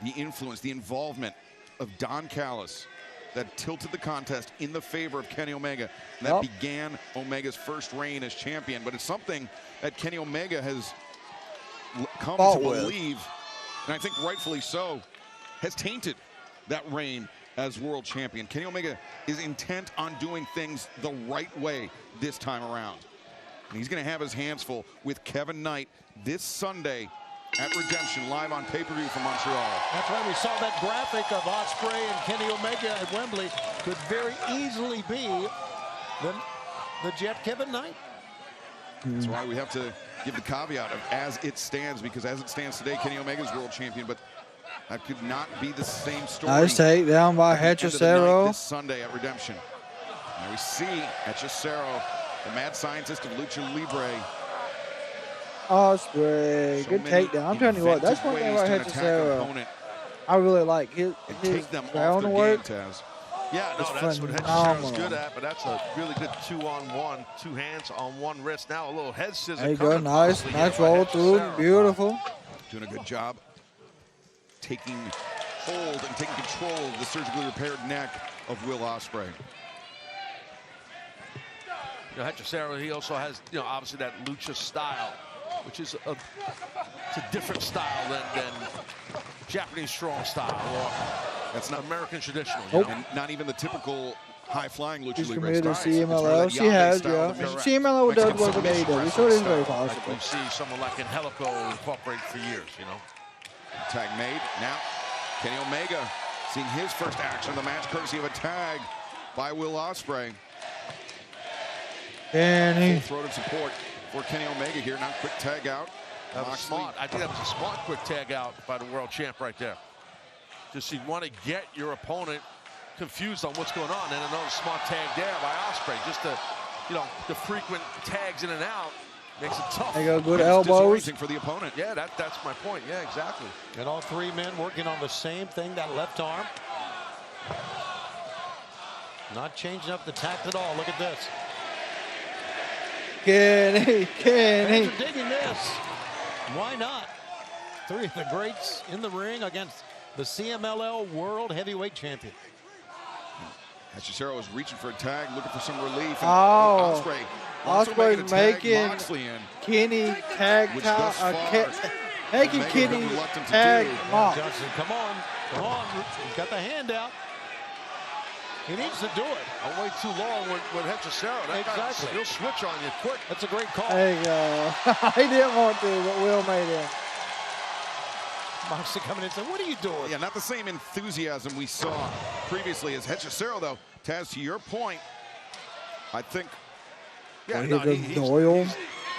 the influence, the involvement of Don Callis that tilted the contest in the favor of Kenny Omega. And that began Omega's first reign as champion. But it's something that Kenny Omega has come to believe, and I think rightfully so, has tainted that reign as world champion. Kenny Omega is intent on doing things the right way this time around. And he's going to have his hands full with Kevin Knight this Sunday at Redemption, live on pay-per-view from Montreal.
That's why we saw that graphic of Ospreay and Kenny Omega at Wembley. Could very easily be the Jet Kevin Knight.
That's why we have to give the caveat of as it stands, because as it stands today, Kenny Omega's world champion, but that could not be the same story.
Nice takedown by Hechicero.
This Sunday at Redemption. Now we see Hechicero, the mad scientist of Lucha Libre.
Ospreay, good takedown. I'm telling you what, that's one thing about Hechicero. I really like his ground work.
Yeah, no, that's what Hechicero's good at, but that's a really good two-on-one, two hands on one wrist. Now a little head scissor.
There you go, nice roll through, beautiful.
Doing a good job taking hold and taking control of the surgically repaired neck of Will Ospreay.
You know, Hechicero, he also has, you know, obviously that lucha style, which is it's a different style than Japanese strong style or that's not American traditional.
And not even the typical high-flying Lucha
She's
Libre
committed to
style.
CMLL. She has, yeah. CMLL does work with AEW, so it is very possible.
Like we see someone like Angelico incorporate for years, you know.
Tag made. Now, Kenny Omega seeing his first action of the match, courtesy of a tag by Will Ospreay.
Kenny.
Full-throated support for Kenny Omega here. Now, quick tag out.
That was smart. I think that was a smart quick tag out by the world champ right there. Just you want to get your opponent confused on what's going on. And another smart tag there by Ospreay. Just the, you know, the frequent tags in and out makes it tough.
They go good elbows
for the opponent.
Yeah, that's my point. Yeah, exactly.
And all three men working on the same thing, that left arm. Not changing up the tact at all. Look at this.
Kenny.
Fans are digging this. Why not? Three of the greats in the ring against the CMLL World Heavyweight Champion.
Hechicero is reaching for a tag, looking for some relief.
Oh,
Ospreay's
making Kenny tag, making Kenny tag Mox.
Johnson, come on. He's got the hand out. He needs to do it.
I'll wait too long with Hechicero.
Exactly.
He'll switch on you quick.
That's a great call.
There you go. He didn't want to, but Will made him.
Moxley coming in and saying, what are you doing?
Yeah, not the same enthusiasm we saw previously as Hechicero, though. Taz, to your point, I think...
Yeah,
he's Doyle.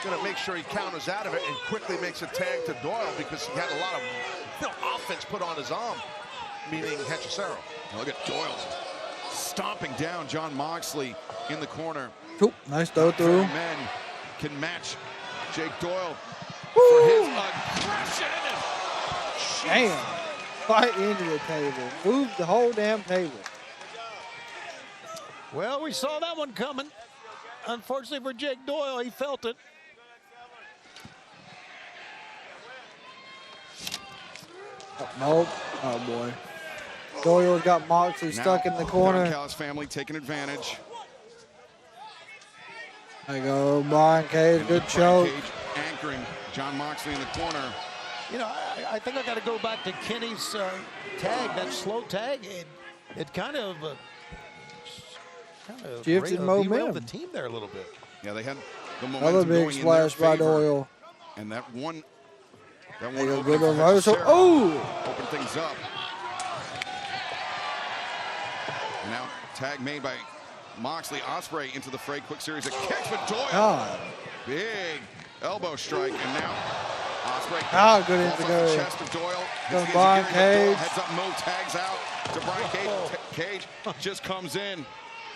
Going to make sure he counters out of it and quickly makes a tag to Doyle because he had a lot of offense put on his arm, meaning Hechicero.
Now look at Doyle stomping down Jon Moxley in the corner.
Ooh, nice throw through.
Men can match Jake Doyle for his aggression.
Damn. Right into the table. Moved the whole damn table.
Well, we saw that one coming. Unfortunately for Jake Doyle, he felt it.
Nope. Oh, boy. Doyle's got Moxley stuck in the corner.
Don Callis Family taking advantage.
There you go, Brian Cage. Good choke.
Cage anchoring John Moxley in the corner.
You know, I think I got to go back to Kenny's tag, that slow tag. It kind of
shifted momentum.
derailed the team there a little bit.
Yeah, they had the momentum.
Another big
going
splash
in their
by
favor.
Doyle.
And that one
There you go,
opening
good
for
reversal.
Hechicero
Oh!
opened things up. And now tag made by Moxley. Ospreay into the fray. Quick series of kicks, but Doyle.
God.
Big elbow strike, and now Ospreay.
Ah, good
off
into
of the
go.
chest of Doyle.
Goes Brian Cage.
Heads up move, tags out to Brian Cage. Cage just comes in.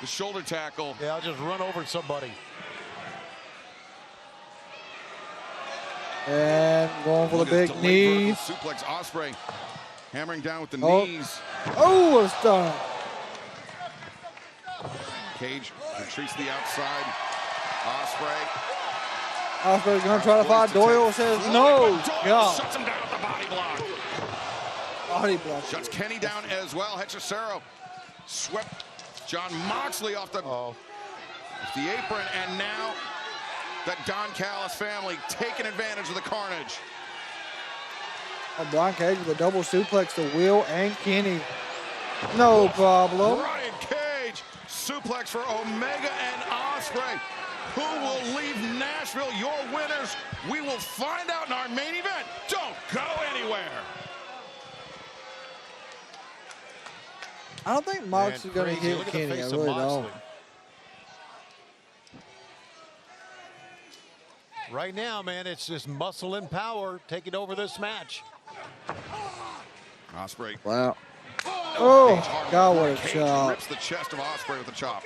The shoulder tackle.
Yeah, I'll just run over somebody.
And going for the big knee.
Suplex. Ospreay hammering down with the
Oh.
knees.
Oh, what a stunner.
Cage retreats to the outside. Ospreay.
Ospreay's going to try to fight. Doyle says no. God.
Shuts him down with the body block.
Body block.
Shuts Kenny down as well. Hechicero swept John Moxley off the apron, and now the Don Callis family taking advantage of the carnage.
Brian Cage with a double suplex to Will and Kenny. No problem.
Brian Cage suplex for Omega and Ospreay. Who will leave Nashville? Your winners. We will find out in our main event. Don't go anywhere.
I don't think Mox is going to hit Kenny. I really don't.
Right now, man, it's just muscle and power taking over this match.
Ospreay.
Wow. Oh, God, what a
Cage
chop.
rips the chest of Ospreay with a chop.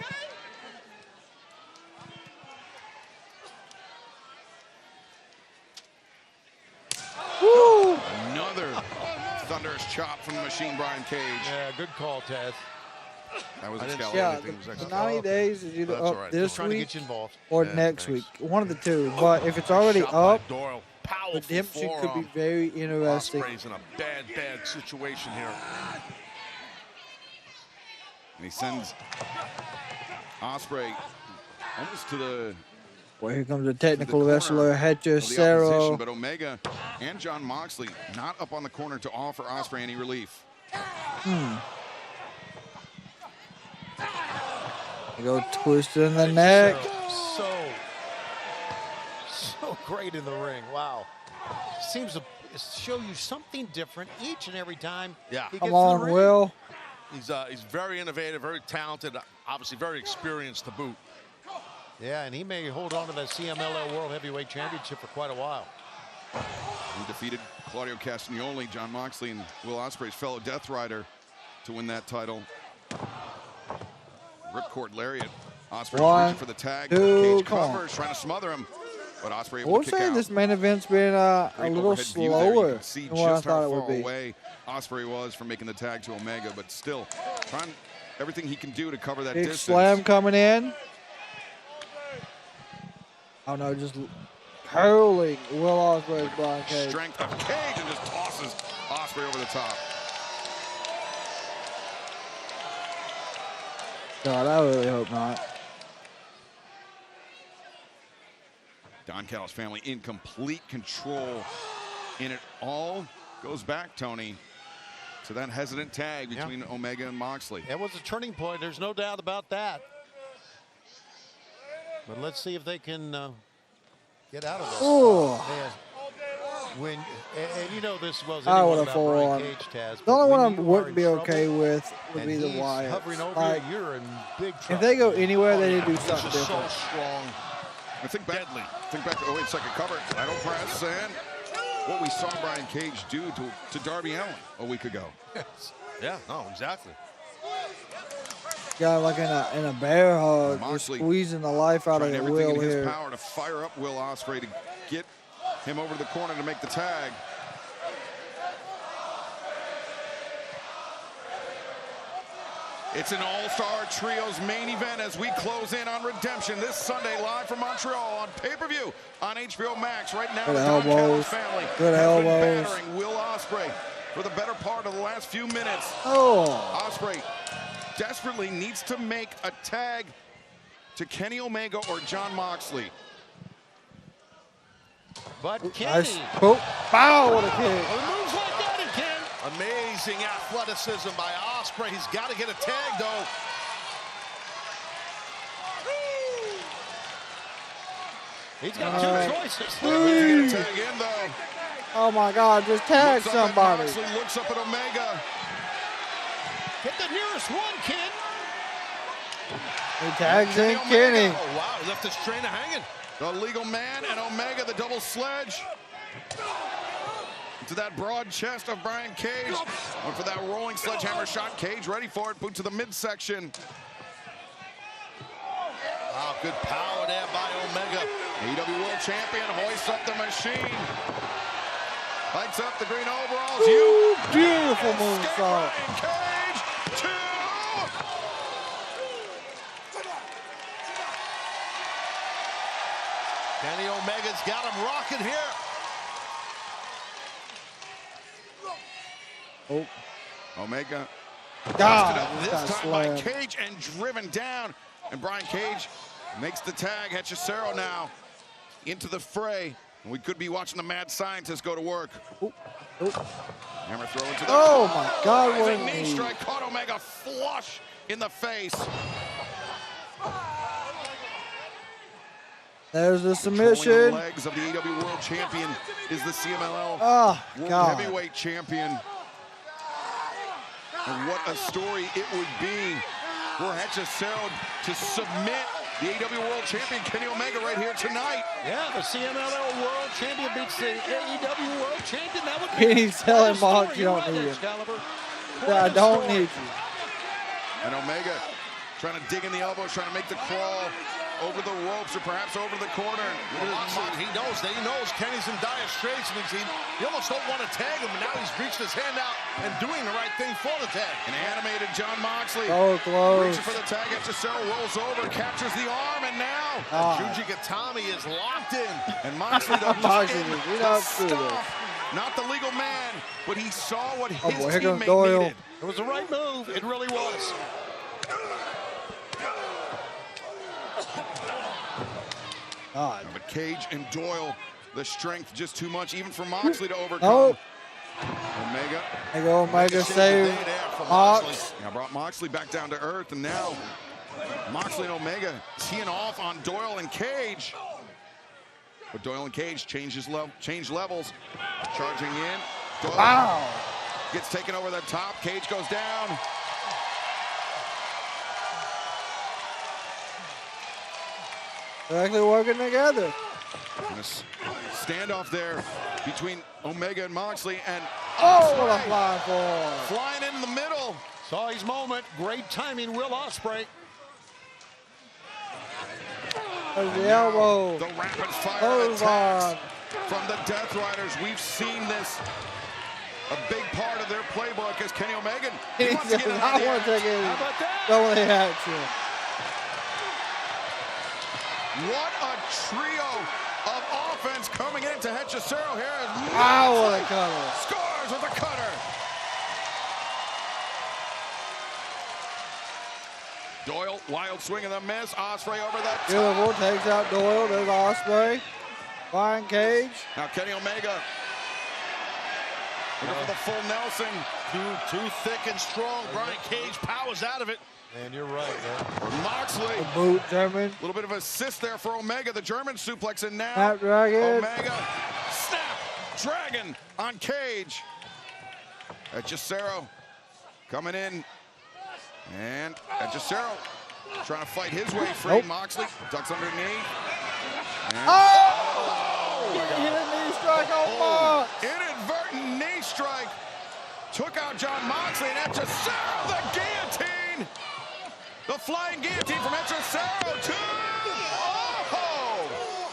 Woo.
Another thunderous chop from the machine, Brian Cage.
Yeah, good call, Taz.
That was
I
a
didn't
scalp.
see
Yeah,
anything. It was
the
extra.
90 days is either
That's
up
all right.
this
Just trying to
week
get you involved.
or
Yeah,
next
thanks.
week. One of the two. But if it's already
Shot by
up,
Doyle. Powerful
Redemption could be
forearm.
very interesting.
Ospreay's in a bad situation here.
And he sends Ospreay almost to the
Well, here comes the technical
corner
wrestler,
of the opposition,
Hechicero.
but Omega and John Moxley not up on the corner to offer Ospreay any relief.
You go twisted in the neck.
So great in the ring. Wow. Seems to show you something different each and every time.
Yeah.
he
Come
gets in the
on,
ring.
Will.
He's very innovative, very talented, obviously very experienced to boot.
Yeah, and he may hold on to that CMLL World Heavyweight Championship for quite a while.
He defeated Claudio Castagnoli, John Moxley, and Will Ospreay's fellow Death Rider to win that title. Ripcord lariat. Ospreay
One,
reaching for the tag.
two,
Cage
come on.
covers, trying to smother him, but Ospreay able
We'll
to kick
say
out.
this main event's been a
Great
little
overhead view there. You
slower
can see
than what I
just
thought
how
it would
far
be.
away Ospreay was from making the tag to Omega, but still trying everything he can do to cover that
Big
distance.
slam coming in. Oh no, just hurling Will Ospreay's Brian Cage.
Strength of Cage and just tosses Ospreay over the top.
God, I really hope not.
Don Callis family in complete control. And it all goes back, Tony, to that hesitant tag between Omega and Moxley.
It was a turning point. There's no doubt about that. But let's see if they can get out of this.
Ooh.
When and you know this was
I
anyone
would have
about Brian
forearm.
Cage, Taz.
The
but
only
when
one I
you are
wouldn't
in
be
trouble
okay with would
and
be the
he's
Wyatts.
hovering over
Like,
you, you're in big trouble.
if they go anywhere, they need to do
This
something
is so
different.
strong.
I think back, oh, wait, second cover. Idle press and what we saw Brian Cage do to Darby Allin a week ago.
Yeah, no, exactly.
Got like in a bear hug, just
Moxley
squeezing the life out of
trying
the
everything
Will
in his
here.
power to fire up Will Ospreay to get him over to the corner to make the tag. It's an all-star trios main event as we close in on Redemption this Sunday live from Montreal on pay-per-view on HBO Max. Right now,
Good
the Don Callis
elbows.
family
Good
has been
elbows.
battering Will Ospreay for the better part of the last few minutes.
Oh.
Ospreay desperately needs to make a tag to Kenny Omega or Jon Moxley.
But Kenny.
Nice. Oh, wow, what a kick.
Moves like that, he can.
Amazing athleticism by Ospreay. He's got to get a tag, though.
He's got two choices.
Get a tag in, though.
Oh my God, just tag
Looks up at
somebody.
Moxley, looks up at Omega.
Get the nearest one, kid.
He tags in Kenny.
Oh, wow, he left his trainer hanging.
The legal man and Omega, the double sledge. To that broad chest of Brian Cage. Went for that rolling sledgehammer shot. Cage ready for it. Boot to the midsection.
Wow, good power there by Omega.
AEW World Champion hoists up the machine. Lights up the green overalls. You
beautiful moonsault.
Brian Cage. 2.
Kenny Omega's got him rocking here.
Oh.
Omega.
God,
This
got
time by
slammed.
Cage and driven down. And Brian Cage makes the tag. Hechicero now into the fray. And we could be watching the mad scientist go to work.
Oh.
Hammer throw into the
Oh my God, what a
knee
knee.
strike. Caught Omega flush in the face.
There's the
Controlling the
submission.
legs of the AEW World Champion is the CMLL
Oh,
World
God.
Heavyweight Champion. And what a story it would be for Hechicero to submit the AEW World Champion Kenny Omega right here tonight.
Yeah, the CMLL World Champion beats the AEW World Champion. That would be
Kenny's telling
quite a
Mark
story.
you don't
You're
need
right,
him.
Excalibur.
I
Quite a
don't
story.
need you.
And Omega trying to dig in the elbows, trying to make the crawl over the ropes or perhaps over the corner.
Moxley, he knows Kenny's in dire straits. He almost don't want to tag him, but now he's reached his hand out and doing the right thing for the tag.
An animated Jon Moxley.
Oh, close.
Reaching for the tag. Hechicero rolls over, captures the arm, and now
Juji Gatami is locked in.
And Moxley though
Moxley,
just in
we
to
don't do
stop.
this.
Not the legal man, but he saw what
Oh,
his
boy, here comes
teammate
Doyle.
needed.
It was the right move. It really was.
God.
But Cage and Doyle, the strength just too much, even for Moxley to overcome.
Oh.
Omega.
There go Omega save Mox.
Now brought Moxley back down to earth, and now Moxley and Omega teeing off on Doyle and Cage. But Doyle and Cage change levels. Charging in. Doyle
Wow.
gets taken over the top. Cage goes down.
They're actually working together.
And a standoff there between Omega and Moxley, and
Oh, what a flying forward.
flying in the middle.
Saw his moment. Great timing, Will Ospreay.
There's the elbow.
The rapid fire
Hold
attacks
on.
from the Death Riders. We've seen this, a big part of their playbook as Kenny Omega. He wants to get in on
I
the
want to
action.
take it.
How about that?
Double action.
What a trio of offense coming into Hechicero here. As
Wow, what a cutter.
scores with a cutter. Doyle, wild swing and a miss. Ospreay over the top.
Beautiful. Takes out Doyle. There's Ospreay. Brian Cage.
Now Kenny Omega looking for the full Nelson.
Too thick and strong. Brian Cage powers out of it.
And you're right, man.
Moxley.
The boot, German.
A little bit of assist there for Omega. The German suplex, and now
Snapdragon.
Omega. Snap Dragon on Cage. Hechicero coming in. And Hechicero trying to fight his way free.
Nope.
Moxley ducks underneath. And
Oh! He hit a knee strike on Mox.
inadvertent knee strike. Took out Jon Moxley, and Hechicero, the guillotine. The flying guillotine from Hechicero to... Oh!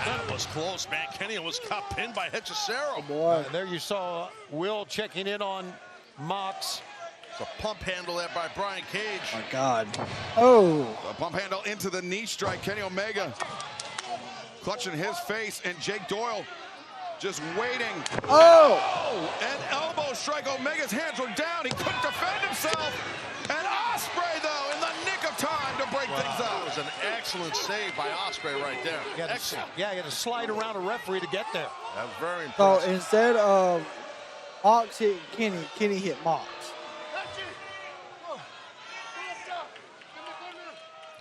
That was close, man. Kenny was caught pinned by Hechicero.
Boy.
And there you saw Will checking in on Mox.
It's a pump handle there by Brian Cage.
My God. Oh.
The pump handle into the knee strike. Kenny Omega clutching his face, and Jake Doyle just waiting.
Oh!
An elbow strike. Omega's hands were down. He couldn't defend himself. And Ospreay, though, in the nick of time to break things up.
That was an excellent save by Ospreay right there. Excellent.
Yeah, he had to slide around a referee to get there.
That was very
So
impressive.
instead of Mox hitting Kenny, Kenny hit Mox.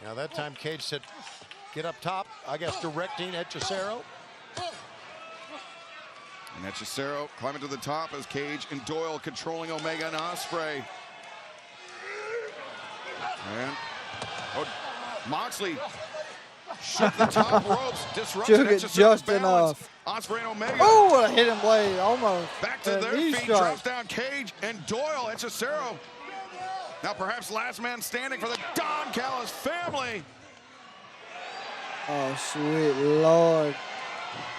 Now that time Cage said, get up top, I guess directing Hechicero.
And Hechicero climbing to the top as Cage and Doyle controlling Omega and Ospreay. And Moxley shook the top ropes, disrupted
Took it
Hechicero's
just
balance.
enough.
Ospreay and Omega.
Oh, a hidden blade, almost.
Back to
A
their
knee
feet,
strike.
drops down Cage and Doyle. Hechicero. Now perhaps last man standing for the Don Callis family.
Oh, sweet Lord.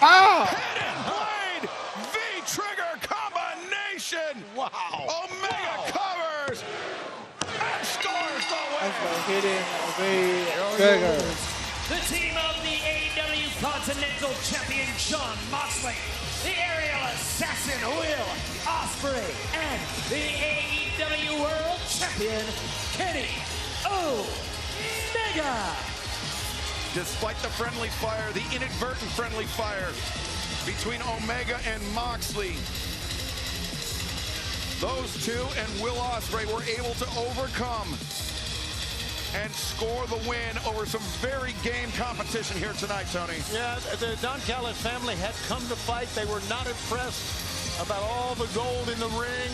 Ah!
Hidden blade, V-trigger combination.
Wow.
Omega covers and scores the win.
That's a hidden V-trigger.
The team of the AEW Continental Champion Jon Moxley, the aerial assassin Will Ospreay, and the AEW World Champion Kenny Omega.
Despite the friendly fire, the inadvertent friendly fire between Omega and Moxley, those two and Will Ospreay were able to overcome and score the win over some very game competition here tonight, Tony.
Yeah, the Don Callis family had come to fight. They were not impressed about all the gold in the ring.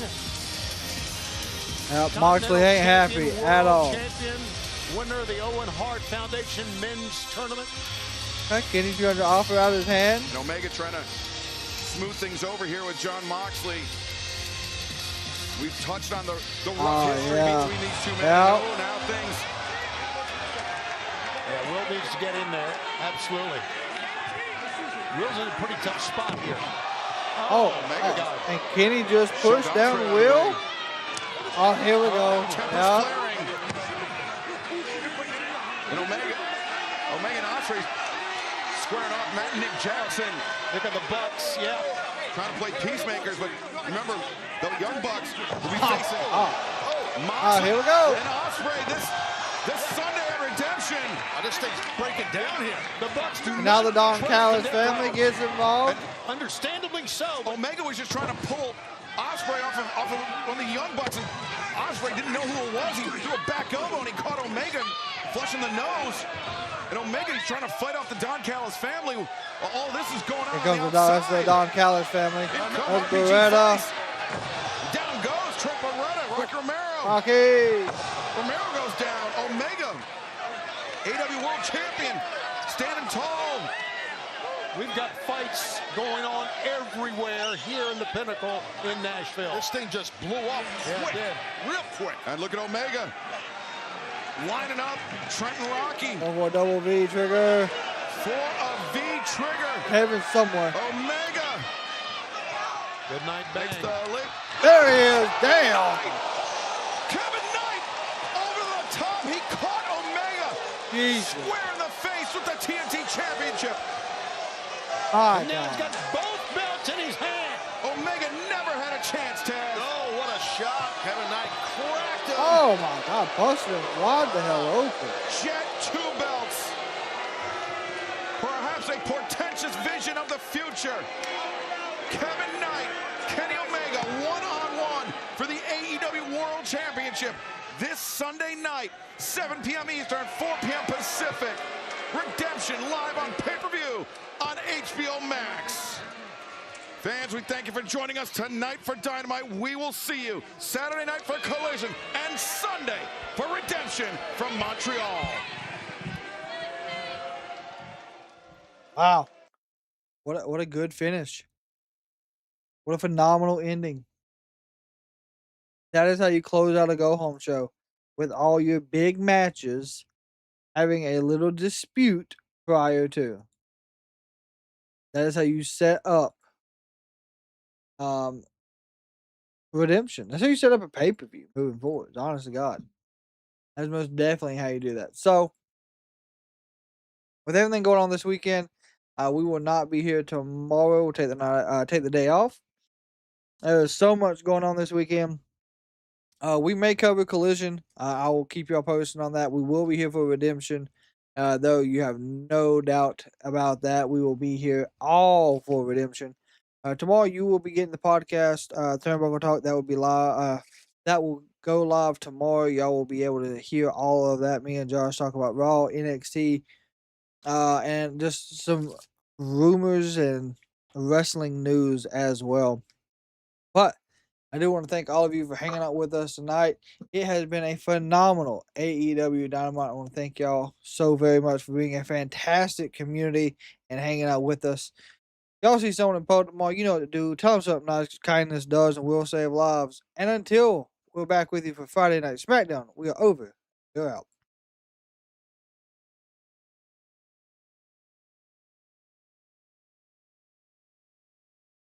Moxley ain't happy at all.
Champion, winner of the Owen Hart Foundation Men's Tournament.
Kenny's going to offer out his hand.
And Omega trying to smooth things over here with Jon Moxley. We've touched on the rough history between these two men.
Yeah.
Oh, now things.
Yeah, Will needs to get in there. Absolutely. Will's in a pretty tough spot here.
Oh, and Kenny just pushed down Will. Oh, here we go. Yeah.
And Omega and Ospreay squaring off Matt and Nick Jackson.
Look at the Bucks, yeah.
Trying to play peacemakers, but remember, the Young Bucks will be facing Moxley
here we go.
and Ospreay this Sunday at Redemption.
This thing's breaking down here.
The Bucks do
And now the Don Callis family gets involved.
Understandably so.
Omega was just trying to pull Ospreay off of one of the Young Bucks, and Ospreay didn't know who it was. He threw a back elbow and he caught Omega flushing the nose. And Omega's trying to fight off the Don Callis family. While all this is going on.
Here comes the Don Callis family. That's Beretta.
Down goes Trent Beretta, Rocky Romero.
Rocky.
Romero goes down. Omega, AEW World Champion, standing tall.
We've got fights going on everywhere here in the Pinnacle in Nashville.
This thing just blew up quick, real quick.
And look at Omega lining up Trent and Rocky.
One more double V trigger.
For a V trigger.
Heaven somewhere.
Omega.
Good night, Bayne.
There he is. Damn.
Kevin Knight over the top. He caught Omega square in the face with the TNT Championship.
My
and now
God.
he's got both belts in his hand.
Omega never had a chance, Taz.
Oh, what a shot. Kevin Knight cracked him.
Oh my God, busted him wide the hell open.
Jet 2 belts. Perhaps a portentous vision of the future. Kevin Knight, Kenny Omega, one-on-one for the AEW World Championship this Sunday night, 7 p.m. Eastern, 4 p.m. Pacific. Redemption live on pay-per-view on HBO Max. Fans, we thank you for joining us tonight for Dynamite. We will see you Saturday night for Collision and Sunday for Redemption from Montreal.
Wow. What a good finish. What a phenomenal ending. That is how you close out a go-home show, with all your big matches having a little dispute prior to. That is how you set up Redemption. That's how you set up a pay-per-view moving forward. Honest to God. That's most definitely how you do that. So, with everything going on this weekend, We will not be here tomorrow. We'll take the day off. There's so much going on this weekend. We may cover Collision. I will keep y'all posted on that. We will be here for Redemption. Though you have no doubt about that. We will be here all for Redemption. Tomorrow you will be getting the podcast, Turnbuckle Talk. That will be live. That will go live tomorrow. Y'all will be able to hear all of that. Me and Josh talk about Raw, NXT, and just some rumors and wrestling news as well. But I do want to thank all of you for hanging out with us tonight. It has been a phenomenal AEW Dynamite. I want to thank y'all so very much for being a fantastic community and hanging out with us. Y'all see someone important tomorrow, you know what to do. Tell them something nice. Kindness does and will save lives. And until we're back with you for Friday Night SmackDown, we are over. You're out.